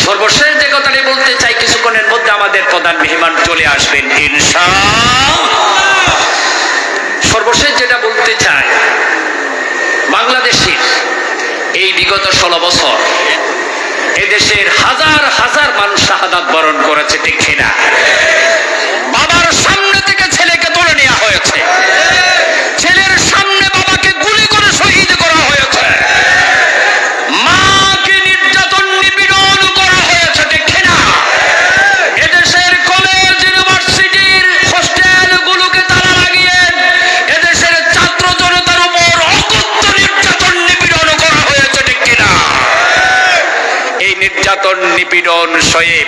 সর্বশেষ যে কথাটি বলতে চাই, কিছুক্ষণের মধ্যে আমাদের প্রধান মেহমান চলে আসবেন ইনশাআল্লাহ। সর্বশেষ যেটা বলতে চাই, বাংলাদেশের এই বিগত 16 বছর এদেশের হাজার হাজার মানুষ শাহাদাত বরণ করেছে, ঠিক কিনা? বাবার সামনে থেকে ছেলেকে তুলে নেওয়া হয়েছে, ছেলের সামনে বাবাকে গুলি করে শহীদ করা হয়েছে, মাকে নির্যাতন নিপীড়ন করা হয়েছে, ঠিক কিনা? এদেশের কলেজ ইউনিভার্সিটির হোস্টেলগুলোকে তালা লাগিয়ে এদেশের ছাত্র জনতার উপর অকথ্য নির্যাতন নিপীড়ন করা হয়েছে, ঠিক কিনা? এই নির্যাতন নিপীড়ন সয়ে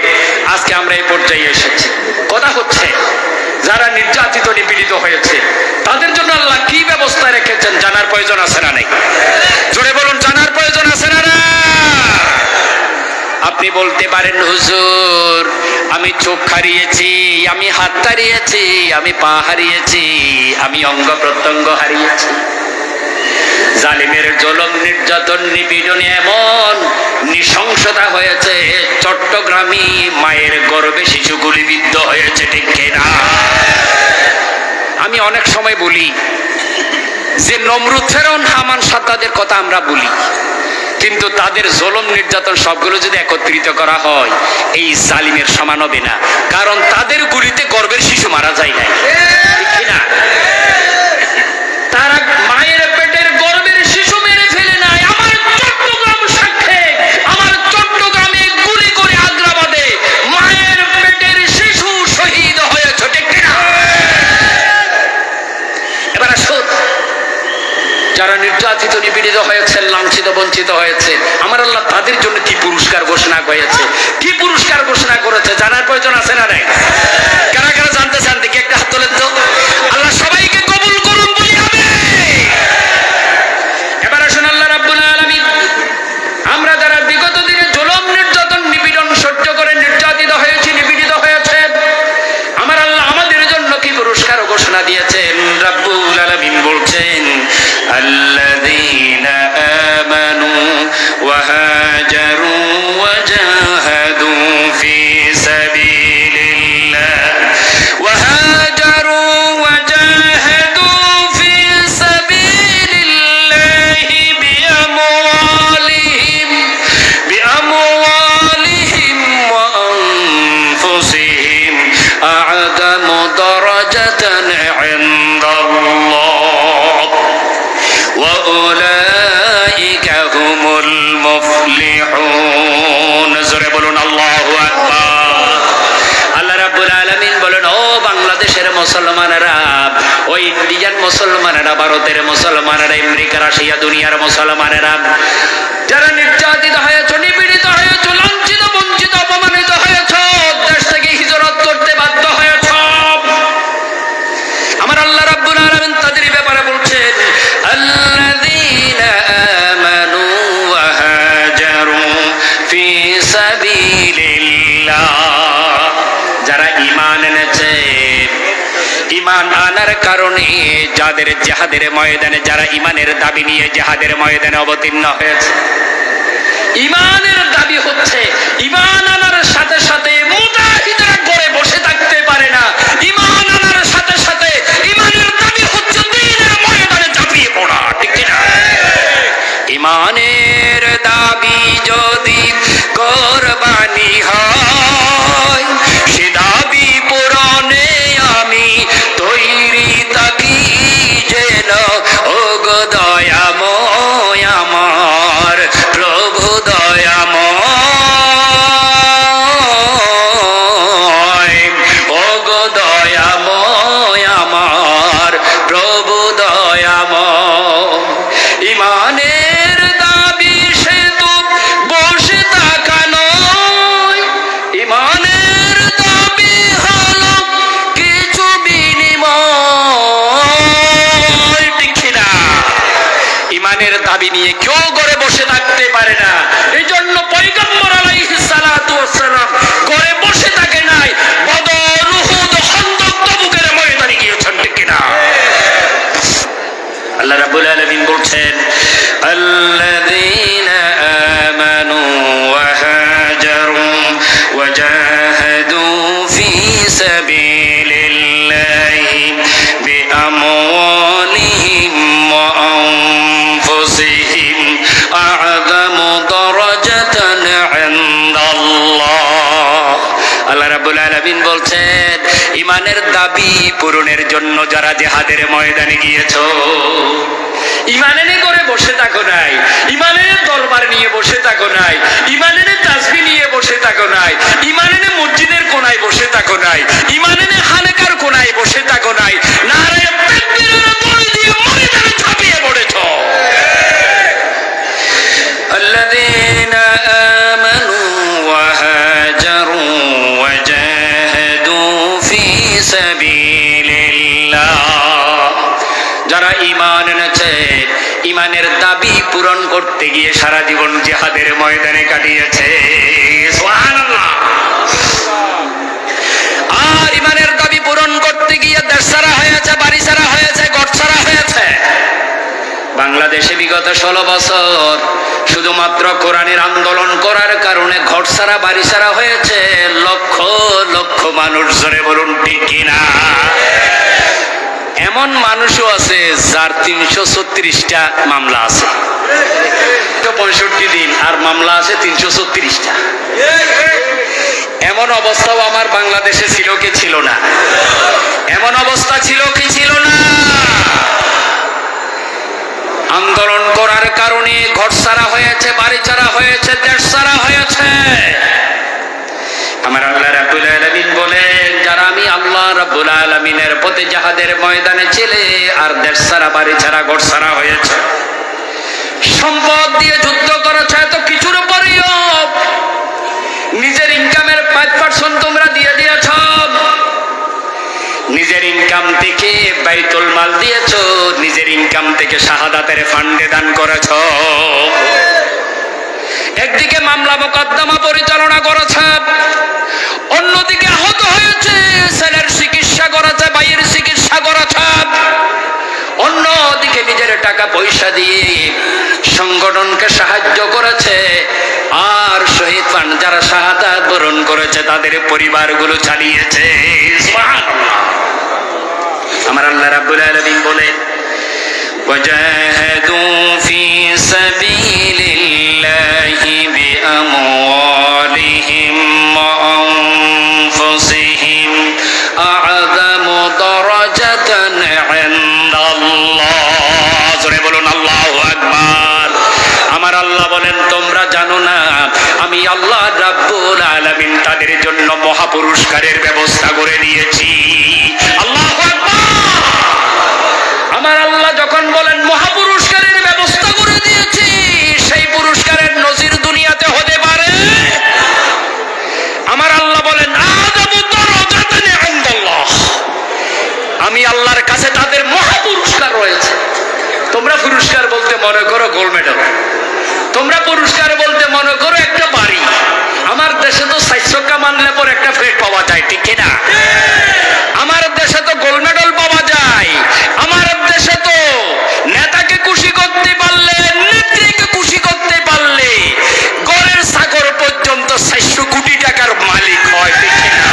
আজকে আমরা এই পর্যায়ে এসেছি। কথা হচ্ছে, যারা নির্যাতিত নিপীড়িত হয়েছে তাদের জন্য আল্লাহ কি ব্যবস্থা রেখেছেন জানার প্রয়োজন আছে না? নেই? জোরে বলুন, জানার প্রয়োজন আছে না? আপনি বলতে পারেন, হুজুর আমি চোখ হারিয়েছি, আমি হাত হারিয়েছি, আমি পা হারিয়েছি, আমি অঙ্গ প্রত্যঙ্গ হারিয়েছি। জালিমের জুলুম নির্যাতন নিপীড়নে এমন নৃশংসতা হয়েছে, চট্টগ্রামে মায়ের গর্ভে শিশু গুলিবিদ্ধ হয়েছে, ঠিক কিনা? আমি অনেক সময় বলি যে নমরুদ, ফেরাউন, হামান, সাদ্দাদের কথা আমরা বলি, কিন্তু তাদের জুলুম নির্যাতন সবগুলো যদি একত্রিত করা হয় এই জালিমের সমান হবে না, কারণ তাদের গুলিতে গর্ভের শিশু মারা যায় না, ঠিক কিনা? তারা মায়ের পেটের গর্ভের শিশু মেরে ফেলে নাই। আমার চট্টগ্রাম সাক্ষে, আমার চট্টগ্রামে গুলি করে আগ্রাবাদে মায়ের পেটের শিশু শহীদ হয়েছে, ঠিক কিনা? এবার আসুন, যারা নির্যাতিত নিপীড়িত হয়েছে, লাঞ্ছিত বঞ্চিত হয়েছে, আমার আল্লাহ তাদের জন্য কি পুরস্কার ঘোষণা করেছে, কি পুরস্কার ঘোষণা করেছে জানার প্রয়োজন আছে না? নাই? কারা কারা জানতে চান দেখি একটা হাত তোলেন তো। আল্লাহ সবাইকে কবুল করুন বলি আমি। এবার আসুন, আল্লাহ রাব্বুল আলামিন আমরা যারা বিগত দিনে জুলুম নির্যাতন নিপীড়ন সহ্য করে নির্যাতিত হয়েছি, নিপীড়িত হয়েছে, আমার আল্লাহ আমাদের জন্য কি পুরস্কার ঘোষণা দিয়েছেন। রাব্বুল আলামিন বলছেন, আল্লাযীনা আমানু ওয়া হাজারু ওয়া জাহাদু ফি সাবিলিল্লাহ ওয়া হাজারু ওয়া জাহাদু ফি সাবিলিল্লাহি বিআমওয়ালিহিম ওয়া আনফুসিহিম আ'যামু দারাজাতান 'ইনদাল্লাহ ওয়া উলাইকা হুমুল মুফলিহুন। জোরে বলুন আল্লাহু আকবার। আল্লাহ রাব্বুল আলামিন বলেন, ও বাংলাদেশের মুসলমানেরা, ও ইন্ডিয়ান মুসলমানেরা, ভারতের মুসলমানেরা, আমেরিকা, রাশিয়া, দুনিয়ার মুসলমানেরা, যারা নির্যাতিত হয়েছে, নিপীড়িত হয়েছে, লাঞ্ছিত বঞ্চিত অপমানিত হয়েছে, দেশ থেকে হিজরত করতে বাধ্য হয়েছে, আমার আল্লাহ রাব্বুল আলামিন তাদের ব্যাপারে বলছেন, আল্লাযীনা আমানু ওয়া হাজারু ফি সাবিলিল্লাহ, যারা ঈমান এনেছে, ঈমান আনার কারণে যাদের জিহাদের ময়দানে, যারা ঈমানের দাবি নিয়ে জিহাদের ময়দানে অবতীর্ণ হয়েছে। ঈমানের দাবি হচ্ছে, ঈমান আনার সাথে সাথে মুজাহিদরা ঘরে বসে থাকতে পারে না। ঈমান আনার সাথে সাথে ঈমানের দাবি হচ্ছে দ্বীনের ময়দানে ঝাঁপিয়ে পড়া, ঠিক কিনা? ঈমানের দাবি যদি কুরবানি হয়, সে দাবি পূরণে আমি তৈরি থাকি যেন, ও গো দয়াময় আমার প্রভু দয়াময়, ও গো দয়াময় আমার প্রভু দয়াময়। ঈমানের দাবি সে তো বসে থাকা নয়, ঈমানের দাবি হলো কিছু বিনিময়, ঠিক কিনা? ঈমানের দাবি নিয়ে কেউ ঘরে বসে থাকতে পারে না। এই জন্য পয়গম্বর আলাইহিস সালাতু ওয়াস সালাম ঘরে বসে থাকে নাই, বদর, উহুদ, আল্লাহ রাব্বুল আলামিন বলছেন আল্লাযীনা আমানু ওয়া হাজারু ওয়া জাহাদু ফি সাবিলিল্লাহি বিআমওয়ালিহিম ওয়া আনফুসিহিম আ'যামু দারাজাতান 'ইনদাল্লাহ। আল্লাহ রাব্বুল আলামিন বলছেন ঈমানের দাবি পূরণের জন্য যারা জিহাদের ময়দানে গিয়েছো, ঈমানের করে বসে থাকো নাই, ঈমানের দরবার নিয়ে বসে থাকো নাই, ঈমানের তাসবিহ নিয়ে বসে থাকো নাই, ঈমানের মসজিদের কোনায় বসে থাকো নাই, ঈমানের খানেকার কোনায় বসে থাকো নাই, নারে তাকবীরের বল দিয়ে ময়দানে ঝাঁপিয়ে পড়েছো। আল্লাযীনা আমানু ওয়া হাজারু ওয়া জাহাদু ফি সাবিলিল্লাহ, যারা ঈমান এনেছে, ঈমানের দাবি পূরণ করতে গিয়ে সারা জীবন জিহাদের ময়দানে কাটিয়েছে। সুবহানাল্লাহ। আর ঈমানের দাবি পূরণ করতে গিয়ে দেশ ছাড়া হয়েছে, বাড়ি ছাড়া হয়েছে, ঘর ছাড়া হয়েছে। বাংলাদেশে বিগত 16 বছর শুধুমাত্র কোরআনের আন্দোলন করার কারণে ঘর ছাড়া বাড়ি ছাড়া হয়েছে লক্ষ লক্ষ মানুষ। জোরে বলুন ঠিক কিনা? এমন মানুষও আছে যার 336টা মামলা আছে, 65 দিন আর মামলা আছে 336টা। এমন অবস্থাও আমার বাংলাদেশে ছিল কি ছিল না? এমন অবস্থা ছিল কি ছিল না? আন্দোলন করার কারণে ঘর ছাড়া হয়েছে, বাড়ি ছাড়া হয়েছে, দেশ ছাড়া হয়েছে। আমার আল্লাহ রাব্বুল আলামিন বলেন যারা আমি আল্লাহ রাব্বুল আলামিনের পথে জিহাদের ময়দানে ছিলে আর দেশ ছাড়া বাড়ি ছাড়া ঘর ছাড়া হয়েছে, সম্পদ দিয়ে যুদ্ধ করেছে, এত কিছুর পরেও নিজের ইনকামের 5% তোমরা দিয়ে দিয়েছ, নিজের ইনকাম থেকে বাইতুল মাল দিয়েছ, নিজের ইনকাম থেকে শাহাদাতের ফান্ডে দান করেছ। একদিকে মামলা মোকদ্দমা পরিচালনা করেছে, অন্যদিকে আহত হয়েছে, ছেলের চিকিৎসা করেছে, ভাইয়ের চিকিৎসা করেছে, অন্যদিকে নিজের টাকা পয়সা দিয়ে সংগঠনকে সাহায্য করেছে। আর শহীদ ফান্ড যারা শাহাদাত বরণ করেছে তাদের পরিবারগুলো চালিয়েছে। সুবহানাল্লাহ। আমার আল্লাহ রাব্বুল আলামিন বলে ওয়াজাহাদু ফি সাবিলিল্লাহি বিআমওয়ালিহিম ওয়া আনফুসিহিম আ'যামু দারাজাতান 'ইনদাল্লাহ। জোরে বলুন আল্লাহু আকবার। আমার আল্লাহ বলেন তোমরা জানো না আমি আল্লাহ রাব্বুল আলামিন তাদের জন্য মহা পুরস্কারের ব্যবস্থা করে দিয়েছি। আল্লাহু আকবার। আমার আল্লাহ যখন বলেন মহা পুরস্কারের ব্যবস্থা করে দিয়েছি, সেই পুরস্কারের নজির দুনিয়াতে হতে পারে? আমার আল্লাহ বলেন আ'যামু দারাজাতান 'ইনদাল্লাহ, আমি আল্লাহর কাছে তাদের মহা পুরস্কার রয়েছে। তোমরা পুরস্কার বলতে মনে করো গোল্ড মেডেল, তোমরা পুরস্কার বলতে মনে করো একটা বাড়ি। আমার দেশে তো 4 টাকা মানলে পর একটা ফ্ল্যাট পাওয়া যায়, ঠিক কিনা? আমার দেশে তো গোল্ড মেডেল পাওয়া যায়। আমার দেশে তো নেতাকে খুশি করতে পারলে, নেত্রীকে খুশি করতে পারলে গড়ের সাগর পর্যন্ত 400 কোটি টাকার মালিক হয়, ঠিক কিনা?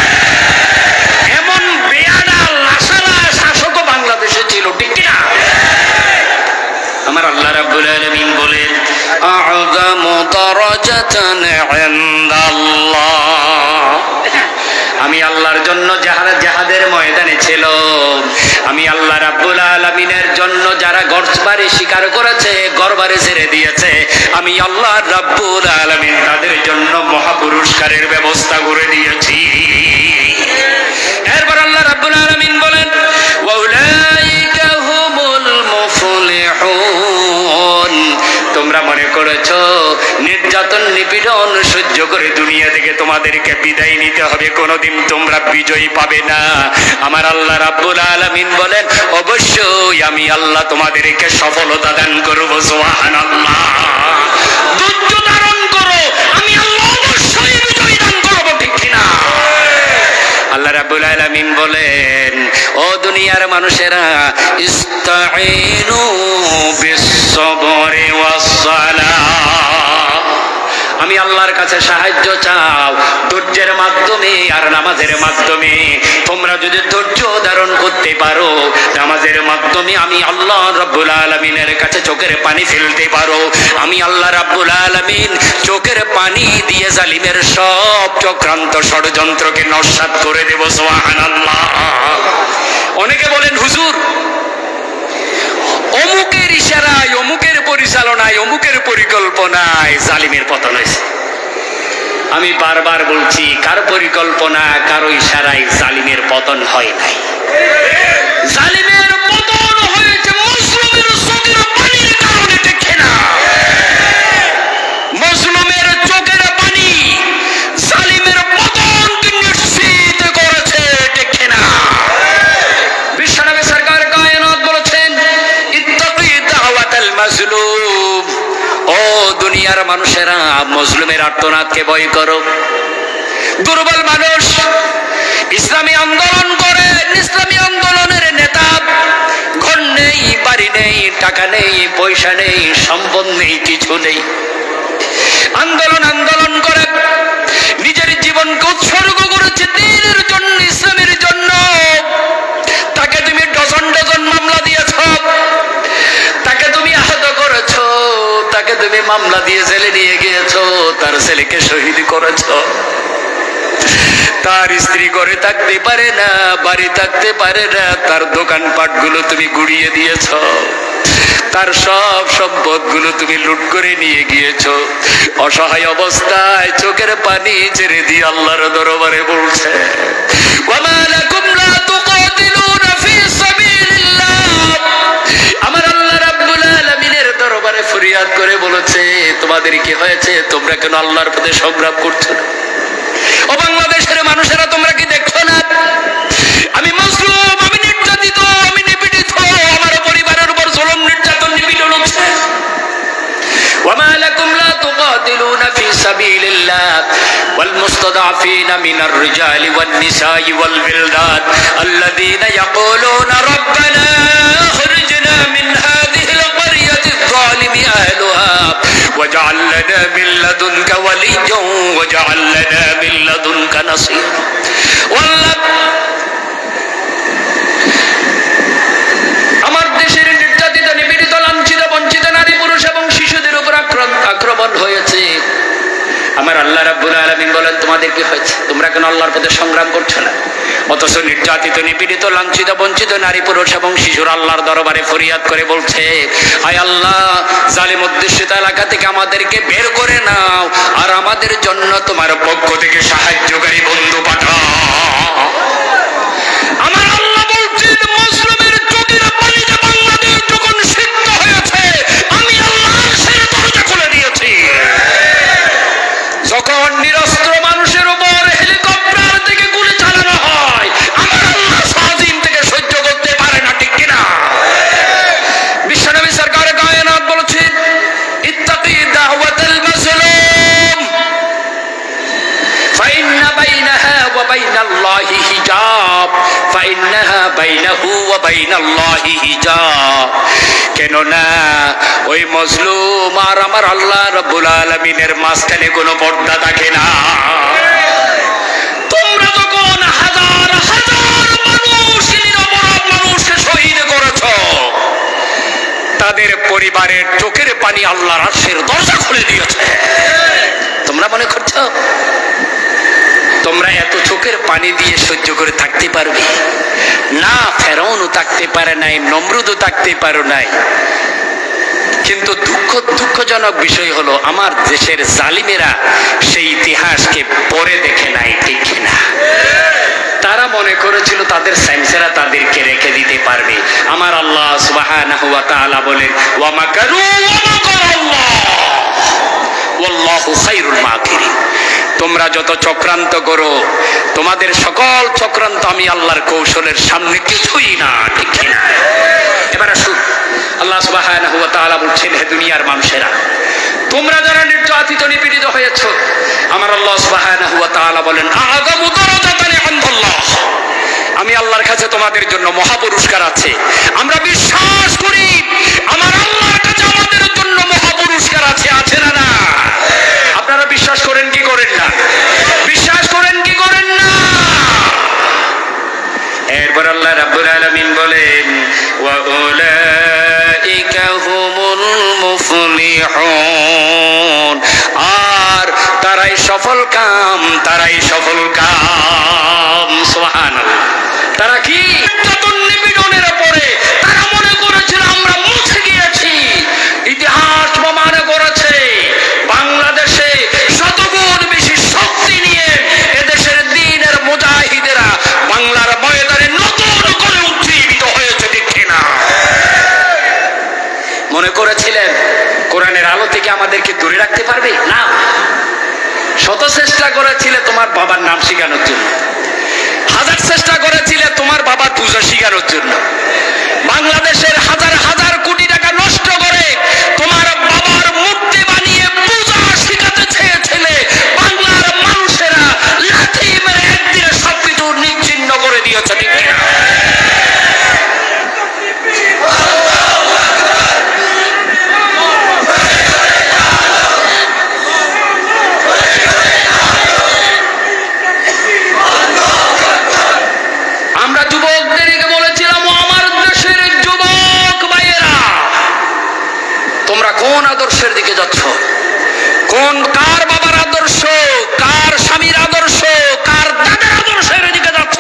এমন বেয়াদা লাশালা শাসকও বাংলাদেশে ছিল, ঠিক কিনা? আমার আল্লাহ রাব্বুল আলামিন বলেন আ'যামু দারাজাতান 'ইনদাল্লাহ, আমি আল্লাহর জন্য যারা জিহাদের ময়দানে ছিল, আমি আল্লাহ রাব্বুল আলামিনের জন্য যারা গড়বাড়ি স্বীকার করেছে, গড়বাড়ি ছেড়ে দিয়েছে, আমি আল্লাহ রাব্বুল আলামিন তাদের জন্য মহা পুরস্কারের ব্যবস্থা করে দিয়েছি। এরপর আল্লাহ রাব্বুল আলামিন বলেন ওয়াউলাইকা হুমুল মুফলিহুন, তোমরা মনে করেছো নির্যাতন নিপীড়ন সহ্য করে দুনিয়া থেকে তোমাদেরকে বিদায় নিতে হবে, কোনোদিন তোমরা বিজয়ী পাবে না। আমার আল্লাহ রাব্বুল আলামিন বলেন অবশ্যই আমি আল্লাহ তোমাদেরকে সফলতা দান করব। সুবহানাল্লাহ। ধৈর্য ধারণ করো, আমি আল্লাহ অবশ্যই বিজয় দান করব, ঠিক কিনা? আল্লাহ রাব্বুল আলামিন বলেন ও দুনিয়ার মানুষেরা ইস্তাঈনু কাছে সাহায্য চাও ধৈর্যের মাধ্যমে আর নামাজের মাধ্যমে। তোমরা যদি ধৈর্য ধারণ করতে পারো, নামাজের মাধ্যমে আমি আল্লাহ রাব্বুল আলামিনের কাছে চোখের পানি ফেলতে পারো, আমি আল্লাহ রাব্বুল আলামিন চোখের পানি দিয়ে জালিমের সব চক্রান্ত ষড়যন্ত্রকে নস্যাৎ করে দেব। সুবহানাল্লাহ। অনেকে বলেন হুজুর অমুকের ইশারায়, অমুকের পরিচালনায়, অমুকের পরিকল্পনায় জালিমের পতন হয়েছে। আমি বারবার বলছি, কার পরিকল্পনা কারো ইশারায় জালিমের পতন হয় নাই। জালিমের পতন হয়েছে মুসলিমের চোখের পানির কারণে, ঠিক না? মুসলিমের চোখের পানি জালিমের পতনকে নিশ্চিত করেছে, ঠিক না? বিশ্বনবী সরকার কায়নাত বলেছেন, ইত্তাকি দাওয়াতাল মাজলুম। ও দুনিয়ার মানুষেরা, মজলুমের আর্তনাদকে ভয় করো। দুর্বল মানুষ ইসলামী আন্দোলন করে, ইসলামী আন্দোলনের নেতা, ঘর নেই, বাড়ি নেই, টাকা নেই, পয়সা নেই, সম্পদ নেই, কিছু নেই, আন্দোলন করে নিজের জীবনকে উৎসর্গ করেছে দ্বীনের জন্য, ইসলামের জন্য। তাকে তুমি ডজন ডজন মামলা দিয়েছ, তাকে তুমি আহত করেছ, তাকে তুমি মামলা দিয়ে জেলে নিয়ে গিয়েছো, তার ছেলেকে শহীদ করেছ, তার স্ত্রী ঘরে থাকতে পারে না, বাড়ি থাকতে পারে না, তার দোকানপাট গুলো তুমি গুড়িয়ে দিয়েছ, তার সব সম্পদ গুলো তুমি লুট করে নিয়ে গিয়েছো। অসহায় অবস্থায় চোখের পানি ছেড়ে দিয়ে আল্লাহর দরবারে বলছে, ওয়ামা লাকুম লা তুকাতিলুনা ফি সাবিলিল্লাহ। আমার আল্লাহ রাব্বুল আলামিনের দরবারে ফরিয়াদ করে বলেছে, তোমাদের কি হয়েছে? তোমরা কেন আল্লাহর পথে সংগ্রাম করছো না? ও বাংলাদেশের মানুষেরা, তোমরা কি দেখছো না আমি মুসলিম, আমি নির্যাতিত, আমি নিপীড়িত, আমার পরিবারের উপর জুলুম নির্যাতন নিপীড়ন হচ্ছে। ওয়ামা লাকুম লা তুকাতিলুনা ফি সাবিলিল্লাহ ওয়াল মুস্তাদআফিনা মিনার রিজালি ওয়ান নিসাই ওয়াল বিলদান আল্লাযীনা ইয়াকুলুনা রাব্বানা আখরিজনা মিন হাযিহিল ক্বরিয়াতিয যালিমি আহলুহা ওয়াজআল লানা মিন লাদুনকা ওয়ালিয়্যান ওয়াজআল লানা মিন লাদুনকা নাসীরা। আল্লাহ, আমার দেশের নির্যাতিত, নিপীড়িত, লাঞ্ছিত, বঞ্চিত নারী, পুরুষ এবং শিশুদের উপর আক্রমণ হয়েছে। আমার আল্লাহ রাব্বুল আলামিন বলেন, তোমাদের কি হয়েছে? তোমরা কেন আল্লাহর পথে সংগ্রাম করছো না? অথচ নির্যাতিত, নিপীড়িত, লাঞ্ছিত, বঞ্চিত নারী, পুরুষ এবং শিশুর আল্লাহর দরবারে ফরিয়াদ করে বলছে, আয় আল্লাহ, জালিম অধ্যুষিত এলাকা থেকে আমাদেরকে বের করে নাও, আর আমাদের জন্য তোমার পক্ষ থেকে সাহায্যকারী বন্ধু পাঠাও। আমার আল্লাহ বলছেন, মুসলিমের চোখের পানিতে বাংলাদেশ যখন সিদ্ধ হয়েছে, আমি আল্লাহ সেই দরজা খুলে দিয়েছি। যখন নিরস্ত্র মানুষের উপর হেলিকপ্টার থেকে গুলি চালানো হয়, আমার আল্লাহ সাজিম থেকে সহ্য করতে পারে না, ঠিক কিনা? বিশ্বনবী সরকার কায়নাত বলেছেন, ইত্তাকি দাওয়াতাল মাজলুম ফাইন্না বাইনাহা ওয়া বাইনাল্লাহি হিজাব, ফাইন্নাহা বাইনাহু ওয়া বাইনাল্লাহি হিজাব। কেননা ওই মজলুম আর আমার আল্লাহ রাব্বুল আলামিনের মাঝখানে কোনো পর্দা থাকে না। তোমরা যখন হাজার হাজার মানুষ, নিরপরাধ মানুষকে শহীদ করেছ, তাদের পরিবারের চোখের পানি আল্লাহর আরশের দরজা খুলে দিয়েছে। তোমরা মনে করছো তোমরা এত চোখের পানি দিয়ে সহ্য করে থাকতে পারবে না? ফেরাউনও থাকতে পারে নাই, নমরুদও থাকতে পারো নাই। কিন্তু দুঃখজনক বিষয় হলো, আমার দেশের জালিমেরা সেই ইতিহাসকে পড়ে দেখে নাই, ঠিক না? তারা মনে করেছিল তাদের সাইন্সেরা তাদেরকে রেখে দিতে পারবে। আমার আল্লাহ সুবহানাহু ওয়া তাআলা বলেন, ওয়া মাকারু ওয়া মাকারাল্লাহ ওয়াল্লাহু খায়রুল মাকিরিন। তোমরা যত চক্রান্ত করো, তোমাদের সকল চক্রান্ত আমি আল্লাহর কৌশলের সামনে কিছুই না, ঠিক না? এবার আসুন, আল্লাহ সুবহানাহু ওয়া তাআলা বলছেন, হে দুনিয়ার মানুষেরা, তোমরা যারা নির্যাতিত, নিপীড়িত হয়েছ, আমার আল্লাহ সুবহানাহু ওয়া তাআলা বলেন, আযামু দারাজাতান ইনদাল্লাহ, আমি আল্লাহর কাছে তোমাদের জন্য মহা পুরস্কার আছে। আমরা বিশ্বাস করি আমার আল্লাহর কাছে আমাদের জন্য মহা পুরস্কার আছে, আছে না? আপনারা বিশ্বাস করেন কি মুফলিহুন। আর তারাই সফল কাম, তারাই সফল কাম। সুবহানাল্লাহ। তারা কি নিপীড়নের পরে তারা মনে করেছিল আমরা মুছে গিয়েছি। ইতিহাস প্রমাণ করেছে বাংলাদেশে শতগুণ বেশি শক্তি নিয়ে এদেশের দ্বীনের মুজাহিদেরা বাংলার ময়দানে নতুন করে উজ্জীবিত হয়েছে, ঠিক না? মনে করেছিলেন কোরআনের আলো থেকে আমাদেরকে দূরে রাখতে পারবে? না। শত চেষ্টা করেছিলে তোমার বাবার নাম শেখানোর জন্য, হাজার চেষ্টা করেছিলে তোমার বাবার পূজা শেখানোর জন্য। বাংলাদেশের হাজার হাজার কোটি টাকা নষ্ট করে তোমার বাবার মূর্তি বানিয়ে পূজা শেখাতে চেয়েছিলে। বাংলার মানুষেরা লাঠি মেরে একদিনে সবকিছু নিচ্ছিন্ন করে দিয়েছে, ঠিক না? আমরা যুবকদেরকে বলেছিলাম, আমার দেশের যুবক ভাইয়েরা, তোমরা কোন আদর্শের দিকে যাচ্ছ? কার বাবার আদর্শ, কার স্বামীর আদর্শ, কার দাদার আদর্শের দিকে যাচ্ছ?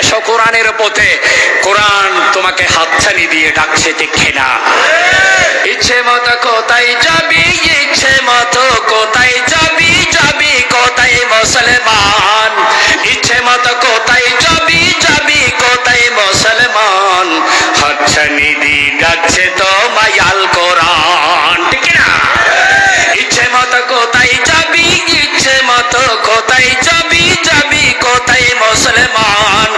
এসো কোরআনের পথে। কোরআন তোমাকে হাতছানি দিয়ে ডাকছে, ঠিক না? ইচ্ছে মতো কোথায় যাবি, ইচ্ছে মতো কোথায় যাবি, যাবি কোথায় মুসলমান? ইচ্ছে মতো কোথায় যাবি, যাবি কোথায় মুসলমান? হাতছানি দিয়ে ডাকছে তো মায়াল কোরআন, ঠিক না? ইচ্ছে মতো কোথায় যাবি, ইচ্ছে মতো কোথায় যাবি, যাবি কোথায় মুসলমান?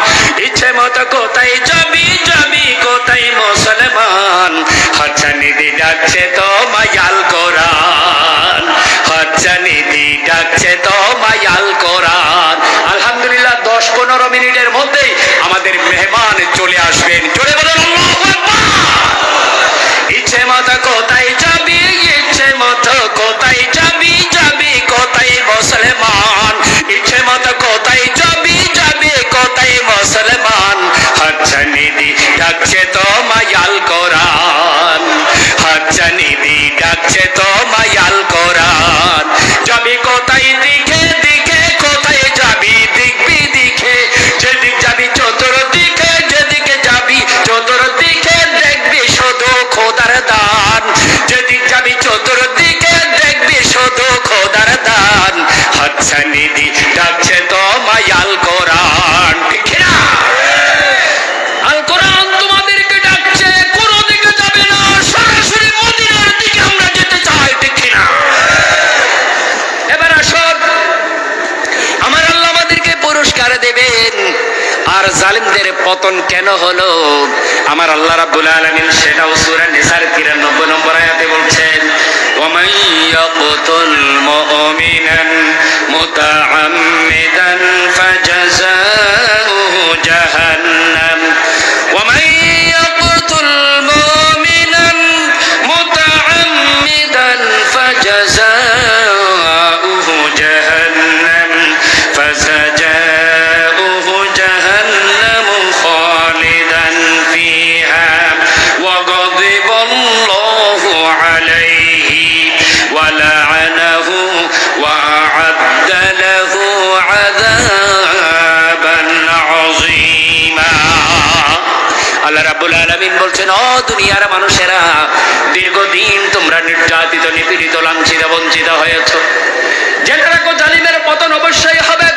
ইচ্ছে মতো কোথায় যাবি, যাবি কোথায় মুসলমান? হাতছানি দিয়ে ডাকছে তো মায়াল কোরআন, হাতছানি দিয়ে ডাকছে তো মায়াল কোরআন। আলহামদুলিল্লাহ 10-15 মিনিটের মধ্যেই আমাদের মেহমান চলে আসবেন। জোরে বলুন আল্লাহু আকবার। ইচ্ছে মতো কোথায় যাবি, ইচ্ছে মতো কোথায় যাবি, যাবি কোথায় মুসলমান? ইচ্ছে মতো কোথায় যাবি, যাবি কোথায় মুসলমান? হাতছানি দিয়ে ডাকছে তো মায়াল কোরআন, হাতছানি দিয়ে ডাকছে তো মায়াল কোরআন। যাবি কোথায় দিকে দিকে, কোথায় যাবি দেখবি দিকে, যেদিক যাবি চতুর্দিকে, যেদিকে যাবি চতুর্দিকে দেখবি শুধু খোদার দান, যেদিক যাবি চতুর্দিকে দেখবি শুধু খোদার দান। হাতছানি দিয়ে ডাকছে তো মায়াল কোরআন, ঠিক না? আল কোরআন তোমাদেরকে ডাকছে, কোনো দিকে যাবে না, সরাসরি মদিনার দিকে আমরা যেতে চাই, ঠিক না? এবার আসুন, আমার আল্লাহ আমাদেরকে পুরস্কার দেবেন। আর জালিমদের পতন কেন হলো আমার আল্লাহ রাব্বুল আলামিন সেটাও সূরা নিসার 93 নম্বর আয়াতে বলছেন, ওয়ামান ইয়াকতুল মুমিনান মুতাআম্মিদান ফাজাযাউহু জাহান্নাম, ওয়ামান ইয়াকতুল মুমিনান মুতাআম্মিদান ফাজাযাউহু জাহান্নাম ফাজাযাউহু জাহান্নাম খালিদান ফিহা ওয়া গাদিবাল্লাহু আলাইহি ওয়া লা'নাহু ওয়া আ'আদ্দা লাহু আযাবান আযীমা। আল্লাহ রাব্বুল আলামিন বলছেন, ও দুনিয়ার মানুষেরা, দীর্ঘদিন তোমরা নির্যাতিত, নিপীড়িত, লাঞ্ছিত, বঞ্চিত হয়েছো। জেনে রাখো জালিমের পতন অবশ্যই হবে।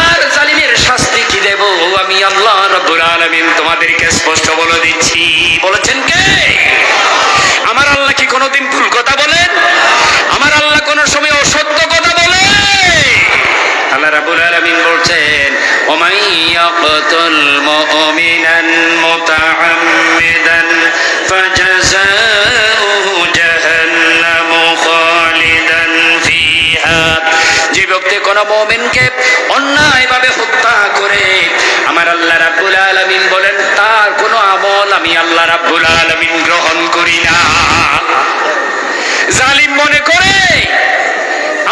আর জালিমের শাস্তি কি দেব আমি আল্লাহ রাব্বুল আলামিন তোমাদেরকে স্পষ্ট বলে দিচ্ছি। বলেছেন কে? আমার আল্লাহ কি কোনোদিন ভুল কথা বলেন? আমার আল্লাহ কোনো সময় অসত্য কথা বলে? আল্লাহ রাব্বুল আলামিন বলছেন, ওমান ইয়াকতুল মুমিনান মুতাআম্মিদান ফাজাযাউহু জাহান্নাম খালিদান ফিহা। যে ব্যক্তি কোন মুমিনকে অন্যায়ভাবে হত্যা করে, আমার আল্লাহ রাব্বুল আলামিন বলেন তার কোনো আমল আমি আল্লাহ রাব্বুল আলামিন গ্রহণ করি না। জালিম মনে করে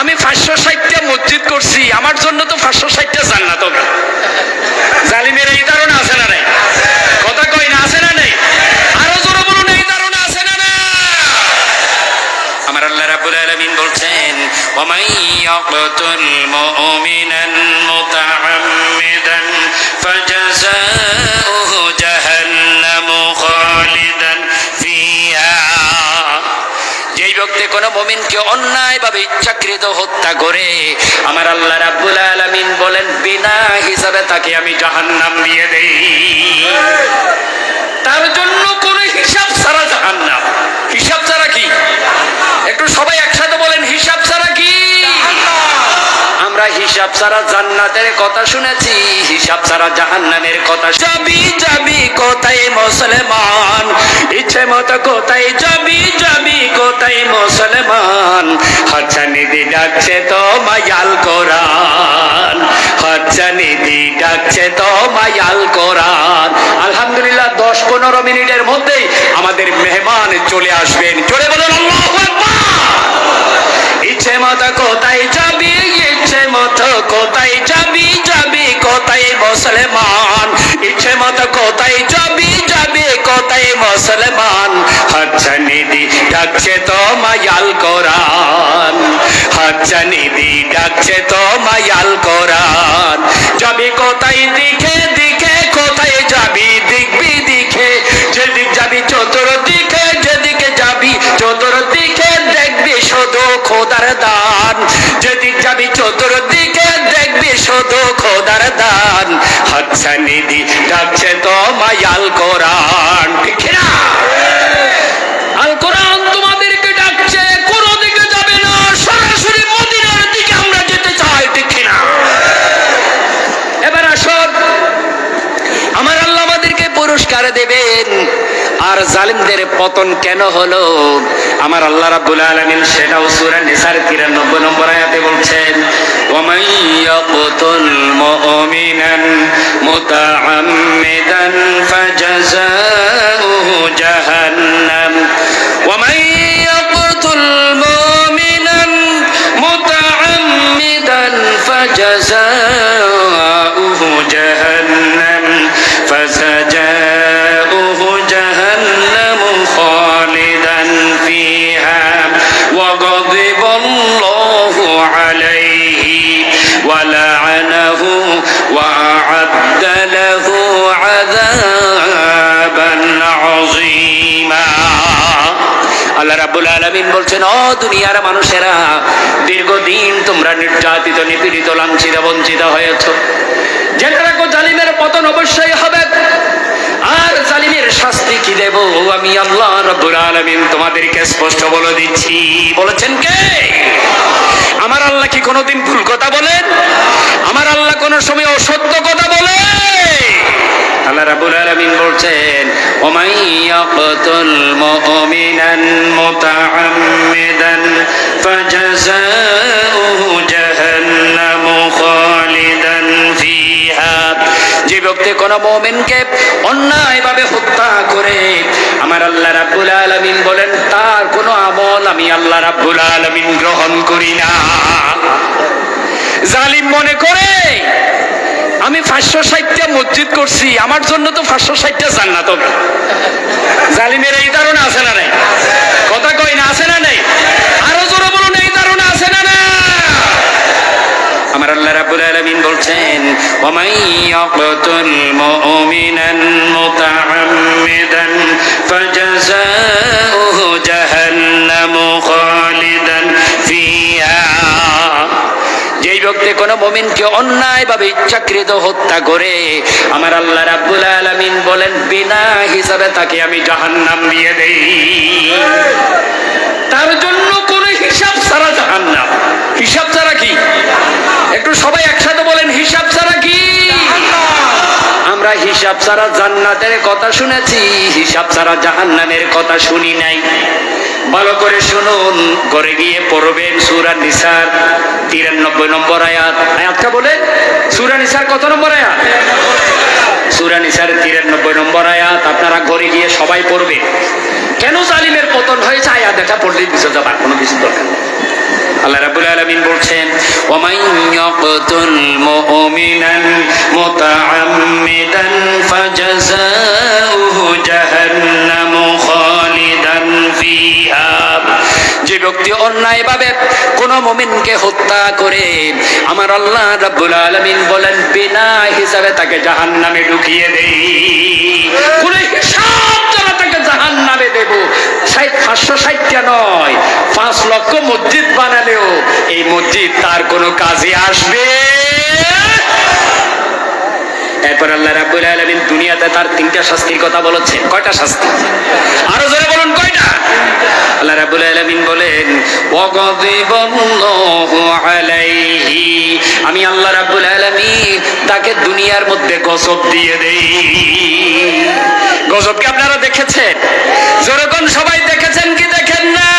আমি 560টা মসজিদ করছি, আমার জন্য তো 560টা জান্নাত হবে। জালিমের এই ধারণা আছে না নাই? কথা কই না, আছে না নাই? আরো জোরে বলুন, এই ধারণা আছে না না? يقتل مؤمنا متعمدا فجزاؤه جهنم خالدا فيها যেই ব্যক্তি কোন মুমিনকে অন্যায়ভাবে ইচ্ছাকৃত হত্যা করে আমার আল্লাহ রাব্বুল আলামিন বলেন বিনা হিসাবে তাকে আমি জাহান্নাম দিয়ে দেই। তার জন্য কোন হিসাব ছাড়া জাহান্নাম। হিসাব ছাড়া কি? একটু সবাই একসাথে বলেন হিসাব ছাড়া কি? আমরা হিসাব ছাড়া জান্নাতের কথা শুনেছি, হিসাব ছাড়া জাহান্নামের কথা। যাবি যাবি কোথায় মুসলমান, ইচ্ছে মতো কোথায় যাবি যাবি কোথায় মুসলমান, হচ্ছা নিধি ডাকছে তো মায়াল কোরআন, হচ্ছা নিধি ডাকছে তো মায়াল কোরআন। আলহামদুলিল্লাহ 10-15 মিনিটের মধ্যেই আমাদের মেহমান চলে আসবেন। চলে বলুন আল্লাহু আকবার। ইচ্ছে মতো কোথায় যাবি, ইচ্ছে মতো কোথায় যাবি যাবি কোথায় মুসলমান, ইচ্ছে মতো কোথায় যাবি যাবি কোথায় মুসলমান, হচ্ছা নিধি ডাকছে তো মায়াল কোরআন, হচ্ছা নিধি ডাকছে তো মায়াল কোরআন। যাবি কোথায় দিকে দিকে কোথায় যাবি দেখবি দিকে, যেদিক যাবি চতুর্দিকে যেদিকে যাবি চতুর্দিকে দেখবি শুধু খোদার দান, যেদিক যাবি চতুর্দিকে দেখবি শুধু খোদার দান, হচ্ছা নিধি ডাকছে তো মায়াল কোরআন। ঠিক না? আল কোরআন তোমাদেরকে ডাকছে, কোন দিকে যাবে না, সরাসরি মদিনার দিকে আমরা যেতে চাই। ঠিক না? এবার আসুন, আমার আল্লাহ আমাদেরকে পুরস্কার দেবেন। আর জালিমদের পতন কেন হলো আমার আল্লাহ রাব্বুল আলামিন সেটাও সূরা নিসার 93 নম্বর আয়াতে বলছেন, ওয়ামান ইয়াকতুল মুমিনান মুতাআম্মিদান ফাজাযাউহু জাহান্নাম, ওয়ামান ইয়াকতুল মুমিনান মুতাআম্মিদান ফাজাযাউহু জাহান্নাম فسجاؤه جهنم خالدا فيها وغضب الله عليه ولعنه وأعد له عذابا عظيما। আল্লাহ রাব্বুল আলামিন বলছেন, ও দুনিয়ার মানুষেরা, দীর্ঘদিন তোমরা নির্যাতিত নিপীড়িত লাঞ্ছিত বঞ্চিত হয়েছো। জেনে রাখো জালিমের পতন অবশ্যই হবে। আর জালিমের শাস্তি কি দেব আমি আল্লাহ রাব্বুল আলামিন তোমাদেরকে স্পষ্ট বলে দিচ্ছি। বলেছেন কে? আমার আল্লাহ কি কোনোদিন ভুল কথা বলেন? আমার আল্লাহ কোন সময় অসত্য কথা বলে? আল্লাহ রাব্বুল আলামিন বলছেন, ওমান ইয়াকতুল মুমিনান মুতাআম্মিদান ফাজাযাউহু জাহান্নাম খালিদান ফিহা। যে ব্যক্তি কোন মুমিনকে অন্যায়ভাবে হত্যা করে আমার আল্লাহ রাব্বুল আলামিন বলেন তার কোন আমল আমি আল্লাহ রাব্বুল আলামিন গ্রহণ করি না। জালিম মনে করে আমি 560টা মসজিদ করছি, আমার জন্য তো 560টা জান্নাত হবে। জালিমের এই ধারণা আছে না নাই? কথা কই না, আছে না নাই? আরো জোরে বলুন, এই ধারণা আছে না না? আমার আল্লাহ রাব্বুল আলামিন বলছেন, ওয়ামান ইয়াকতুল মুমিনান মুতাআম্মিদান ফাজাযাউহু জাহান্নাম খালিদান ফিহা। যেই ব্যক্তি কোন মুমিনকে অন্যায়ভাবে ইচ্ছাকৃত হত্যা করে আমার আল্লাহ রাব্বুল আলামিন বলেন বিনা হিসাবে তাকে আমি জাহান্নাম দিয়ে দেই। তার জন্য কোন হিসাব ছাড়া জাহান্নাম। হিসাব ছাড়া কি? একটু সবাই একসাথে বলেন হিসাব ছাড়া কি? আমরা হিসাব ছাড়া জান্নাতের কথা শুনেছি, হিসাব ছাড়া জাহান্নামের কথা শুনি নাই। ভালো করে শুনুন, ঘরে গিয়ে পড়বেন সূরা নিসার 93 নম্বর আয়াত। আয়াতটা বলে সূরা নিসার কত নম্বর আয়াত? সূরা নিসার 93 নম্বর আয়াত। আপনারা ঘরে গিয়ে সবাই পড়বে। কেন জালিমের পতন হয়েছে আয়াত এটা পড়লেই বুঝে যাবে, আর কোনো কিছু দরকার নেই। আল্লাহ রাব্বুল আলামিন বলছেন, ওয়ামান ইয়াকতুল মুমিনান মুতাআম্মিদান ফাজাযাউহু জাহান্নাম খালিদান ফিহা। যে ব্যক্তি ব্যক্তি অন্যায়ভাবে কোন মুমিনকে হত্যা করে আমার আল্লাহ রাব্বুল আলামিন বলেন বিনা হিসাবে তাকে জাহান্নামে ঢুকিয়ে দেই। কোন হিসাব ছাড়া তাকে জাহান্নামে দেব। 560টা নয়, 5 লক্ষ মসজিদ বানালেও এই মসজিদ তার কোনো কাজে আসবে। এরপর আল্লাহ রাব্বুল আলামিন দুনিয়াতে তার 3টা শাস্তির কথা বলেছেন। কয়টা শাস্তি? আরো জোরে বলুন কয়টা? আল্লাহ রাব্বুল আলামিন বলেন ওয়াগাদিবাল্লাহু আলাইহি, আমি আল্লাহ রাব্বুল আলামিন তাকে দুনিয়ার মধ্যে গজব দিয়ে দেই। গজব কি আপনারা দেখেছেন? জোরে কোন সবাই দেখেছেন কি দেখেন না?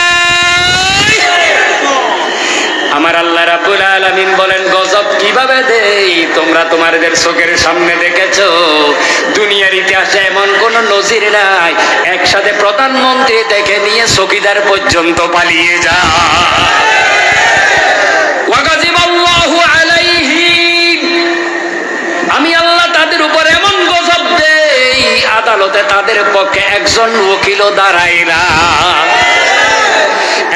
আমার আল্লাহ রাব্বুল আলামিন বলেন গজব কিভাবে দেই তোমরা তোমাদের চোখের সামনে দেখেছো। দুনিয়ার ইতিহাসে এমন কোন নজির নাই একসাথে প্রধানমন্ত্রী থেকে নিয়ে চৌকিদার পর্যন্ত পালিয়ে যায়। ওয়াগাযিবাল্লাহু আলাইহি, আমি আল্লাহ তাদের উপর এমন গজব দেই আদালতে তাদের পক্ষে একজন উকিলও দাঁড়ায় না,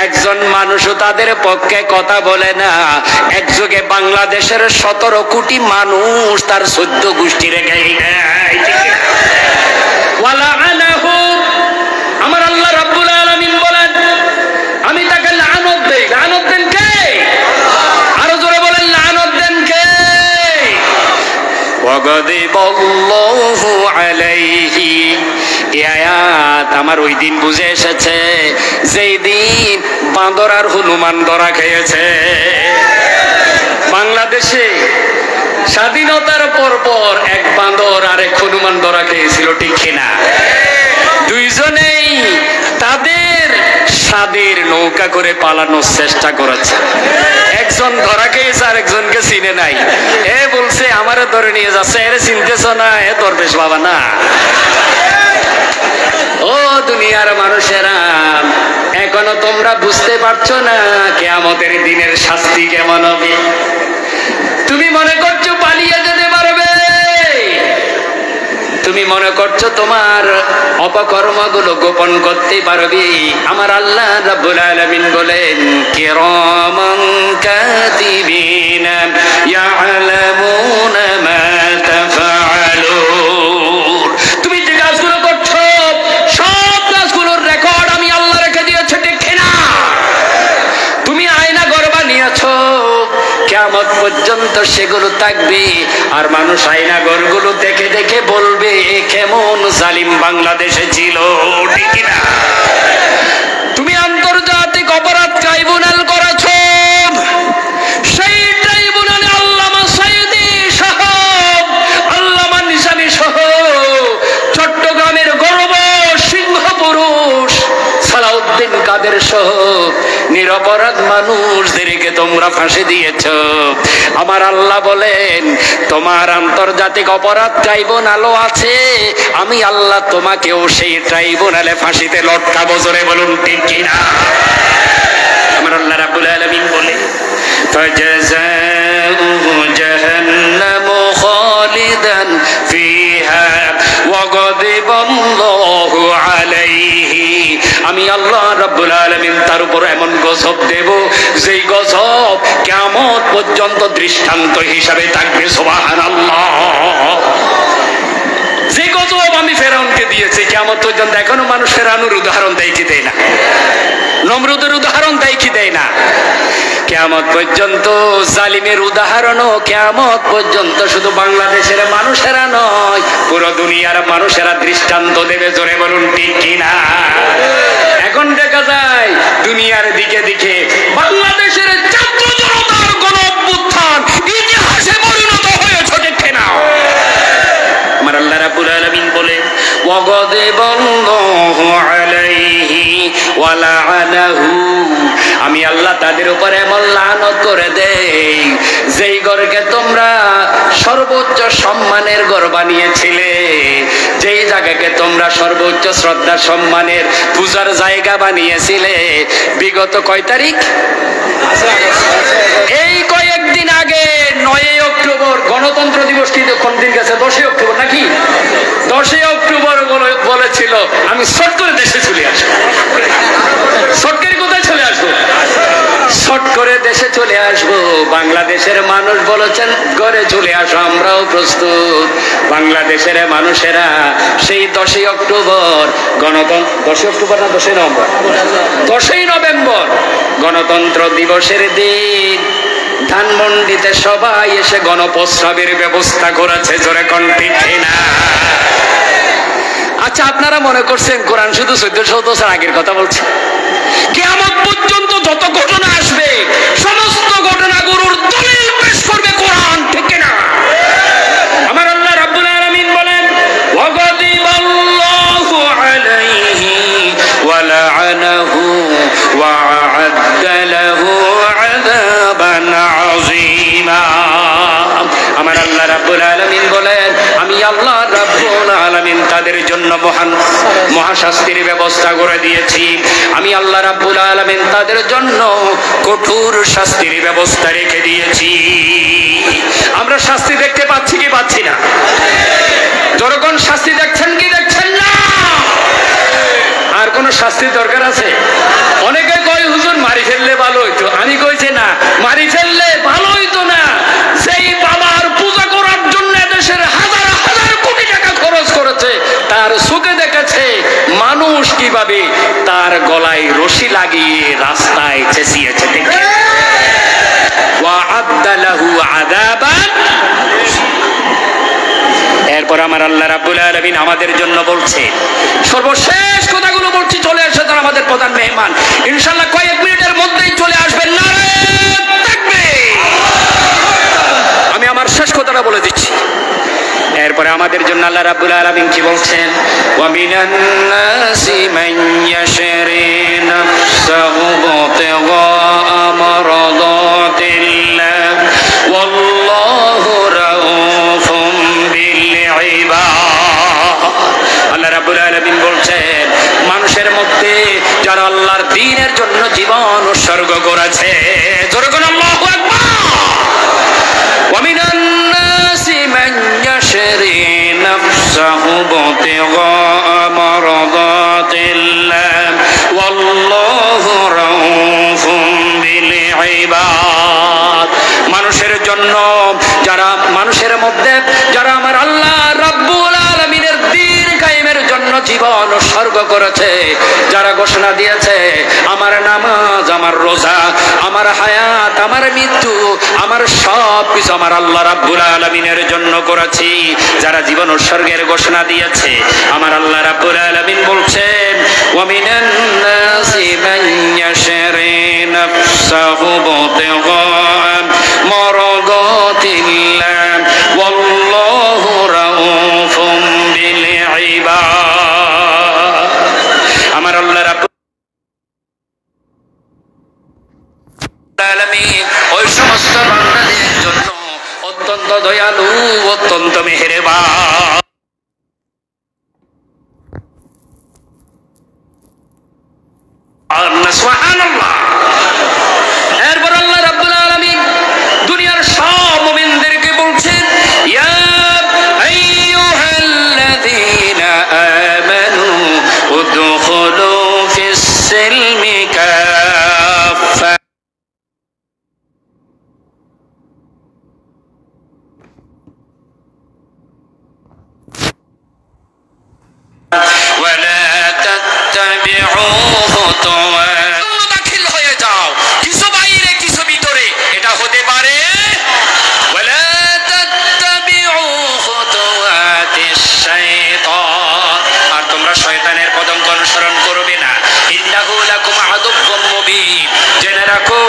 একজন মানুষও তাদের পক্ষে কথা বলে না। একযোগে বাংলাদেশের 17 কোটি মানুষ তার 14 গোষ্ঠী রেখে আমার আল্লাহ রাব্বুল আলামিন বলেন আমি তাকে লানত দেই। লানত দেন কে? আরো জোরে বলেন লানত দেন কে? ওয়াগাদিবাল্লাহু আলাইহি, এই আয়াত আমার ওই দিন বুঝে এসেছে যেই দিন বাঁদর আর হনুমান ধরা খেয়েছে। বাংলাদেশে স্বাধীনতার পর এক বাঁদর আর এক হনুমান ধরা খেয়েছিল, ঠিক কিনা? দুইজনেই তাদের স্বাদের নৌকা করে পালানোর চেষ্টা করেছে। একজন ধরা খেয়েছে আর একজনকে চিনে নাই। এ বলছে আমারে ধরে নিয়ে যাচ্ছে, এর চিনতেছ না, এ দরবেশ বাবা না। ও দুনিয়ার মানুষেরা, এখনো তোমরা বুঝতে পারছো না কিয়ামতের দিনের শাস্তি কেমন হবে? তুমি মনে করছো পালিয়ে যেতে পারবে, তুমি মনে করছো তোমার অপকর্মগুলো গোপন করতে পারবে। আমার আল্লাহ রাব্বুল আলামিন বলেন কিরামান কাতিবিন ইয়ালামুনা মা তাফআলুন, তুমি যে কাজগুলো করছো সব কাজগুলোর রেকর্ড আমি আল্লাহ রেখে দিয়েছি, ঠিক না? তুমি আয়না ঘর বানিয়েছো, কিয়ামত পর্যন্ত সেগুলো থাকবে আর মানুষ আয়না ঘরগুলো দেখে দেখে বলবে কেমন জালিম বাংলাদেশে ছিল, ঠিক না? তুমি আন্তর্জাতিক অপরাধ ট্রাইব্যুনাল করেছো, সেই ট্রাইব্যুনালে আল্লামা সাইদি সহ আল্লামা নিজামী সহ চট্টগ্রামের গর্ব সিংহ পুরুষ সালাউদ্দিন কাদের সহ নিরপরাধ মানুষদেরকে তোমরা ফাঁসি দিয়েছ। আমার আল্লাহ বলেন তোমার আন্তর্জাতিক অপরাধ ট্রাইব্যুনালও আছে, আমি আল্লাহ তোমাকেও সেই ট্রাইব্যুনালে ফাঁসিতে লটকাবো। জোরে বলুন ঠিক কিনা? আমার আল্লাহ রাব্বুল আলামিন বলে ফাজাযাউহু জাহান্নামু খালিদান ফিহা ওয়া গাদিবাল্লাহু আলাইহি, আমি আল্লাহ রাব্বুল আলামিন তার উপর এমন গজব দেব যেই গজব কিয়ামত পর্যন্ত দৃষ্টান্ত হিসাবে থাকবে। সুবহানাল্লাহ। যে গজব আমি ফেরাউনকে দিয়েছি কিয়ামত পর্যন্ত এখনো মানুষ ফেরাউনের উদাহরণ দেয় কি দেয় না? নমরুদের উদাহরণ দেয় কি দেয় না? কিয়ামত পর্যন্ত জালিমের উদাহরণও কিয়ামত পর্যন্ত শুধু বাংলাদেশের মানুষেরা নয় পুরো দুনিয়ার মানুষেরা দৃষ্টান্ত দেবে। জোরে বলুন ঠিক কিনা? এখন দেখা যায় দুনিয়ার দিকে দিকে বাংলাদেশের ছাত্র জনতার গণ অভ্যুত্থান ইতিহাসে পরিণত হয়েছে, ঠিক কিনা? আমার আল্লাহ রাব্বুল আলামিন বলে ওয়াগাদিবাল্লাহু আলাইহি ওয়া লাআনাহু, আমি আল্লাহ তাদের উপর এমন লানত করে দেই যেই ঘরকে তোমরা সর্বোচ্চ সম্মানের ঘর বানিয়েছিলে, যেই জায়গাকে তোমরা সর্বোচ্চ শ্রদ্ধা সম্মানের পূজার জায়গা বানিয়েছিলে, বিগত কয় তারিখ? এই কয়েকদিন আগে 9 অক্টোবর গণতন্ত্র দিবস। কিন্তু কোন দিন গেছে? 10 অক্টোবর নাকি? 10 অক্টোবর বলেছিল আমি শর্ট করে দেশে চলে আসবো। শর্ট করে কোথায় চলে আসবো? আসবো। বাংলাদেশের মানুষ বলেছেন ঘরে চলে আসো, আমরাও প্রস্তুত। বাংলাদেশের মানুষেরা সেই 10ই অক্টোবর গণতন্ত্র, 10ই অক্টোবর না 10ই নভেম্বর, 10ই নভেম্বর গণতন্ত্র দিবসের দিন ধানমন্ডিতে সবাই এসে গণপ্রস্রাবের ব্যবস্থা করেছে। জোরে কোন ঠিক না? আচ্ছা, আপনারা মনে করছেন কোরআন শুধু 1400 বছর আগের কথা বলছে? কিয়ামত পর্যন্ত যত ঘটনা আসবে সমস্ত ঘটনাগুলোর দলিল পেশ করবে কোরআন, ঠিক না? আমার আল্লাহ রাব্বুল আলামিন বলেন, ওয়াগাদিবাল্লাহু আলাইহি ওয়া লাআনাহু ওয়া আ'আদ্দা লাহু আযাবান আযীমা। আমার আল্লাহ রাব্বুল আলামিন বলেন, আমি আল্লাহ রাব্বুল আলামিন তাদের জন্য মহাশাস্তির ব্যবস্থা করে দিয়েছি। আমি আল্লাহ রাব্বুল আলামিন তাদের জন্য কঠোর শাস্তির ব্যবস্থা রেখে দিয়েছি। আমরা শাস্তি দেখতে পাচ্ছি কি পাচ্ছি না? যখন শাস্তি দেখছেন কি দেখছেন না? আর কোন শাস্তির দরকার আছে? অনেকে কয় হুজুর মারি ফেললে ভালো হইতো। আমি কইছি না, মারি ফেললে ভালো হইতো না। সেই বাবার পূজা করার জন্য দেশের হাজার হাজার কোটি টাকা খরচ করেছে, তার চোখে দেখেছে মানুষ কিভাবে তার গলায় রশি লাগিয়ে রাস্তায় চেঁচিয়েছে। দেখে ওয়া'আদ্দা লাহু আযাবান। এরপর আমার আল্লাহ রাব্বুল আলামিন আমাদের জন্য বলছে, সর্বশেষ কথাগুলো বলছি, চলে আসে তার আমাদের প্রধান মেহমান, ইনশাআল্লাহ কয়েক মিনিটের মধ্যেই চলে আসবেন। নারায়ে তাকবীর। আমি আমার শেষ কথাটা বলে দিচ্ছি। এরপরে আমাদের জন্য আল্লাহ রাব্বুল আলামিন কি বলছেন? ওয়া মিনান নাসি মান ইয়াশরি নাফসাহু বিতিগা মারাদাতিল্লাহ ওয়াল্লাহু রাউফুম বিল ইবাদ। আল্লাহ রাব্বুল আলামিন বলছেন, মানুষের মধ্যে যারা আল্লাহর দ্বীনের জন্য জীবন উৎসর্গ করেছে, জোরে বলুন আল্লাহু আকবার। ওয়া মিনান নাসি মান ইয়াশরি নাফসাহু বিতিগা মারাদাতিল্লাহ ওয়াল্লাহু রাউফুম বিল ইবাদ। মানুষের জন্য যারা, মানুষের মধ্যে যারা আমার আল্লাহ রাব্বুল আলামিনের দ্বীন কায়েমের জন্য জীবন উৎসর্গ করেছে, যারা ঘোষণা দিয়েছে আমার নামাজ, আমার রোজা, আমার হায়াত, আমার মৃত্যু, আমার সব কিছু আমার আল্লাহ রাব্বুল আলামিনের জন্য করেছি, যারা জীবন উৎসর্গের ঘোষণা দিয়েছে, আমার আল্লাহ রাব্বুল আলামিন বলছেন, ওয়া মিনান নাসি মান ইয়াশরি নাফসাহু বিতিগা মারাদাতিল্লাহ ওয়াল্লাহু রাউফুম বিল ইবাদ। আমার আল্লাহ রাব্বুল আলামিন ওই সমস্ত বান্দাদের জন্য অত্যন্ত দয়ালু, অত্যন্ত মেহেরবান। সুবহানাল্লাহ। এরপর আল্লাহ রাব্বুল আলামিন দুনিয়ার সব মুমিনদেরকে বলছেন, ইয়া আইয়ুহাল্লাযীনা আমানু উদখুলু ফিস সিলমি কাফা ওয়ালা তাত্তাবিউ খুতুওয়াত। দাখিল হয়ে যাও, কিছু বাইরে কিছু ভিতরে, এটা হতে পারে। ওয়ালা তাত্তাবিউ খুতুওয়াতিশ শাইতান। আর তোমরা শয়তানের পদঙ্ক অনুসরণ করবে না। ইন্নাহু লাকুম আদুউম মুবিন। জেনে রাখো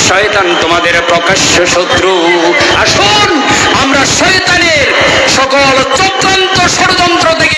শয়তান তোমাদের প্রকাশ্য শত্রু। আসুন আমরা শয়তানের সকল চক্রান্ত ষড়যন্ত্র থেকে